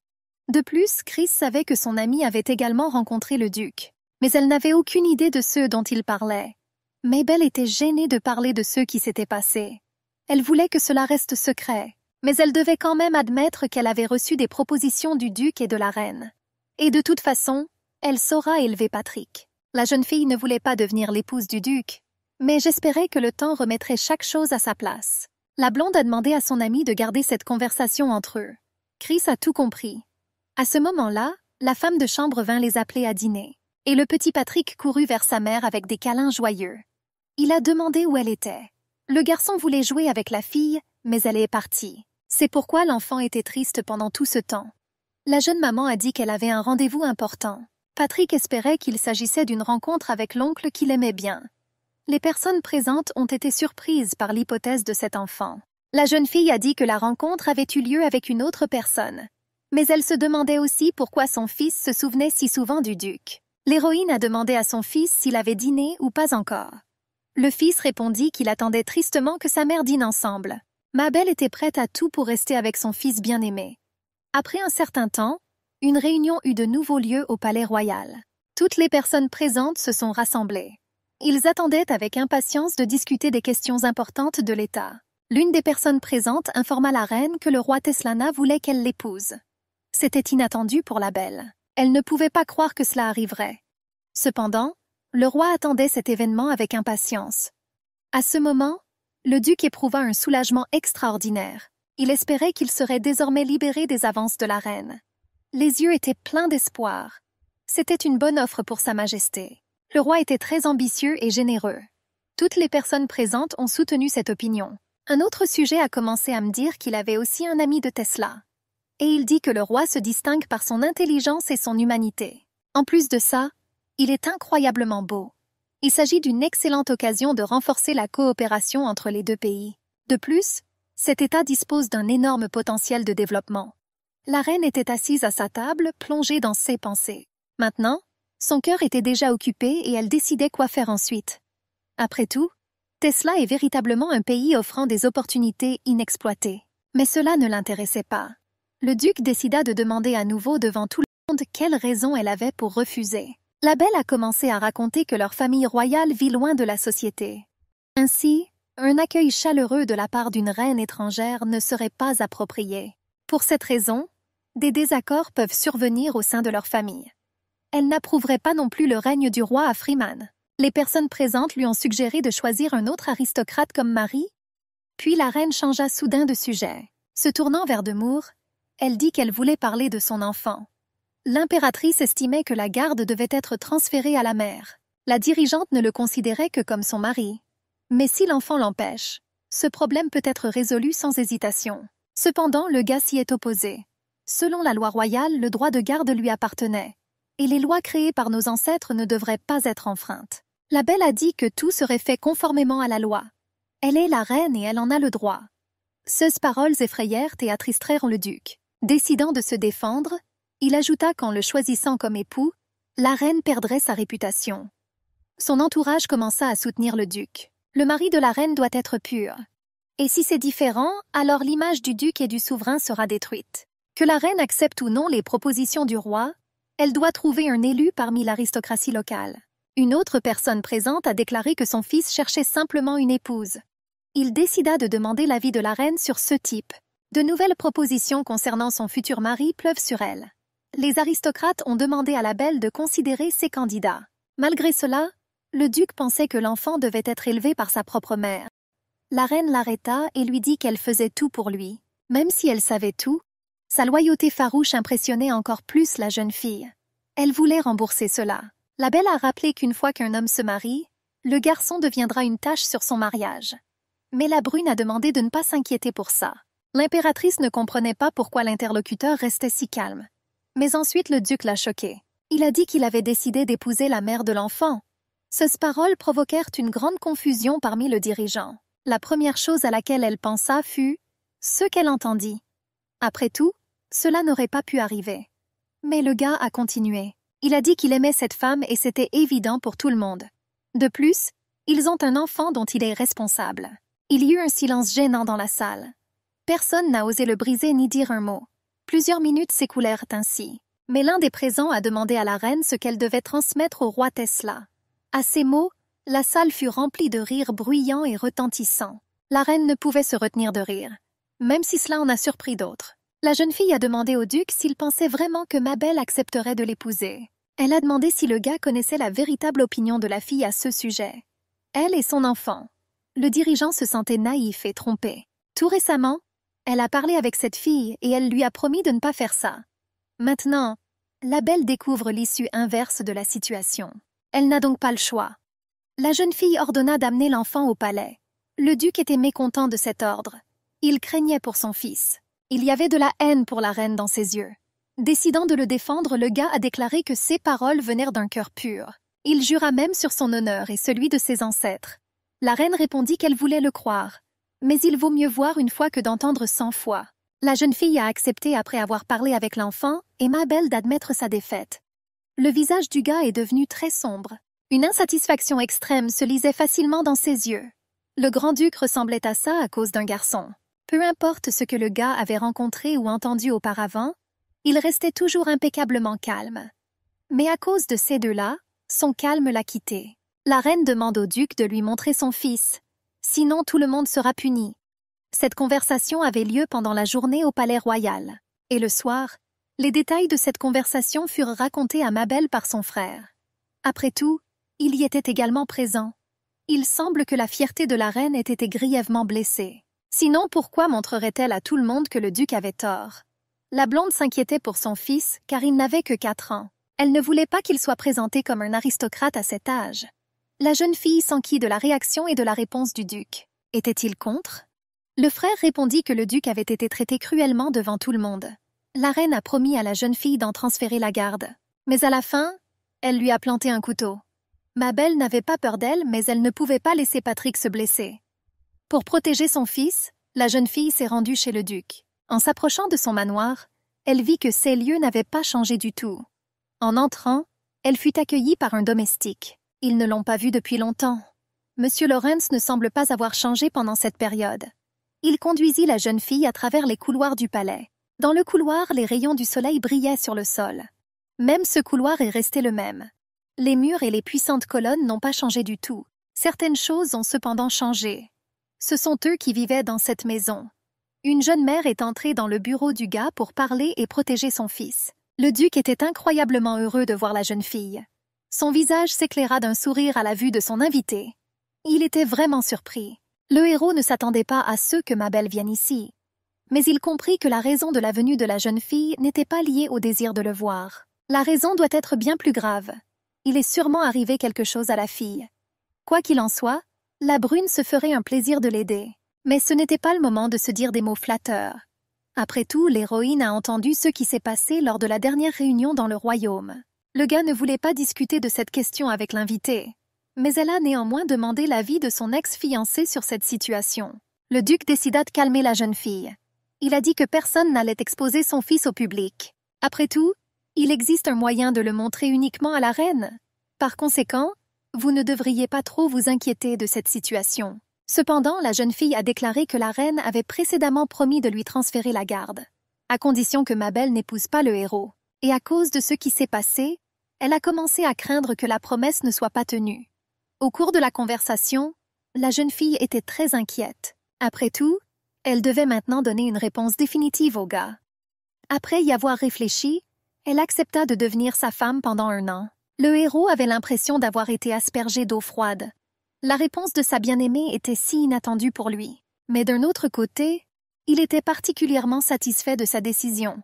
De plus, Chris savait que son amie avait également rencontré le duc. Mais elle n'avait aucune idée de ceux dont il parlait. Mabel était gênée de parler de ce qui s'était passé. Elle voulait que cela reste secret, mais elle devait quand même admettre qu'elle avait reçu des propositions du duc et de la reine. Et de toute façon, elle saura élever Patrick. La jeune fille ne voulait pas devenir l'épouse du duc, mais j'espérais que le temps remettrait chaque chose à sa place. La blonde a demandé à son amie de garder cette conversation entre eux. Chris a tout compris. À ce moment-là, la femme de chambre vint les appeler à dîner, et le petit Patrick courut vers sa mère avec des câlins joyeux. Il a demandé où elle était. Le garçon voulait jouer avec la fille, mais elle est partie. C'est pourquoi l'enfant était triste pendant tout ce temps. La jeune maman a dit qu'elle avait un rendez-vous important. Patrick espérait qu'il s'agissait d'une rencontre avec l'oncle qu'il aimait bien. Les personnes présentes ont été surprises par l'hypothèse de cet enfant. La jeune fille a dit que la rencontre avait eu lieu avec une autre personne. Mais elle se demandait aussi pourquoi son fils se souvenait si souvent du duc. L'héroïne a demandé à son fils s'il avait dîné ou pas encore. Le fils répondit qu'il attendait tristement que sa mère dîne ensemble. Mabel était prête à tout pour rester avec son fils bien-aimé. Après un certain temps, une réunion eut de nouveau lieu au palais royal. Toutes les personnes présentes se sont rassemblées. Ils attendaient avec impatience de discuter des questions importantes de l'État. L'une des personnes présentes informa la reine que le roi Teslana voulait qu'elle l'épouse. C'était inattendu pour la belle. Elle ne pouvait pas croire que cela arriverait. Cependant, le roi attendait cet événement avec impatience. À ce moment, le duc éprouva un soulagement extraordinaire. Il espérait qu'il serait désormais libéré des avances de la reine. Les yeux étaient pleins d'espoir. C'était une bonne offre pour Sa Majesté. Le roi était très ambitieux et généreux. Toutes les personnes présentes ont soutenu cette opinion. Un autre sujet a commencé à me dire qu'il avait aussi un ami de Tesla. Et il dit que le roi se distingue par son intelligence et son humanité. En plus de ça, il est incroyablement beau. Il s'agit d'une excellente occasion de renforcer la coopération entre les deux pays. De plus, cet État dispose d'un énorme potentiel de développement. La reine était assise à sa table, plongée dans ses pensées. Maintenant, son cœur était déjà occupé et elle décidait quoi faire ensuite. Après tout, Tesla est véritablement un pays offrant des opportunités inexploitées. Mais cela ne l'intéressait pas. Le duc décida de demander à nouveau devant tout quelle raison elle avait pour refuser. La belle a commencé à raconter que leur famille royale vit loin de la société. Ainsi, un accueil chaleureux de la part d'une reine étrangère ne serait pas approprié. Pour cette raison, des désaccords peuvent survenir au sein de leur famille. Elle n'approuverait pas non plus le règne du roi à Freeman. Les personnes présentes lui ont suggéré de choisir un autre aristocrate comme mari. Puis la reine changea soudain de sujet. Se tournant vers de Moore, elle dit qu'elle voulait parler de son enfant. L'impératrice estimait que la garde devait être transférée à la mère. La dirigeante ne le considérait que comme son mari. Mais si l'enfant l'empêche, ce problème peut être résolu sans hésitation. Cependant, le gars s'y est opposé. Selon la loi royale, le droit de garde lui appartenait, et les lois créées par nos ancêtres ne devraient pas être enfreintes. La belle a dit que tout serait fait conformément à la loi. Elle est la reine et elle en a le droit. Ces paroles effrayèrent et attristèrent le duc. Décidant de se défendre, il ajouta qu'en le choisissant comme époux, la reine perdrait sa réputation. Son entourage commença à soutenir le duc. Le mari de la reine doit être pur. Et si c'est différent, alors l'image du duc et du souverain sera détruite. Que la reine accepte ou non les propositions du roi, elle doit trouver un élu parmi l'aristocratie locale. Une autre personne présente a déclaré que son fils cherchait simplement une épouse. Il décida de demander l'avis de la reine sur ce type. De nouvelles propositions concernant son futur mari pleuvent sur elle. Les aristocrates ont demandé à la belle de considérer ses candidats. Malgré cela, le duc pensait que l'enfant devait être élevé par sa propre mère. La reine l'arrêta et lui dit qu'elle faisait tout pour lui. Même si elle savait tout, sa loyauté farouche impressionnait encore plus la jeune fille. Elle voulait rembourser cela. La belle a rappelé qu'une fois qu'un homme se marie, le garçon deviendra une tache sur son mariage. Mais la brune a demandé de ne pas s'inquiéter pour ça. L'impératrice ne comprenait pas pourquoi l'interlocuteur restait si calme. Mais ensuite le duc l'a choqué. Il a dit qu'il avait décidé d'épouser la mère de l'enfant. Ces paroles provoquèrent une grande confusion parmi le dirigeant. La première chose à laquelle elle pensa fut ce qu'elle entendit. Après tout, cela n'aurait pas pu arriver. Mais le gars a continué. Il a dit qu'il aimait cette femme et c'était évident pour tout le monde. De plus, ils ont un enfant dont il est responsable. Il y eut un silence gênant dans la salle. Personne n'a osé le briser ni dire un mot. Plusieurs minutes s'écoulèrent ainsi. Mais l'un des présents a demandé à la reine ce qu'elle devait transmettre au roi Tesla. À ces mots, la salle fut remplie de rires bruyants et retentissants. La reine ne pouvait se retenir de rire, même si cela en a surpris d'autres. La jeune fille a demandé au duc s'il pensait vraiment que Mabel accepterait de l'épouser. Elle a demandé si le gars connaissait la véritable opinion de la fille à ce sujet. Elle et son enfant. Le dirigeant se sentait naïf et trompé. Tout récemment, elle a parlé avec cette fille et elle lui a promis de ne pas faire ça. Maintenant, la belle découvre l'issue inverse de la situation. Elle n'a donc pas le choix. La jeune fille ordonna d'amener l'enfant au palais. Le duc était mécontent de cet ordre. Il craignait pour son fils. Il y avait de la haine pour la reine dans ses yeux. Décidant de le défendre, le gars a déclaré que ses paroles venaient d'un cœur pur. Il jura même sur son honneur et celui de ses ancêtres. La reine répondit qu'elle voulait le croire. Mais il vaut mieux voir une fois que d'entendre 100 fois. La jeune fille a accepté après avoir parlé avec l'enfant et Mabel d'admettre sa défaite. Le visage du gars est devenu très sombre. Une insatisfaction extrême se lisait facilement dans ses yeux. Le grand-duc ressemblait à ça à cause d'un garçon. Peu importe ce que le gars avait rencontré ou entendu auparavant, il restait toujours impeccablement calme. Mais à cause de ces deux-là, son calme l'a quitté. La reine demande au duc de lui montrer son fils, sinon tout le monde sera puni. Cette conversation avait lieu pendant la journée au palais royal. Et le soir, les détails de cette conversation furent racontés à Mabel par son frère. Après tout, il y était également présent. Il semble que la fierté de la reine ait été grièvement blessée. Sinon, pourquoi montrerait-elle à tout le monde que le duc avait tort? La blonde s'inquiétait pour son fils, car il n'avait que 4 ans. Elle ne voulait pas qu'il soit présenté comme un aristocrate à cet âge. La jeune fille s'enquit de la réaction et de la réponse du duc. Était-il contre? Le frère répondit que le duc avait été traité cruellement devant tout le monde. La reine a promis à la jeune fille d'en transférer la garde. Mais à la fin, elle lui a planté un couteau. Mabel n'avait pas peur d'elle, mais elle ne pouvait pas laisser Patrick se blesser. Pour protéger son fils, la jeune fille s'est rendue chez le duc. En s'approchant de son manoir, elle vit que ces lieux n'avaient pas changé du tout. En entrant, elle fut accueillie par un domestique. Ils ne l'ont pas vue depuis longtemps. Monsieur Lawrence ne semble pas avoir changé pendant cette période. Il conduisit la jeune fille à travers les couloirs du palais. Dans le couloir, les rayons du soleil brillaient sur le sol. Même ce couloir est resté le même. Les murs et les puissantes colonnes n'ont pas changé du tout. Certaines choses ont cependant changé. Ce sont eux qui vivaient dans cette maison. Une jeune mère est entrée dans le bureau du gars pour parler et protéger son fils. Le duc était incroyablement heureux de voir la jeune fille. Son visage s'éclaira d'un sourire à la vue de son invité. Il était vraiment surpris. Le héros ne s'attendait pas à ce que Mabel vienne ici. Mais il comprit que la raison de la venue de la jeune fille n'était pas liée au désir de le voir. La raison doit être bien plus grave. Il est sûrement arrivé quelque chose à la fille. Quoi qu'il en soit, la brune se ferait un plaisir de l'aider. Mais ce n'était pas le moment de se dire des mots flatteurs. Après tout, l'héroïne a entendu ce qui s'est passé lors de la dernière réunion dans le royaume. Le gars ne voulait pas discuter de cette question avec l'invité. Mais elle a néanmoins demandé l'avis de son ex-fiancé sur cette situation. Le duc décida de calmer la jeune fille. Il a dit que personne n'allait exposer son fils au public. Après tout, il existe un moyen de le montrer uniquement à la reine. Par conséquent, vous ne devriez pas trop vous inquiéter de cette situation. Cependant, la jeune fille a déclaré que la reine avait précédemment promis de lui transférer la garde, à condition que Mabel n'épouse pas le héros. Et à cause de ce qui s'est passé, elle a commencé à craindre que la promesse ne soit pas tenue. Au cours de la conversation, la jeune fille était très inquiète. Après tout, elle devait maintenant donner une réponse définitive au gars. Après y avoir réfléchi, elle accepta de devenir sa femme pendant 1 an. Le héros avait l'impression d'avoir été aspergé d'eau froide. La réponse de sa bien-aimée était si inattendue pour lui. Mais d'un autre côté, il était particulièrement satisfait de sa décision.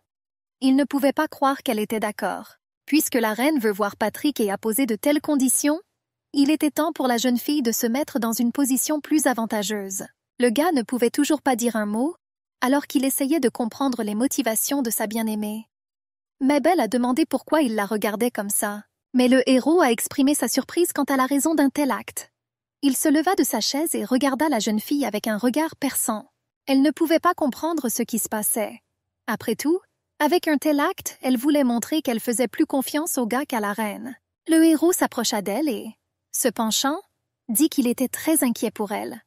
Il ne pouvait pas croire qu'elle était d'accord. Puisque la reine veut voir Patrick et a posé de telles conditions, il était temps pour la jeune fille de se mettre dans une position plus avantageuse. Le gars ne pouvait toujours pas dire un mot, alors qu'il essayait de comprendre les motivations de sa bien-aimée. Mabel a demandé pourquoi il la regardait comme ça. Mais le héros a exprimé sa surprise quant à la raison d'un tel acte. Il se leva de sa chaise et regarda la jeune fille avec un regard perçant. Elle ne pouvait pas comprendre ce qui se passait. Après tout, avec un tel acte, elle voulait montrer qu'elle faisait plus confiance au gars qu'à la reine. Le héros s'approcha d'elle et, se penchant, dit qu'il était très inquiet pour elle.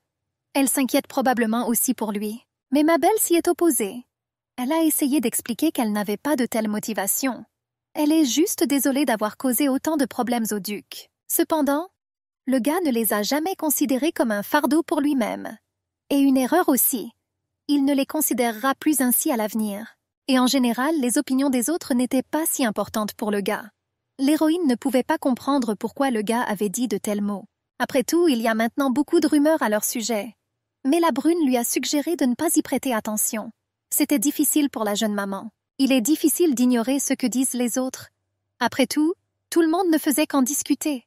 Elle s'inquiète probablement aussi pour lui. Mais Mabel s'y est opposée. Elle a essayé d'expliquer qu'elle n'avait pas de telle motivation. Elle est juste désolée d'avoir causé autant de problèmes au duc. Cependant, le gars ne les a jamais considérés comme un fardeau pour lui-même. Et une erreur aussi. Il ne les considérera plus ainsi à l'avenir. Et en général, les opinions des autres n'étaient pas si importantes pour le gars. L'héroïne ne pouvait pas comprendre pourquoi le gars avait dit de tels mots. Après tout, il y a maintenant beaucoup de rumeurs à leur sujet. Mais la brune lui a suggéré de ne pas y prêter attention. C'était difficile pour la jeune maman. Il est difficile d'ignorer ce que disent les autres. Après tout le monde ne faisait qu'en discuter.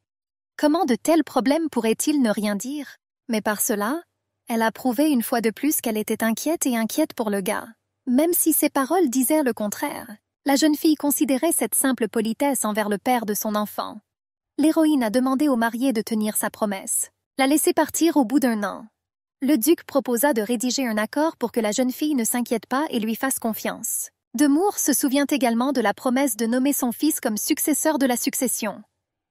Comment de tels problèmes pourraient-ils ne rien dire? Mais par cela, elle a prouvé une fois de plus qu'elle était inquiète pour le gars. Même si ses paroles disaient le contraire, la jeune fille considérait cette simple politesse envers le père de son enfant. L'héroïne a demandé au marié de tenir sa promesse, la laisser partir au bout d'1 an. Le duc proposa de rédiger un accord pour que la jeune fille ne s'inquiète pas et lui fasse confiance. De Moore se souvient également de la promesse de nommer son fils comme successeur de la succession.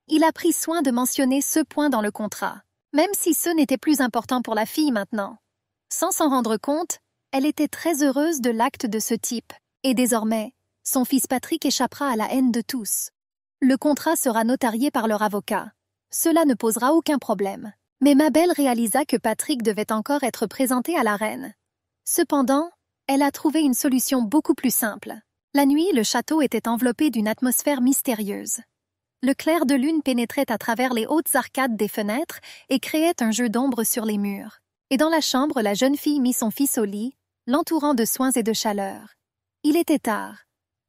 Il a pris soin de mentionner ce point dans le contrat, même si ce n'était plus important pour la fille maintenant. Sans s'en rendre compte, elle était très heureuse de l'acte de ce type, et désormais, son fils Patrick échappera à la haine de tous. Le contrat sera notarié par leur avocat. Cela ne posera aucun problème. Mais Mabel réalisa que Patrick devait encore être présenté à la reine. Cependant, elle a trouvé une solution beaucoup plus simple. La nuit, le château était enveloppé d'une atmosphère mystérieuse. Le clair de lune pénétrait à travers les hautes arcades des fenêtres et créait un jeu d'ombre sur les murs. Et dans la chambre, la jeune fille mit son fils au lit, l'entourant de soins et de chaleur. Il était tard.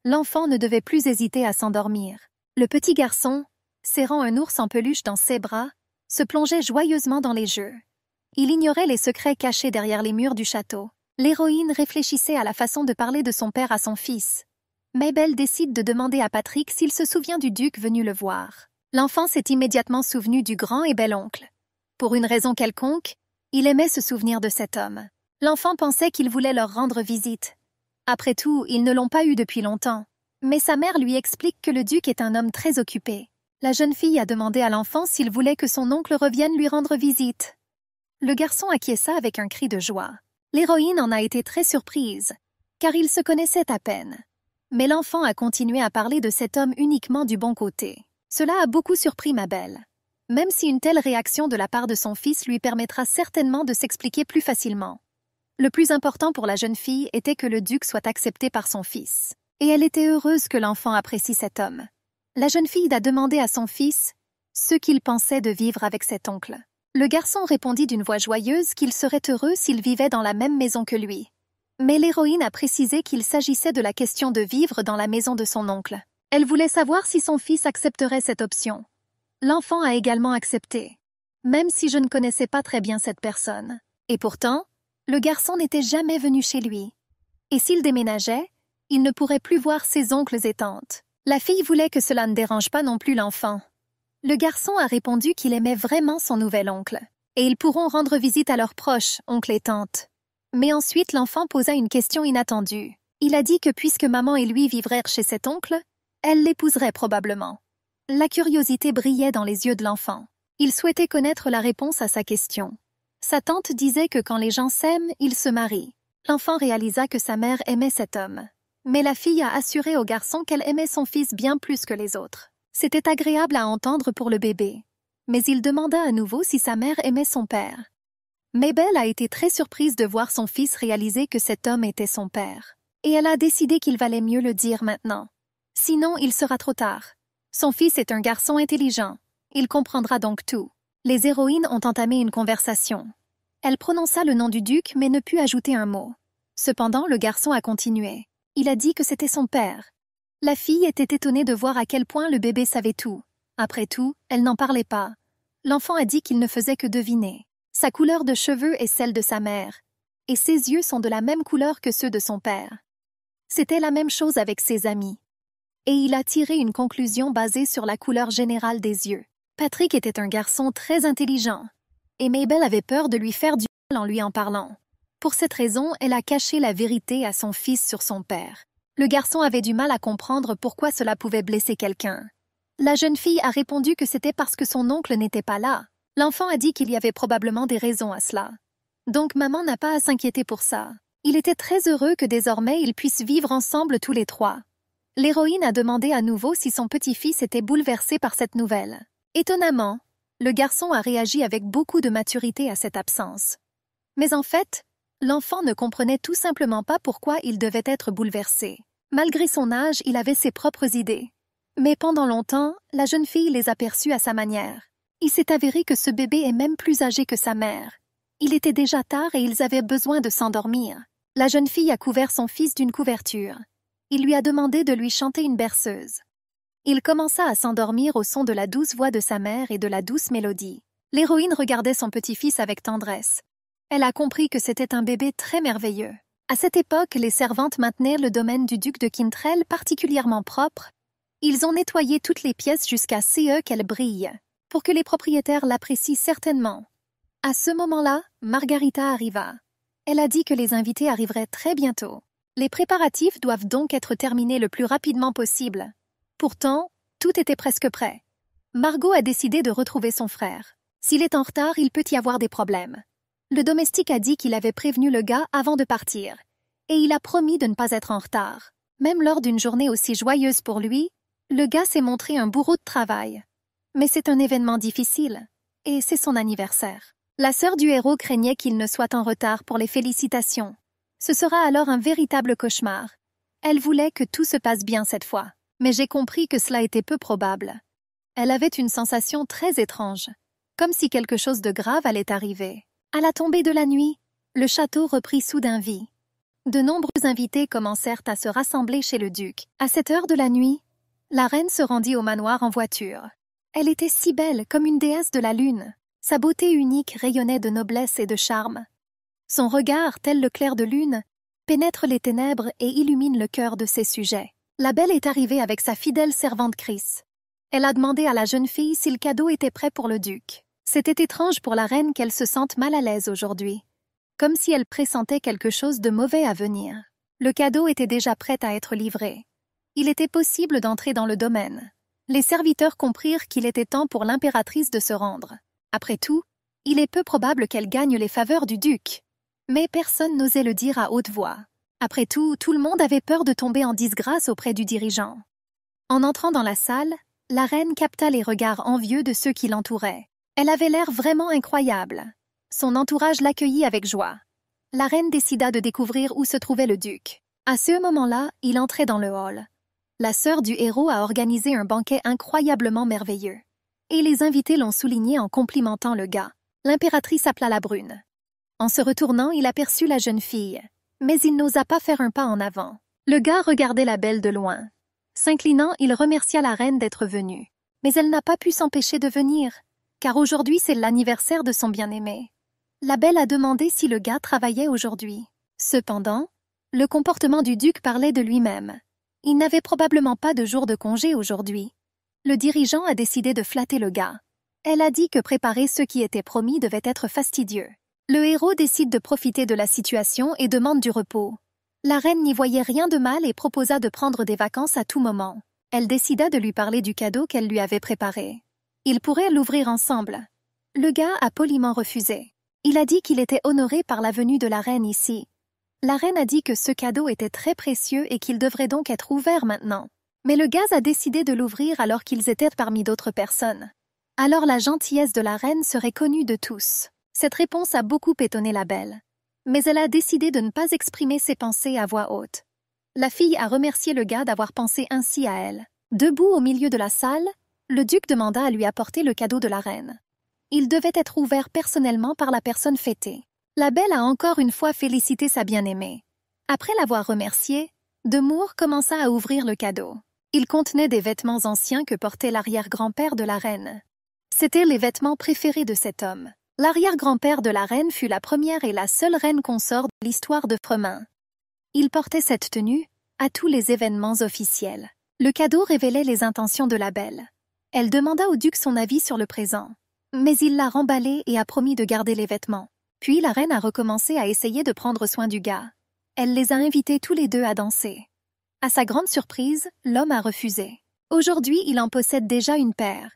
L'enfant ne devait plus hésiter à s'endormir. Le petit garçon, serrant un ours en peluche dans ses bras, se plongeait joyeusement dans les jeux. Il ignorait les secrets cachés derrière les murs du château. L'héroïne réfléchissait à la façon de parler de son père à son fils. Mabel décide de demander à Patrick s'il se souvient du duc venu le voir. L'enfant s'est immédiatement souvenu du grand et bel oncle. Pour une raison quelconque, il aimait se souvenir de cet homme. L'enfant pensait qu'il voulait leur rendre visite. Après tout, ils ne l'ont pas eu depuis longtemps. Mais sa mère lui explique que le duc est un homme très occupé. La jeune fille a demandé à l'enfant s'il voulait que son oncle revienne lui rendre visite. Le garçon acquiesça avec un cri de joie. L'héroïne en a été très surprise, car ils se connaissaient à peine. Mais l'enfant a continué à parler de cet homme uniquement du bon côté. Cela a beaucoup surpris Mabel. Même si une telle réaction de la part de son fils lui permettra certainement de s'expliquer plus facilement. Le plus important pour la jeune fille était que le duc soit accepté par son fils. Et elle était heureuse que l'enfant apprécie cet homme. La jeune fille a demandé à son fils ce qu'il pensait de vivre avec cet oncle. Le garçon répondit d'une voix joyeuse qu'il serait heureux s'il vivait dans la même maison que lui. Mais l'héroïne a précisé qu'il s'agissait de la question de vivre dans la maison de son oncle. Elle voulait savoir si son fils accepterait cette option. L'enfant a également accepté, même si je ne connaissais pas très bien cette personne. Et pourtant, le garçon n'était jamais venu chez lui. Et s'il déménageait, il ne pourrait plus voir ses oncles et tantes. La fille voulait que cela ne dérange pas non plus l'enfant. Le garçon a répondu qu'il aimait vraiment son nouvel oncle, et ils pourront rendre visite à leurs proches, oncles et tantes. Mais ensuite, l'enfant posa une question inattendue. Il a dit que puisque maman et lui vivraient chez cet oncle, elle l'épouserait probablement. La curiosité brillait dans les yeux de l'enfant. Il souhaitait connaître la réponse à sa question. Sa tante disait que quand les gens s'aiment, ils se marient. L'enfant réalisa que sa mère aimait cet homme. Mais la fille a assuré au garçon qu'elle aimait son fils bien plus que les autres. C'était agréable à entendre pour le bébé. Mais il demanda à nouveau si sa mère aimait son père. Mabel a été très surprise de voir son fils réaliser que cet homme était son père. Et elle a décidé qu'il valait mieux le dire maintenant. Sinon, il sera trop tard. Son fils est un garçon intelligent. Il comprendra donc tout. Les héroïnes ont entamé une conversation. Elle prononça le nom du duc mais ne put ajouter un mot. Cependant, le garçon a continué. Il a dit que c'était son père. La fille était étonnée de voir à quel point le bébé savait tout. Après tout, elle n'en parlait pas. L'enfant a dit qu'il ne faisait que deviner. Sa couleur de cheveux est celle de sa mère. Et ses yeux sont de la même couleur que ceux de son père. C'était la même chose avec ses amis. Et il a tiré une conclusion basée sur la couleur générale des yeux. Patrick était un garçon très intelligent, et Mabel avait peur de lui faire du mal en lui en parlant. Pour cette raison, elle a caché la vérité à son fils sur son père. Le garçon avait du mal à comprendre pourquoi cela pouvait blesser quelqu'un. La jeune fille a répondu que c'était parce que son oncle n'était pas là. L'enfant a dit qu'il y avait probablement des raisons à cela. Donc maman n'a pas à s'inquiéter pour ça. Il était très heureux que désormais ils puissent vivre ensemble tous les trois. L'héroïne a demandé à nouveau si son petit-fils était bouleversé par cette nouvelle. Étonnamment, le garçon a réagi avec beaucoup de maturité à cette absence. Mais en fait, l'enfant ne comprenait tout simplement pas pourquoi il devait être bouleversé. Malgré son âge, il avait ses propres idées. Mais pendant longtemps, la jeune fille les a perçues à sa manière. Il s'est avéré que ce bébé est même plus âgé que sa mère. Il était déjà tard et ils avaient besoin de s'endormir. La jeune fille a couvert son fils d'une couverture. Il lui a demandé de lui chanter une berceuse. Il commença à s'endormir au son de la douce voix de sa mère et de la douce mélodie. L'héroïne regardait son petit-fils avec tendresse. Elle a compris que c'était un bébé très merveilleux. À cette époque, les servantes maintenaient le domaine du duc de Quintrell particulièrement propre. Ils ont nettoyé toutes les pièces jusqu'à ce qu'elles brillent, pour que les propriétaires l'apprécient certainement. À ce moment-là, Margarita arriva. Elle a dit que les invités arriveraient très bientôt. Les préparatifs doivent donc être terminés le plus rapidement possible. Pourtant, tout était presque prêt. Margot a décidé de retrouver son frère. S'il est en retard, il peut y avoir des problèmes. Le domestique a dit qu'il avait prévenu le gars avant de partir, et il a promis de ne pas être en retard. Même lors d'une journée aussi joyeuse pour lui, le gars s'est montré un bourreau de travail. Mais c'est un événement difficile, et c'est son anniversaire. La sœur du héros craignait qu'il ne soit en retard pour les félicitations. Ce sera alors un véritable cauchemar. Elle voulait que tout se passe bien cette fois, mais j'ai compris que cela était peu probable. Elle avait une sensation très étrange, comme si quelque chose de grave allait arriver. À la tombée de la nuit, le château reprit soudain vie. De nombreux invités commencèrent à se rassembler chez le duc. À cette heure de la nuit, la reine se rendit au manoir en voiture. Elle était si belle comme une déesse de la lune. Sa beauté unique rayonnait de noblesse et de charme. Son regard, tel le clair de lune, pénètre les ténèbres et illumine le cœur de ses sujets. La belle est arrivée avec sa fidèle servante Chris. Elle a demandé à la jeune fille si le cadeau était prêt pour le duc. C'était étrange pour la reine qu'elle se sente mal à l'aise aujourd'hui, comme si elle pressentait quelque chose de mauvais à venir. Le cadeau était déjà prêt à être livré. Il était possible d'entrer dans le domaine. Les serviteurs comprirent qu'il était temps pour l'impératrice de se rendre. Après tout, il est peu probable qu'elle gagne les faveurs du duc. Mais personne n'osait le dire à haute voix. Après tout, tout le monde avait peur de tomber en disgrâce auprès du dirigeant. En entrant dans la salle, la reine capta les regards envieux de ceux qui l'entouraient. Elle avait l'air vraiment incroyable. Son entourage l'accueillit avec joie. La reine décida de découvrir où se trouvait le duc. À ce moment-là, il entrait dans le hall. La sœur du héros a organisé un banquet incroyablement merveilleux. Et les invités l'ont souligné en complimentant le gars. L'impératrice appela la brune. En se retournant, il aperçut la jeune fille. Mais il n'osa pas faire un pas en avant. Le gars regardait la belle de loin. S'inclinant, il remercia la reine d'être venue. Mais elle n'a pas pu s'empêcher de venir, car aujourd'hui c'est l'anniversaire de son bien-aimé. La belle a demandé si le gars travaillait aujourd'hui. Cependant, le comportement du duc parlait de lui-même. Il n'avait probablement pas de jour de congé aujourd'hui. Le dirigeant a décidé de flatter le gars. Elle a dit que préparer ce qui était promis devait être fastidieux. Le héros décide de profiter de la situation et demande du repos. La reine n'y voyait rien de mal et proposa de prendre des vacances à tout moment. Elle décida de lui parler du cadeau qu'elle lui avait préparé. Ils pourraient l'ouvrir ensemble. Le gars a poliment refusé. Il a dit qu'il était honoré par la venue de la reine ici. La reine a dit que ce cadeau était très précieux et qu'il devrait donc être ouvert maintenant. Mais le gars a décidé de l'ouvrir alors qu'ils étaient parmi d'autres personnes. Alors la gentillesse de la reine serait connue de tous. Cette réponse a beaucoup étonné la belle. Mais elle a décidé de ne pas exprimer ses pensées à voix haute. La fille a remercié le gars d'avoir pensé ainsi à elle. Debout au milieu de la salle, le duc demanda à lui apporter le cadeau de la reine. Il devait être ouvert personnellement par la personne fêtée. La belle a encore une fois félicité sa bien-aimée. Après l'avoir remerciée, Demour commença à ouvrir le cadeau. Il contenait des vêtements anciens que portait l'arrière-grand-père de la reine. C'étaient les vêtements préférés de cet homme. L'arrière-grand-père de la reine fut la première et la seule reine consort de l'histoire de Fremin. Il portait cette tenue à tous les événements officiels. Le cadeau révélait les intentions de la belle. Elle demanda au duc son avis sur le présent. Mais il l'a remballé et a promis de garder les vêtements. Puis la reine a recommencé à essayer de prendre soin du gars. Elle les a invités tous les deux à danser. À sa grande surprise, l'homme a refusé. Aujourd'hui, il en possède déjà une paire.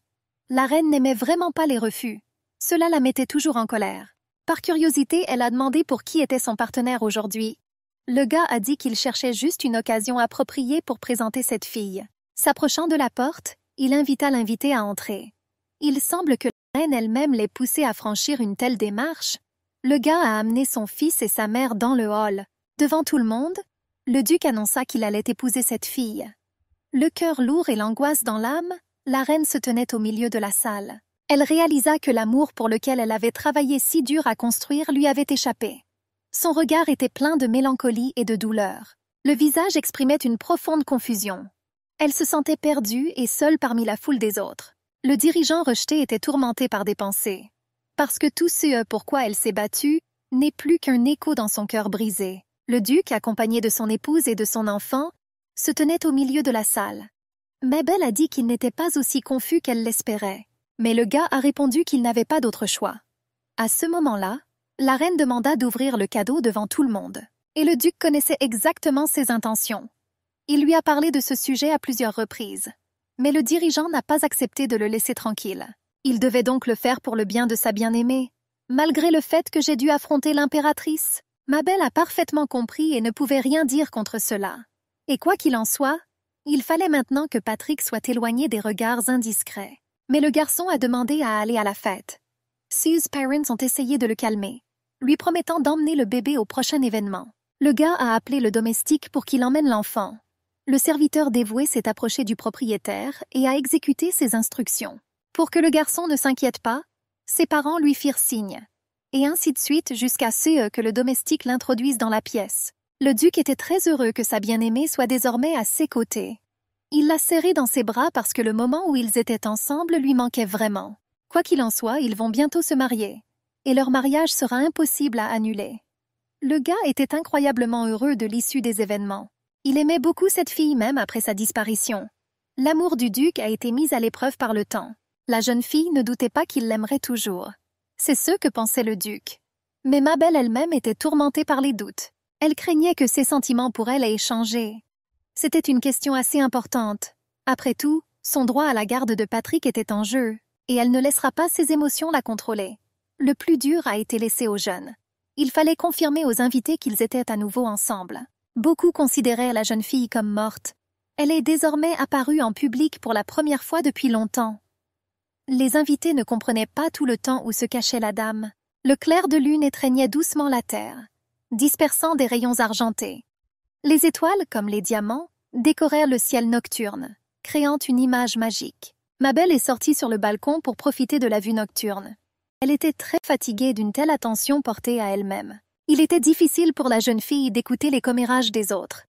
La reine n'aimait vraiment pas les refus. Cela la mettait toujours en colère. Par curiosité, elle a demandé pour qui était son partenaire aujourd'hui. Le gars a dit qu'il cherchait juste une occasion appropriée pour présenter cette fille. S'approchant de la porte, il invita l'invité à entrer. Il semble que la reine elle-même l'ait poussé à franchir une telle démarche. Le gars a amené son fils et sa mère dans le hall. Devant tout le monde, le duc annonça qu'il allait épouser cette fille. Le cœur lourd et l'angoisse dans l'âme, la reine se tenait au milieu de la salle. Elle réalisa que l'amour pour lequel elle avait travaillé si dur à construire lui avait échappé. Son regard était plein de mélancolie et de douleur. Le visage exprimait une profonde confusion. Elle se sentait perdue et seule parmi la foule des autres. Le dirigeant rejeté était tourmenté par des pensées. Parce que tout ce pour quoi elle s'est battue n'est plus qu'un écho dans son cœur brisé. Le duc, accompagné de son épouse et de son enfant, se tenait au milieu de la salle. Mabel a dit qu'il n'était pas aussi confus qu'elle l'espérait. Mais le gars a répondu qu'il n'avait pas d'autre choix. À ce moment-là, la reine demanda d'ouvrir le cadeau devant tout le monde. Et le duc connaissait exactement ses intentions. Il lui a parlé de ce sujet à plusieurs reprises. Mais le dirigeant n'a pas accepté de le laisser tranquille. Il devait donc le faire pour le bien de sa bien-aimée. Malgré le fait que j'ai dû affronter l'impératrice, Mabel a parfaitement compris et ne pouvait rien dire contre cela. Et quoi qu'il en soit, il fallait maintenant que Patrick soit éloigné des regards indiscrets. Mais le garçon a demandé à aller à la fête. Sue's parents ont essayé de le calmer, lui promettant d'emmener le bébé au prochain événement. Le gars a appelé le domestique pour qu'il emmène l'enfant. Le serviteur dévoué s'est approché du propriétaire et a exécuté ses instructions. Pour que le garçon ne s'inquiète pas, ses parents lui firent signe. Et ainsi de suite jusqu'à ce que le domestique l'introduise dans la pièce. Le duc était très heureux que sa bien-aimée soit désormais à ses côtés. Il l'a serrée dans ses bras parce que le moment où ils étaient ensemble lui manquait vraiment. Quoi qu'il en soit, ils vont bientôt se marier. Et leur mariage sera impossible à annuler. Le gars était incroyablement heureux de l'issue des événements. Il aimait beaucoup cette fille même après sa disparition. L'amour du duc a été mis à l'épreuve par le temps. La jeune fille ne doutait pas qu'il l'aimerait toujours. C'est ce que pensait le duc. Mais Mabel elle-même était tourmentée par les doutes. Elle craignait que ses sentiments pour elle aient changé. C'était une question assez importante. Après tout, son droit à la garde de Patrick était en jeu, et elle ne laissera pas ses émotions la contrôler. Le plus dur a été laissé aux jeunes. Il fallait confirmer aux invités qu'ils étaient à nouveau ensemble. Beaucoup considéraient la jeune fille comme morte. Elle est désormais apparue en public pour la première fois depuis longtemps. Les invités ne comprenaient pas tout le temps où se cachait la dame. Le clair de lune étreignait doucement la terre, dispersant des rayons argentés. Les étoiles, comme les diamants, décorèrent le ciel nocturne, créant une image magique. Mabel est sortie sur le balcon pour profiter de la vue nocturne. Elle était très fatiguée d'une telle attention portée à elle-même. Il était difficile pour la jeune fille d'écouter les commérages des autres.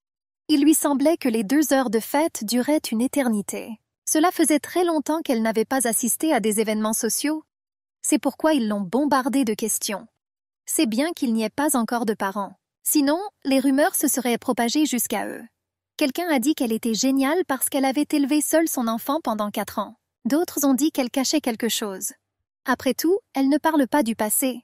Il lui semblait que les 2 heures de fête duraient une éternité. Cela faisait très longtemps qu'elle n'avait pas assisté à des événements sociaux. C'est pourquoi ils l'ont bombardée de questions. C'est bien qu'il n'y ait pas encore de parents. Sinon, les rumeurs se seraient propagées jusqu'à eux. Quelqu'un a dit qu'elle était géniale parce qu'elle avait élevé seule son enfant pendant 4 ans. D'autres ont dit qu'elle cachait quelque chose. Après tout, elle ne parle pas du passé.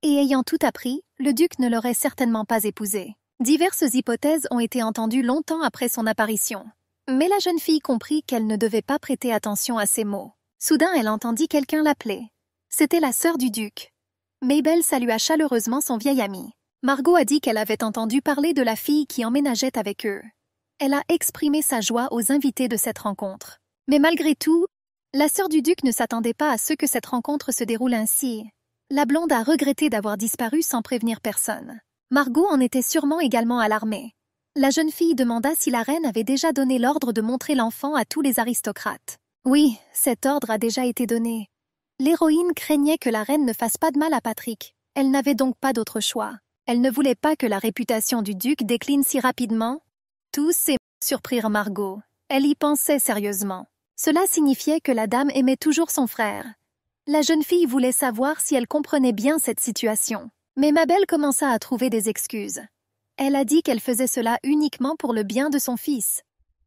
Et ayant tout appris, le duc ne l'aurait certainement pas épousée. Diverses hypothèses ont été entendues longtemps après son apparition. Mais la jeune fille comprit qu'elle ne devait pas prêter attention à ces mots. Soudain, elle entendit quelqu'un l'appeler. C'était la sœur du duc. Mabel salua chaleureusement son vieil ami. Margot a dit qu'elle avait entendu parler de la fille qui emménageait avec eux. Elle a exprimé sa joie aux invités de cette rencontre. Mais malgré tout, la sœur du duc ne s'attendait pas à ce que cette rencontre se déroule ainsi. La blonde a regretté d'avoir disparu sans prévenir personne. Margot en était sûrement également alarmée. La jeune fille demanda si la reine avait déjà donné l'ordre de montrer l'enfant à tous les aristocrates. Oui, cet ordre a déjà été donné. L'héroïne craignait que la reine ne fasse pas de mal à Patrick. Elle n'avait donc pas d'autre choix. Elle ne voulait pas que la réputation du duc décline si rapidement. Tous ces mots surprirent Margot. Elle y pensait sérieusement. Cela signifiait que la dame aimait toujours son frère. La jeune fille voulait savoir si elle comprenait bien cette situation. Mais Mabel commença à trouver des excuses. Elle a dit qu'elle faisait cela uniquement pour le bien de son fils.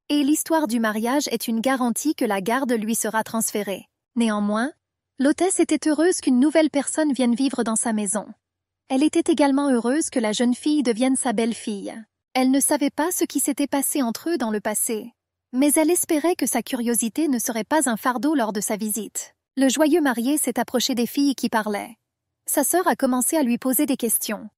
Et l'histoire du mariage est une garantie que la garde lui sera transférée. Néanmoins, l'hôtesse était heureuse qu'une nouvelle personne vienne vivre dans sa maison. Elle était également heureuse que la jeune fille devienne sa belle-fille. Elle ne savait pas ce qui s'était passé entre eux dans le passé, mais elle espérait que sa curiosité ne serait pas un fardeau lors de sa visite. Le joyeux marié s'est approché des filles qui parlaient. Sa sœur a commencé à lui poser des questions.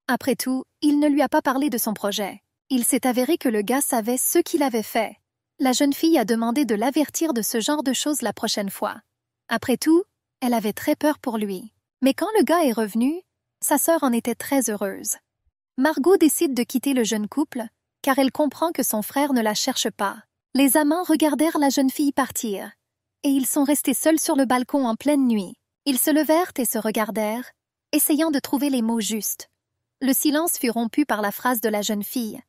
Après tout, il ne lui a pas parlé de son projet. Il s'est avéré que le gars savait ce qu'il avait fait. La jeune fille a demandé de l'avertir de ce genre de choses la prochaine fois. Après tout, elle avait très peur pour lui. Mais quand le gars est revenu, sa sœur en était très heureuse. Margot décide de quitter le jeune couple, car elle comprend que son frère ne la cherche pas. Les amants regardèrent la jeune fille partir, et ils sont restés seuls sur le balcon en pleine nuit. Ils se levèrent et se regardèrent, essayant de trouver les mots justes. Le silence fut rompu par la phrase de la jeune fille.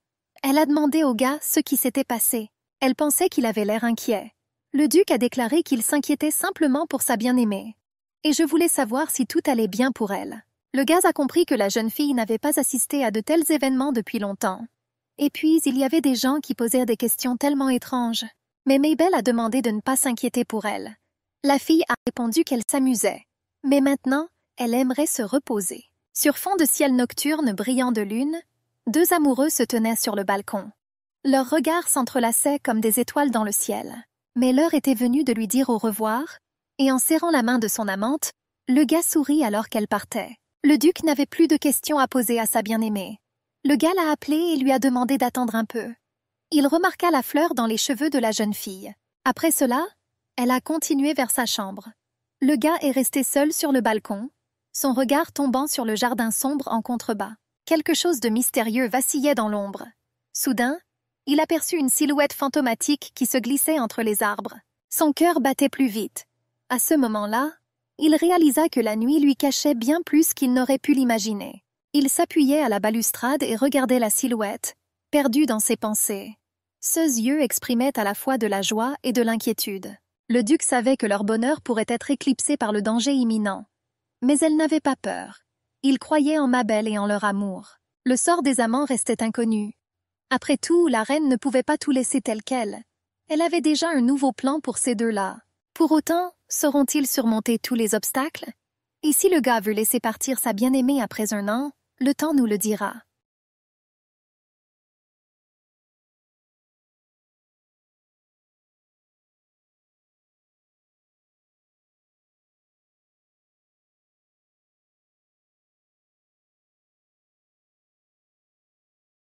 Elle a demandé au gars ce qui s'était passé. Elle pensait qu'il avait l'air inquiet. Le duc a déclaré qu'il s'inquiétait simplement pour sa bien-aimée. Et je voulais savoir si tout allait bien pour elle. Le gars a compris que la jeune fille n'avait pas assisté à de tels événements depuis longtemps. Et puis, il y avait des gens qui posèrent des questions tellement étranges. Mais Mabel a demandé de ne pas s'inquiéter pour elle. La fille a répondu qu'elle s'amusait. Mais maintenant, elle aimerait se reposer. Sur fond de ciel nocturne brillant de lune, 2 amoureux se tenaient sur le balcon. Leurs regards s'entrelaçaient comme des étoiles dans le ciel. Mais l'heure était venue de lui dire au revoir, et en serrant la main de son amante, le gars sourit alors qu'elle partait. Le duc n'avait plus de questions à poser à sa bien-aimée. Le gars l'a appelé et lui a demandé d'attendre un peu. Il remarqua la fleur dans les cheveux de la jeune fille. Après cela, elle a continué vers sa chambre. Le gars est resté seul sur le balcon, son regard tombant sur le jardin sombre en contrebas. Quelque chose de mystérieux vacillait dans l'ombre. Soudain, il aperçut une silhouette fantomatique qui se glissait entre les arbres. Son cœur battait plus vite. À ce moment-là, il réalisa que la nuit lui cachait bien plus qu'il n'aurait pu l'imaginer. Il s'appuyait à la balustrade et regardait la silhouette, perdu dans ses pensées. Ses yeux exprimaient à la fois de la joie et de l'inquiétude. Le duc savait que leur bonheur pourrait être éclipsé par le danger imminent. Mais elle n'avait pas peur. Il croyait en Mabel et en leur amour. Le sort des amants restait inconnu. Après tout, la reine ne pouvait pas tout laisser tel quel. Elle avait déjà un nouveau plan pour ces deux-là. Pour autant, sauront-ils surmonter tous les obstacles? Et si le gars veut laisser partir sa bien-aimée après 1 an, le temps nous le dira.